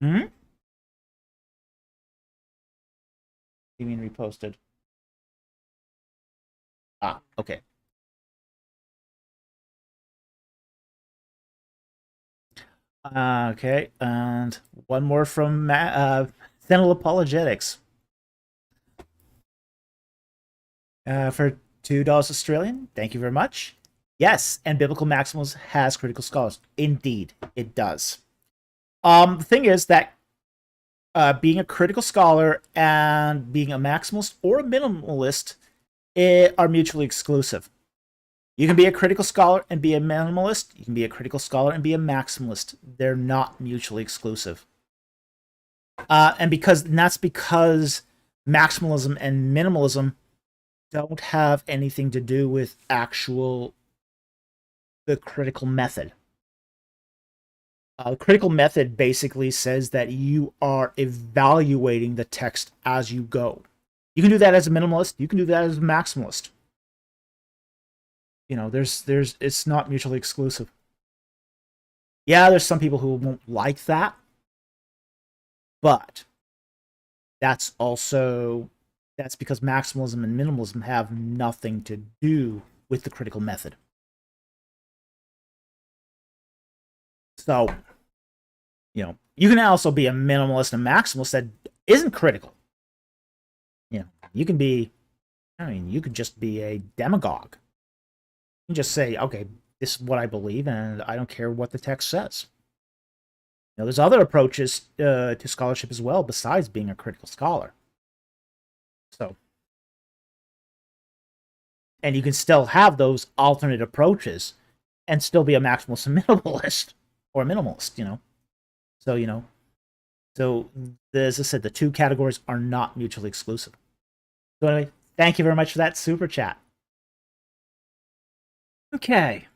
Hmm? You mean reposted? Ah, okay. Okay, and one more from Sentinel Apologetics. For $2 Australian, thank you very much. Yes, and Biblical Maximals has critical scholars. Indeed, it does. The thing is that being a critical scholar and being a maximalist or a minimalist are mutually exclusive. You can be a critical scholar and be a minimalist. You can be a critical scholar and be a maximalist. They're not mutually exclusive. And that's because maximalism and minimalism don't have anything to do with the critical method. The critical method basically says that you are evaluating the text as you go. You can do that as a minimalist. You can do that as a maximalist. It's not mutually exclusive. Yeah, there's some people who won't like that, but that's because maximalism and minimalism have nothing to do with the critical method. So, you can also be a minimalist and maximalist that isn't critical. You can be, you could just be a demagogue. You can just say, okay, this is what I believe, and I don't care what the text says. There's other approaches to scholarship as well, besides being a critical scholar. So, and you can still have those alternate approaches and still be a maximalist and minimalist, or a minimalist, So, as I said, the two categories are not mutually exclusive. So anyway, thank you very much for that super chat. Okay.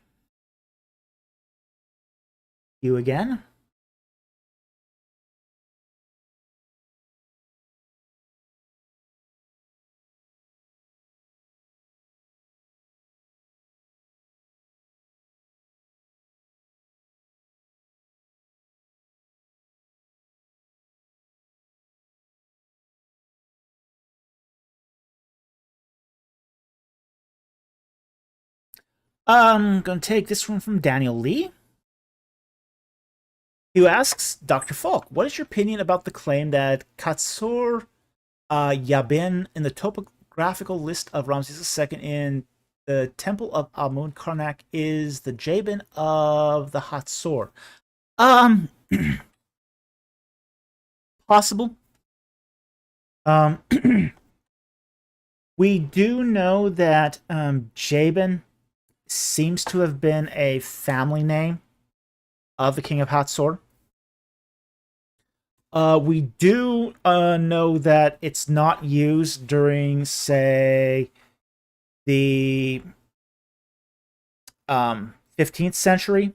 You again. I'm going to take this one from Daniel Lee, who asks, Dr. Falk, what is your opinion about the claim that Katsur Yabin in the topographical list of Ramses II in the Temple of Amun Karnak is the Jabin of the Hatzor? Possible. We do know that Jabin seems to have been a family name of the king of Hatzor. We do know that it's not used during, say, the 15th century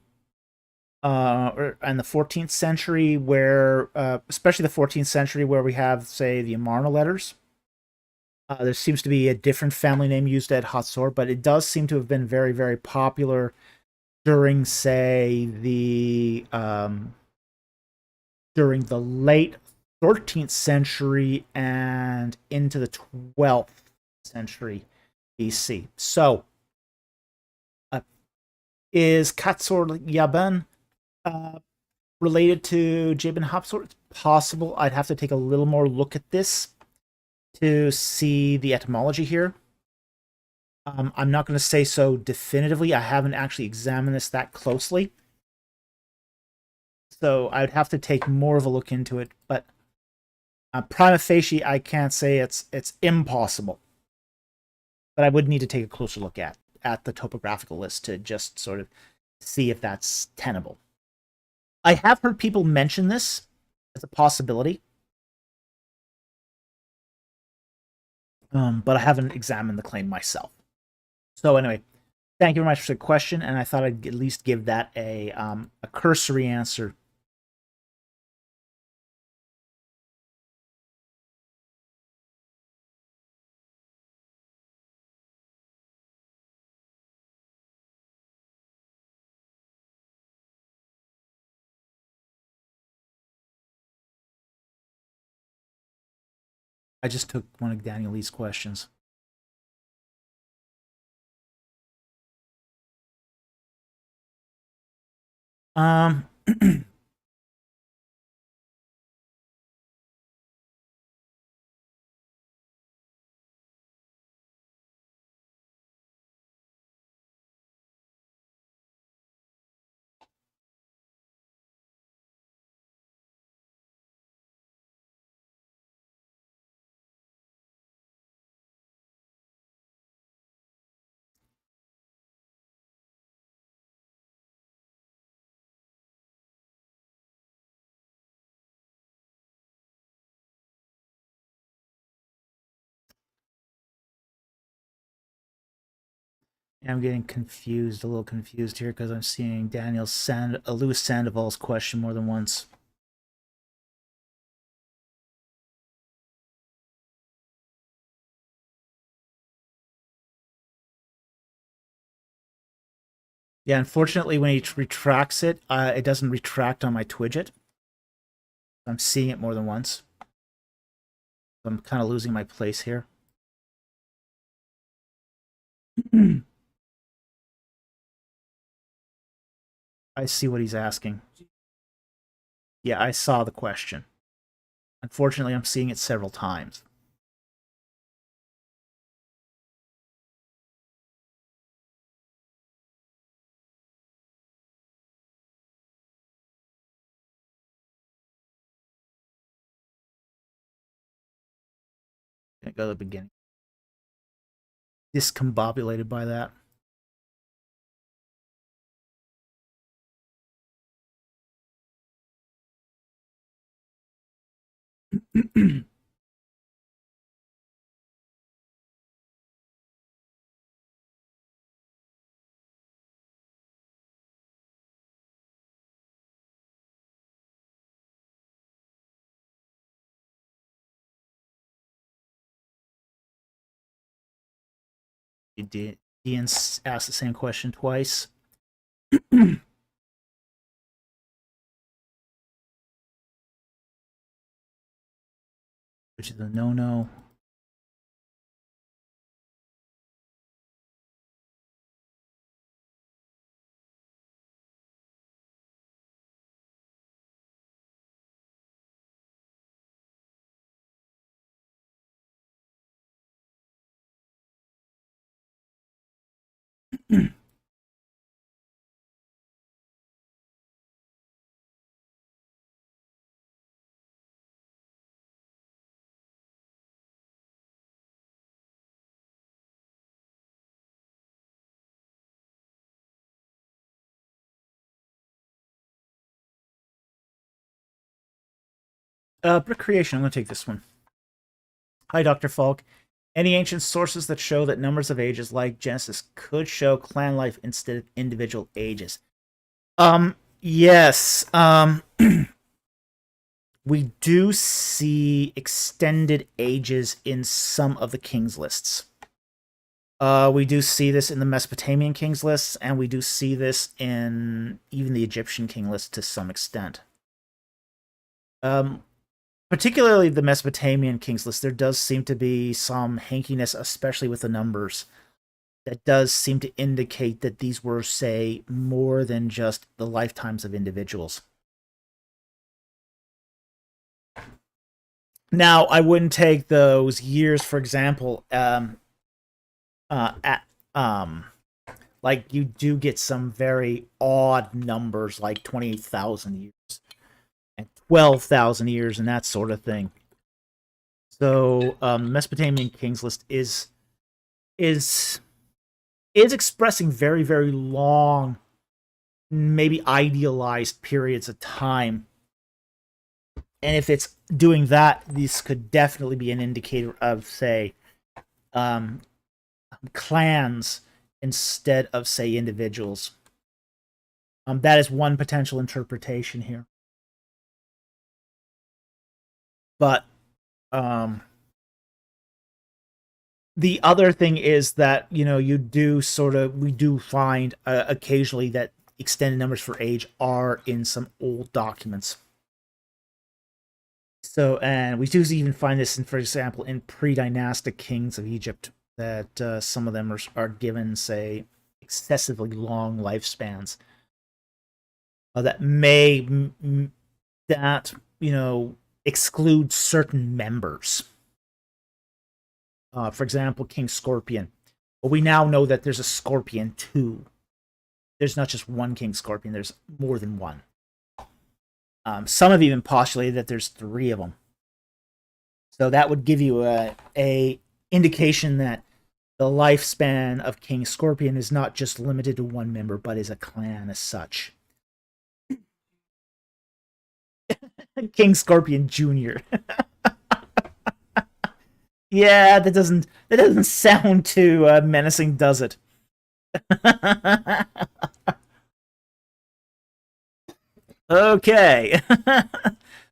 and the 14th century, where, especially the 14th century, where we have, say, the Amarna letters. There seems to be a different family name used at Hatzor, but it does seem to have been very, very popular during, say, during the late 13th century and into the 12th century BC. So, is Katsor Yaban related to Jabin Hapsor? It's possible. I'd have to take a little more look at this to see the etymology here. I'm not going to say so definitively. I haven't actually examined this that closely. So I'd have to take more of a look into it. But prima facie, I can't say it's impossible. But I would need to take a closer look at the topographical list to just sort of see if that's tenable. I have heard people mention this as a possibility. But I haven't examined the claim myself. So anyway, thank you very much for the question, and I thought I'd at least give that a cursory answer. I just took one of Daniel Lee's questions. I'm getting confused, a little confused here, because I'm seeing Louis Sandoval's question more than once. Yeah, unfortunately, when he retracts it, it doesn't retract on my Twidget. I'm seeing it more than once. I'm kind of losing my place here. I see what he's asking. Yeah, I saw the question. Unfortunately, I'm seeing it several times. Gonna go to the beginning. Discombobulated by that. Ian asked the same question twice. Which is a no-no. Brick creation, I'm going to take this one. Hi, Dr. Falk. Any ancient sources that show that numbers of ages like Genesis could show clan life instead of individual ages? Yes. We do see extended ages in some of the kings lists. We do see this in the Mesopotamian kings lists, and we do see this in even the Egyptian king list to some extent. Particularly the Mesopotamian kings list, there does seem to be some hankiness, especially with the numbers, that does seem to indicate that these were, say, more than just the lifetimes of individuals. Now, I wouldn't take those years, for example, like you do get some very odd numbers, like 28,000 years and 12,000 years and that sort of thing. So, Mesopotamian kings list is expressing very, very long, maybe idealized periods of time. And if it's doing that, this could definitely be an indicator of, say, clans instead of, say, individuals. That is one potential interpretation here. But the other thing is that, we do find occasionally that extended numbers for age are in some old documents. So, and we do even find this, for example, in pre-dynastic kings of Egypt, that some of them are given, say, excessively long lifespans that may exclude certain members. For example, King Scorpion. Well, we now know that there's a Scorpion too. There's not just one King Scorpion, there's more than one. Some have even postulated that there's 3 of them. So that would give you a indication that the lifespan of King Scorpion is not just limited to one member, but is a clan as such. King Scorpion Jr. Yeah, that doesn't sound too menacing, does it? Okay.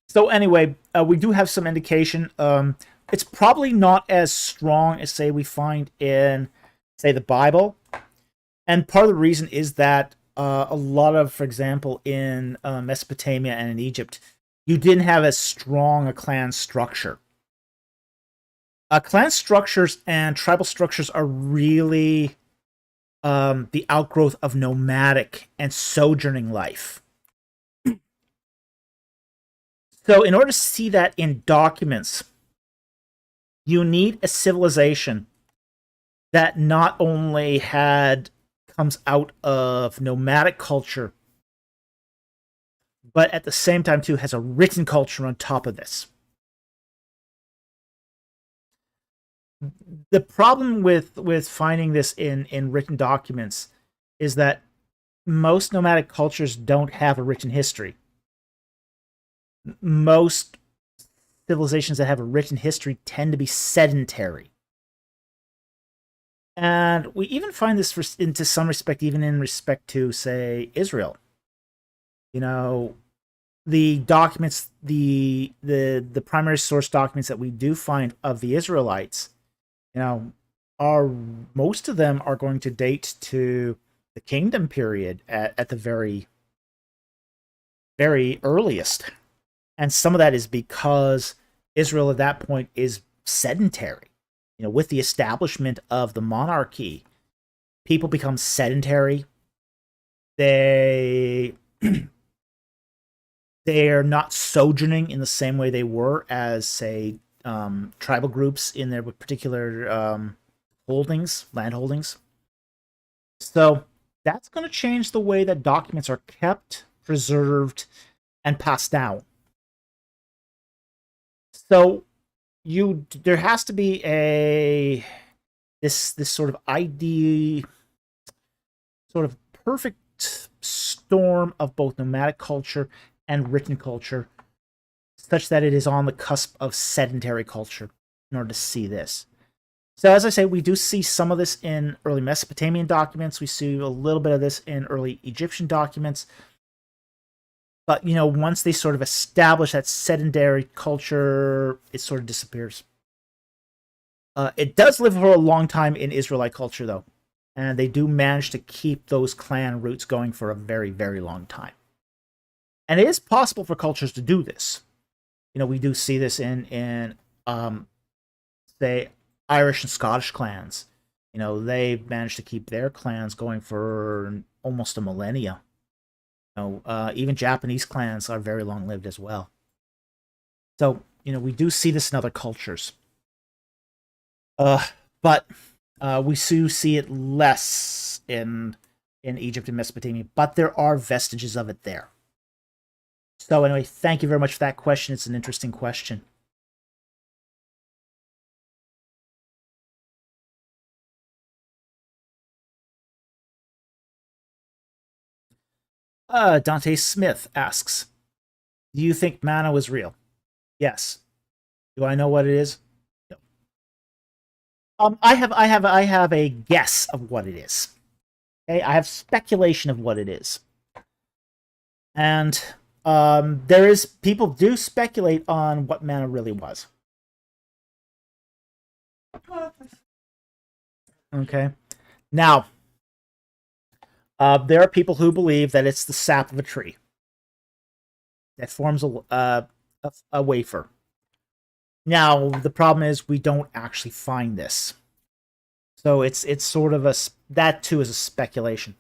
So anyway, we do have some indication. It's probably not as strong as, say, we find in, say, the Bible. And part of the reason is that a lot of, for example, in Mesopotamia and in Egypt, you didn't have as strong a clan structure. Clan structures and tribal structures are really the outgrowth of nomadic and sojourning life. So, in order to see that in documents, you need a civilization that not only comes out of nomadic culture, but at the same time too has a written culture on top of this. The problem with finding this in written documents is that most nomadic cultures don't have a written history. Most civilizations that have a written history tend to be sedentary. And we even find this into some respect, even in respect to, say, Israel. You know, the documents, the primary source documents that we do find of the Israelites, are most of them are going to date to the kingdom period at the very, very earliest. And some of that is because Israel at that point is sedentary. With the establishment of the monarchy, people become sedentary. They are not sojourning in the same way they were as, say, tribal groups in their particular land holdings. So that's going to change the way that documents are kept, preserved, and passed down. So there has to be this sort of sort of perfect storm of both nomadic culture and written culture, such that it is on the cusp of sedentary culture in order to see this. So as I say, we do see some of this in early Mesopotamian documents. We see a little bit of this in early Egyptian documents. But, once they sort of establish that sedentary culture, it sort of disappears. It does live for a long time in Israelite culture, though. And they do manage to keep those clan roots going for a very, very long time. And it is possible for cultures to do this. We do see this in say, Irish and Scottish clans. They managed to keep their clans going for almost a millennia. Even Japanese clans are very long-lived as well. So, we do see this in other cultures. But we do see it less in Egypt and Mesopotamia, but there are vestiges of it there. So anyway, thank you very much for that question. It's an interesting question. Dante Smith asks, do you think manna was real? Yes. Do I know what it is? No. I have a guess of what it is. Okay, I have speculation of what it is. And people do speculate on what manna really was. Okay. Now, there are people who believe that it's the sap of a tree that forms a wafer. Now, the problem is we don't actually find this. So it's sort of that too is a speculation.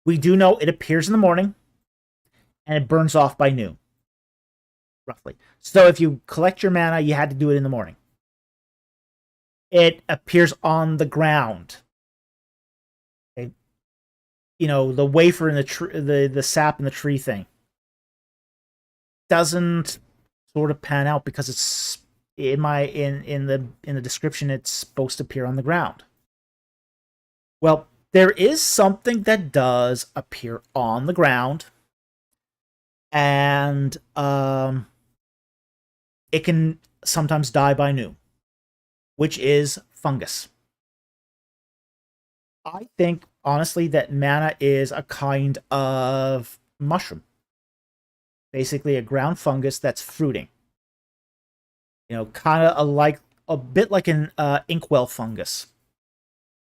We do know it appears in the morning and it burns off by noon, roughly. So if you collect your manna, you had to do it in the morning. It appears on the ground. Okay. The wafer in the sap in the tree thing doesn't sort of pan out because it's in the description it's supposed to appear on the ground. Well, there is something that does appear on the ground, and it can sometimes die by noon, which is fungus. I think honestly that manna is a kind of mushroom, basically a ground fungus that's fruiting. Kind of like a bit like an inkwell fungus.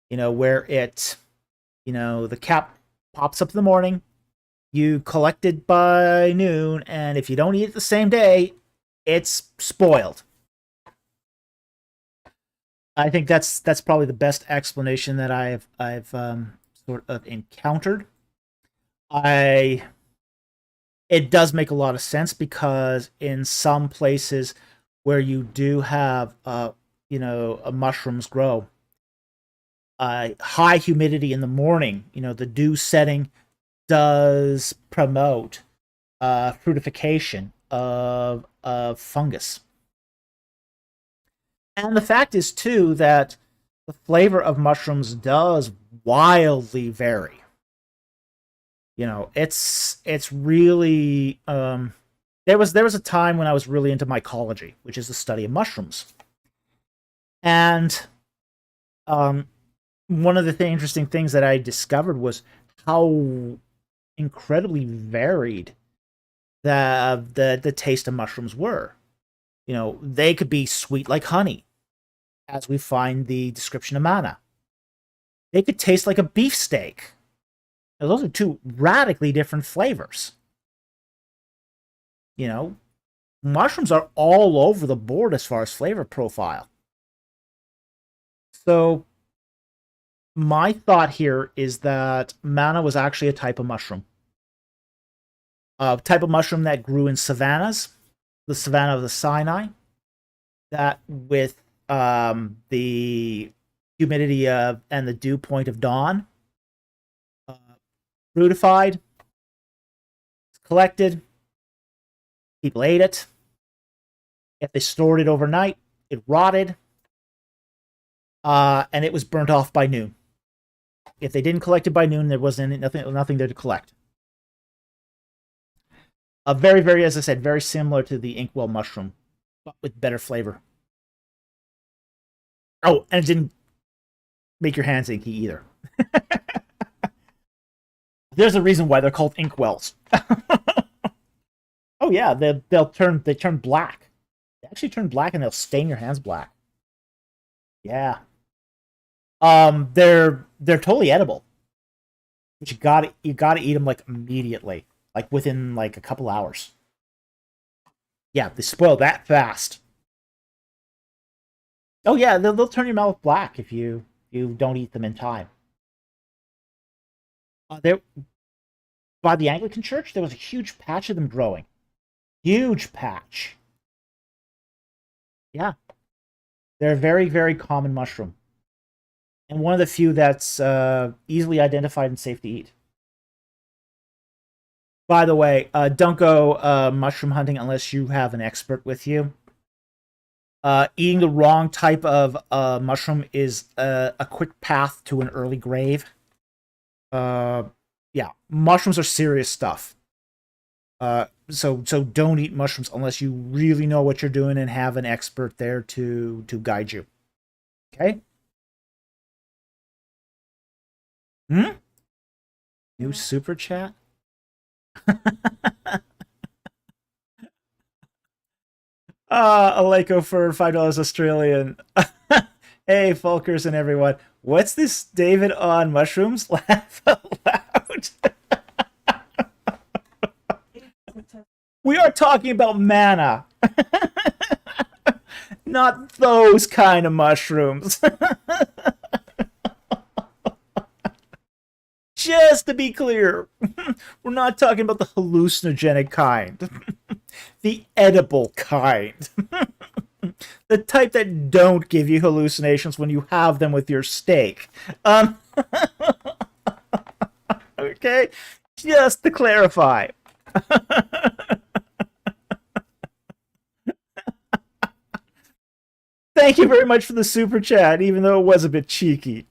Where the cap pops up in the morning, you collect it by noon, and if you don't eat it the same day, it's spoiled. I think that's probably the best explanation that I've sort of encountered. I It does make a lot of sense because in some places where you do have mushrooms grow, high humidity in the morning, the dew setting does promote fruitification of fungus. And the fact is, too, that the flavor of mushrooms does wildly vary. It's really there was a time when I was really into mycology, which is the study of mushrooms. And one of the interesting things that I discovered was how incredibly varied the taste of mushrooms were. They could be sweet like honey, as we find the description of manna. They could taste like a beefsteak. Now, those are two radically different flavors. Mushrooms are all over the board as far as flavor profile. So, my thought here is that manna was actually a type of mushroom. A type of mushroom that grew in savannas, the savanna of the Sinai, that with the humidity and the dew point of dawn, fruitified, collected, people ate it. If they stored it overnight, it rotted, and it was burnt off by noon. If they didn't collect it by noon, there wasn't nothing there to collect. Very, very, as I said, very similar to the inkwell mushroom, but with better flavor. Oh, and it didn't make your hands inky either. There's a reason why they're called inkwells. Oh yeah, they turn black. They actually turn black, and they'll stain your hands black. Yeah. They're totally edible, but you gotta eat them like immediately, like within like a couple hours. Yeah, they spoil that fast. Oh yeah, they'll turn your mouth black if you don't eat them in time. There By the Anglican Church, there was a huge patch of them growing. Huge patch. Yeah, they're a very, very common mushroom, and one of the few that's easily identified and safe to eat. By the way, don't go mushroom hunting unless you have an expert with you. Eating the wrong type of mushroom is a quick path to an early grave. Uh, yeah, mushrooms are serious stuff. So don't eat mushrooms unless you really know what you're doing and have an expert there to guide you. Okay? New super chat? Aleko for $5 Australian. Hey, Folkers and everyone. What's this David on mushrooms? Laugh out loud. We are talking about manna. Not those kind of mushrooms. Just to be clear, we're not talking about the hallucinogenic kind. The edible kind. The type that don't give you hallucinations when you have them with your steak. Okay? Just to clarify. Thank you very much for the super chat, even though it was a bit cheeky.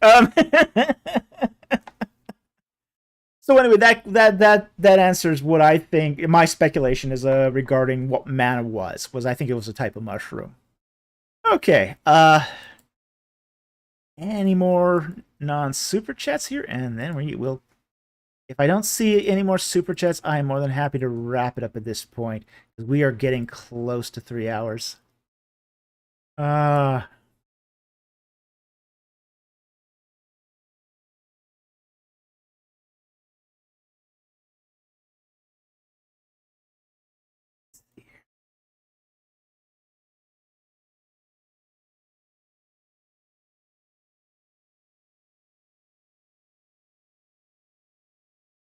So anyway, that answers what I think. My speculation is regarding what manna was. I think it was a type of mushroom. Okay. any more non-super chats here, and then we will. If I don't see any more super chats, I am more than happy to wrap it up at this point because we are getting close to 3 hours. Uh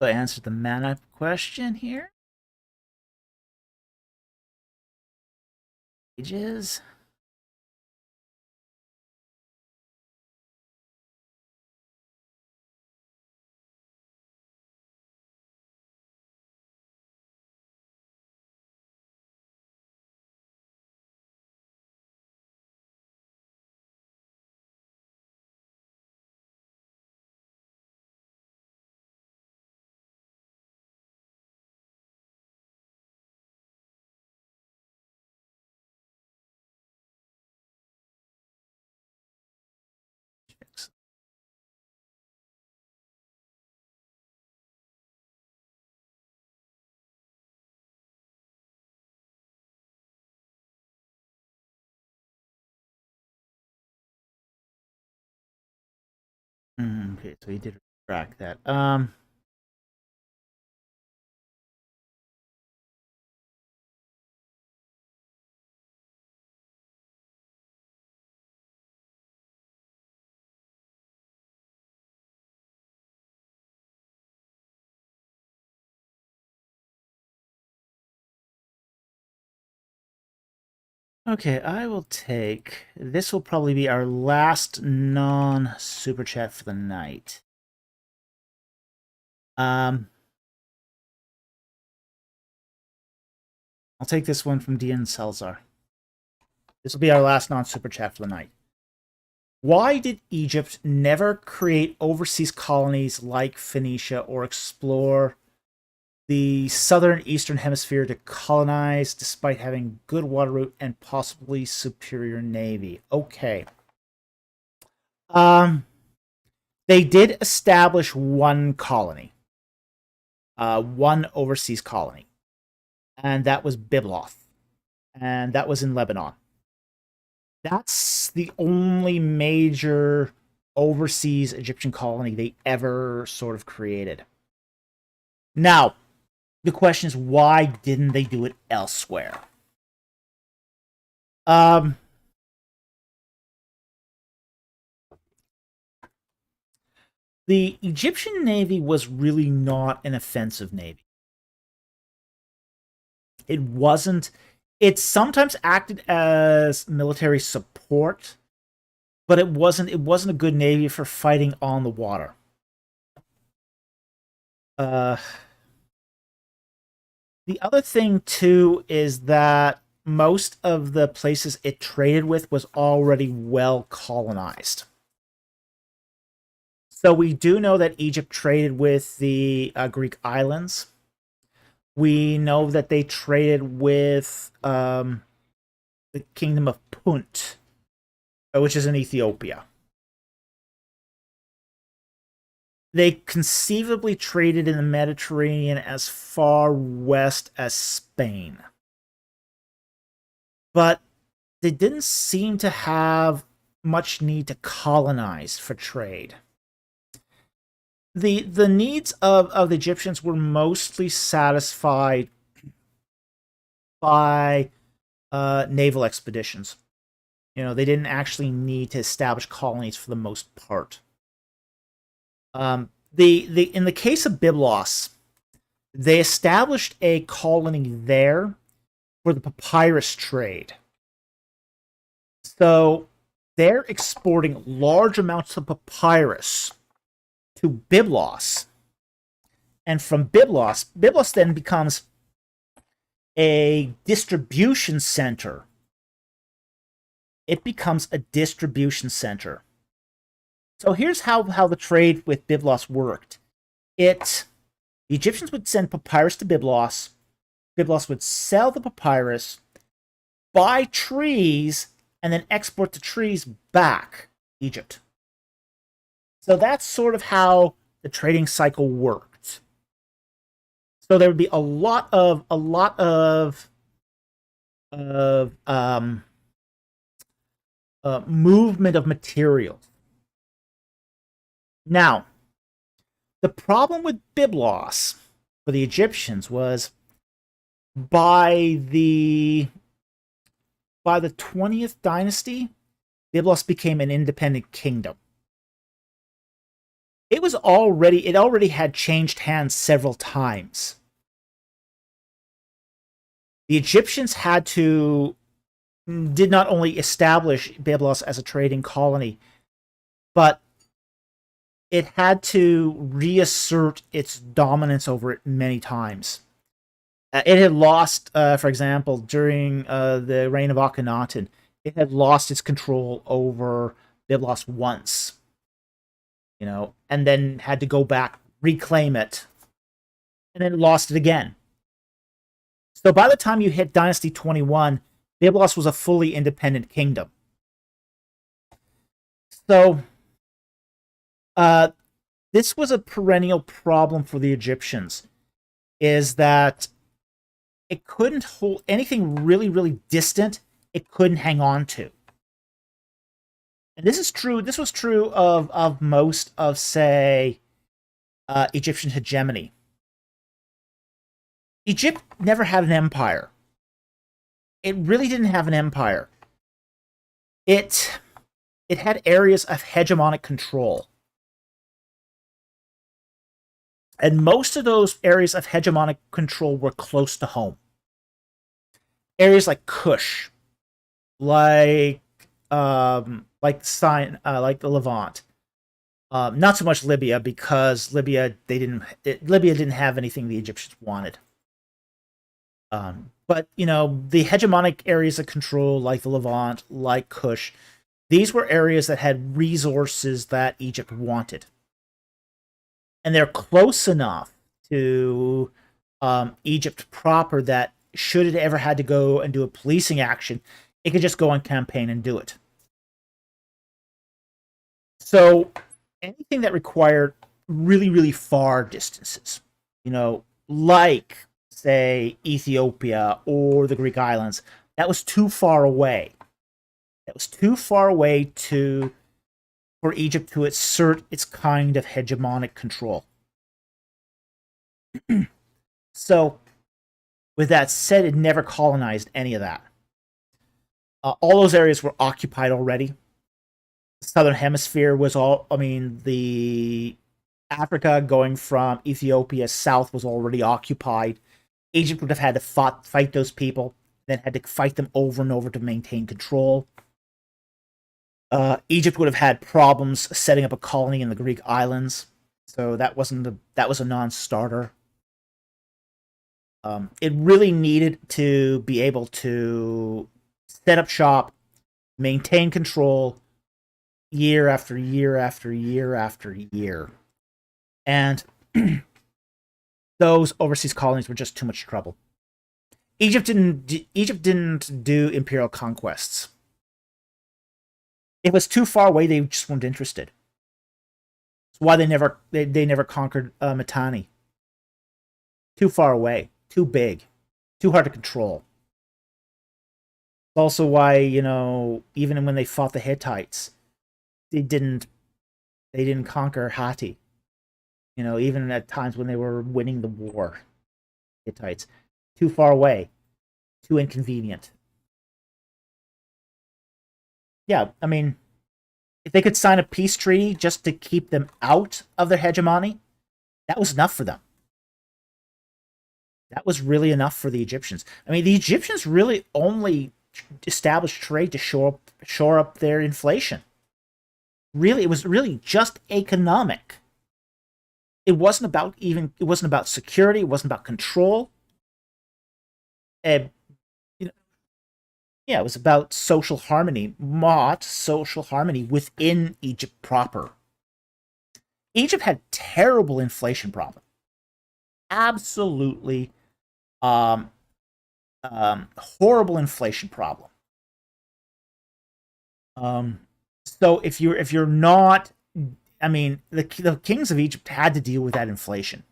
so I answered the mana question here. Ages. Okay, so he did track that. Okay, I will take. This will probably be our last non-super chat for the night. I'll take this one from Dian Salzar. This will be our last non-super chat for the night. Why did Egypt never create overseas colonies like Phoenicia or explore the southern eastern hemisphere to colonize despite having good water route and possibly superior navy? Okay. They did establish one colony, one overseas colony, and that was Byblos, and that was in Lebanon. That's the only major overseas Egyptian colony they ever sort of created. Now, the question is, why didn't they do it elsewhere? The Egyptian Navy was really not an offensive navy. It wasn't. It sometimes acted as military support, but it wasn't. It wasn't a good navy for fighting on the water. The other thing too is that most of the places it traded with was already well colonized. So we do know that Egypt traded with the Greek islands. We know that they traded with the kingdom of Punt, which is in Ethiopia. They conceivably traded in the Mediterranean as far west as Spain. But they didn't seem to have much need to colonize for trade. The needs of the Egyptians were mostly satisfied by naval expeditions. You know, they didn't actually need to establish colonies for the most part. In the case of Byblos, they established a colony there for the papyrus trade. So they're exporting large amounts of papyrus to Byblos. And from Byblos then becomes a distribution center. It becomes a distribution center. So here's how the trade with Byblos worked. The Egyptians would send papyrus to Byblos. Byblos would sell the papyrus, buy trees, and then export the trees back Egypt. So that's sort of how the trading cycle worked. So there would be a lot of movement of materials. Now, the problem with Byblos for the Egyptians was by the 20th dynasty, Byblos became an independent kingdom. It already had changed hands several times. The Egyptians did not only establish Byblos as a trading colony, but it had to reassert its dominance over it many times. It had lost, for example, during the reign of Akhenaten, it had lost its control over Byblos once, and then had to go back, reclaim it, and then lost it again. So by the time you hit Dynasty 21, Byblos was a fully independent kingdom. So this was a perennial problem for the Egyptians, is that it couldn't hold anything really, really distant. It couldn't hang on to. And this is true. This was true of most of, say, Egyptian hegemony. Egypt never had an empire. It really didn't have an empire. It had areas of hegemonic control. And most of those areas of hegemonic control were close to home. Areas like Kush, like the Levant. Not so much Libya, because Libya didn't have anything the Egyptians wanted. But the hegemonic areas of control, like the Levant, like Kush, these were areas that had resources that Egypt wanted, and they're close enough to Egypt proper that should it ever had to go and do a policing action, it could just go on campaign and do it. So anything that required really, really far distances, like, say, Ethiopia or the Greek islands, that was too far away. That was too far away for Egypt to assert its kind of hegemonic control. So, with that said, it never colonized any of that. All those areas were occupied already. The southern hemisphere was the Africa going from Ethiopia south was already occupied. Egypt would have had to fight those people, then had to fight them over and over to maintain control. Egypt would have had problems setting up a colony in the Greek islands, so that was a non-starter. It really needed to be able to set up shop, maintain control year after year after year after year. And those overseas colonies were just too much trouble. Egypt didn't do imperial conquests. It was too far away, they just weren't interested. That's why they never conquered Mitanni. Too far away, too big, too hard to control. It's also why, even when they fought the Hittites, they didn't conquer Hatti. Even at times when they were winning the war, Hittites, too far away, too inconvenient. Yeah, I mean, if they could sign a peace treaty just to keep them out of their hegemony, that was enough for them. That was really enough for the Egyptians. I mean, the Egyptians really only established trade to shore up their inflation. Really, it was really just economic. It wasn't about security. It wasn't about control. Yeah, it was about social harmony, social harmony within Egypt proper. Egypt had terrible inflation problem. Absolutely horrible inflation problem. So if you're not I mean, the kings of Egypt had to deal with that inflation.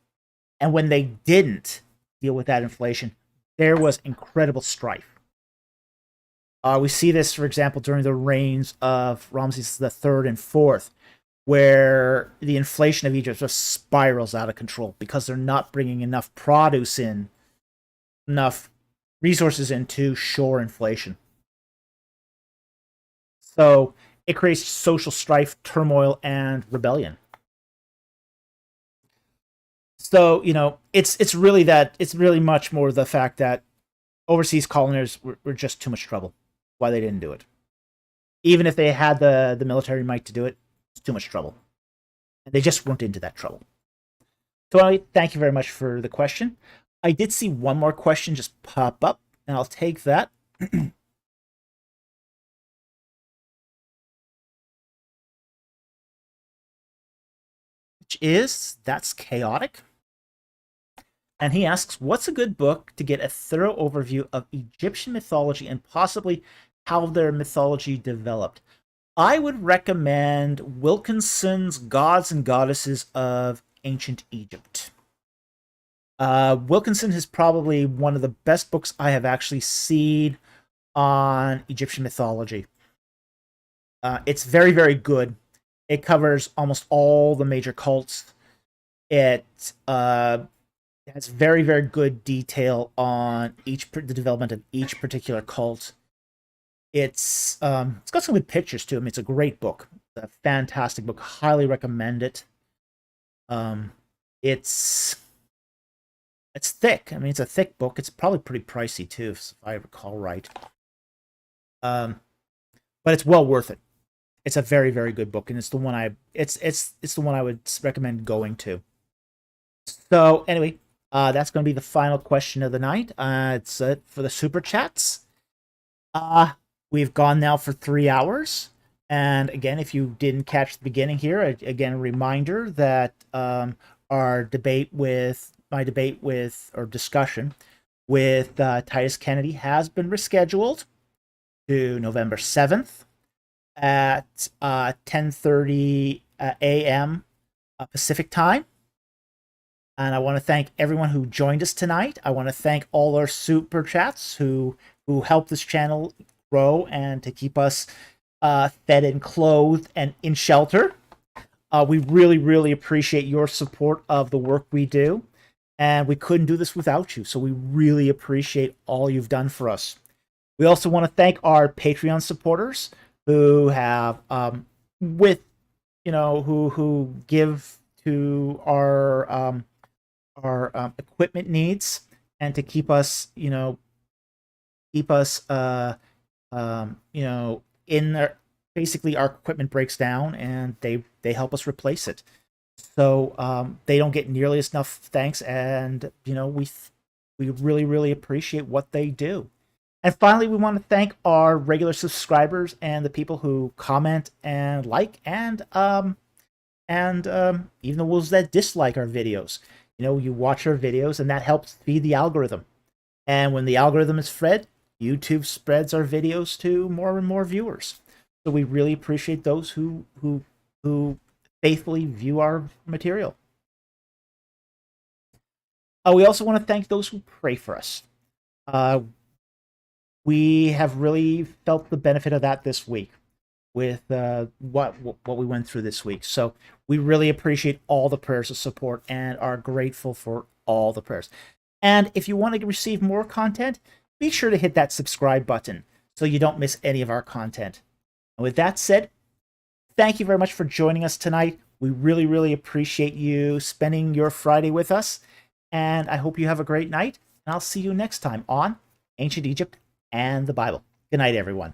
And when they didn't deal with that inflation, there was incredible strife. We see this, for example, during the reigns of Ramses III and IV, where the inflation of Egypt just spirals out of control because they're not bringing enough produce in, enough resources into shore inflation. So it creates social strife, turmoil, and rebellion. So it's really much more the fact that overseas colonies were just too much trouble. Why they didn't do it, even if they had the military might to do it, it's too much trouble, and they just weren't into that trouble. So anyway, thank you very much for the question. I did see one more question just pop up, and I'll take that. Which is That's Chaotic. And he asks, what's a good book to get a thorough overview of Egyptian mythology and possibly how their mythology developed? I would recommend Wilkinson's Gods and Goddesses of Ancient Egypt. Wilkinson is probably one of the best books I have actually seen on Egyptian mythology. It's very, very good. It covers almost all the major cults. It has very, very good detail on the development of each particular cult. It's got some good pictures too. I mean, it's a great book, a fantastic book. Highly recommend it. It's thick. I mean, it's a thick book. It's probably pretty pricey too, if I recall right. But it's well worth it. It's a very, very good book, and it's the one I would recommend going to. So anyway, that's going to be the final question of the night. It's for the super chats. We've gone now for 3 hours. And again, if you didn't catch the beginning here, again, a reminder that my debate with discussion with Titus Kennedy has been rescheduled to November 7th at 10:30 a.m. Pacific time. And I want to thank everyone who joined us tonight. I want to thank all our super chats who help this channel grow and to keep us fed and clothed and in shelter. We really, really appreciate your support of the work we do. And we couldn't do this without you. So we really appreciate all you've done for us. We also want to thank our Patreon supporters who have who give to our equipment needs and to keep us in there. Basically, our equipment breaks down and they help us replace it. So they don't get nearly enough thanks, and we really, really appreciate what they do. And finally, we want to thank our regular subscribers and the people who comment and like and even the ones that dislike our videos. You watch our videos, and that helps feed the algorithm. And when the algorithm is fed, YouTube spreads our videos to more and more viewers. So we really appreciate those who faithfully view our material. We also want to thank those who pray for us. We have really felt the benefit of that this week with what we went through this week. So we really appreciate all the prayers of support and are grateful for all the prayers. And if you want to receive more content, be sure to hit that subscribe button so you don't miss any of our content. And with that said, thank you very much for joining us tonight. We really, really appreciate you spending your Friday with us. And I hope you have a great night. And I'll see you next time on Ancient Egypt and the Bible. Good night, everyone.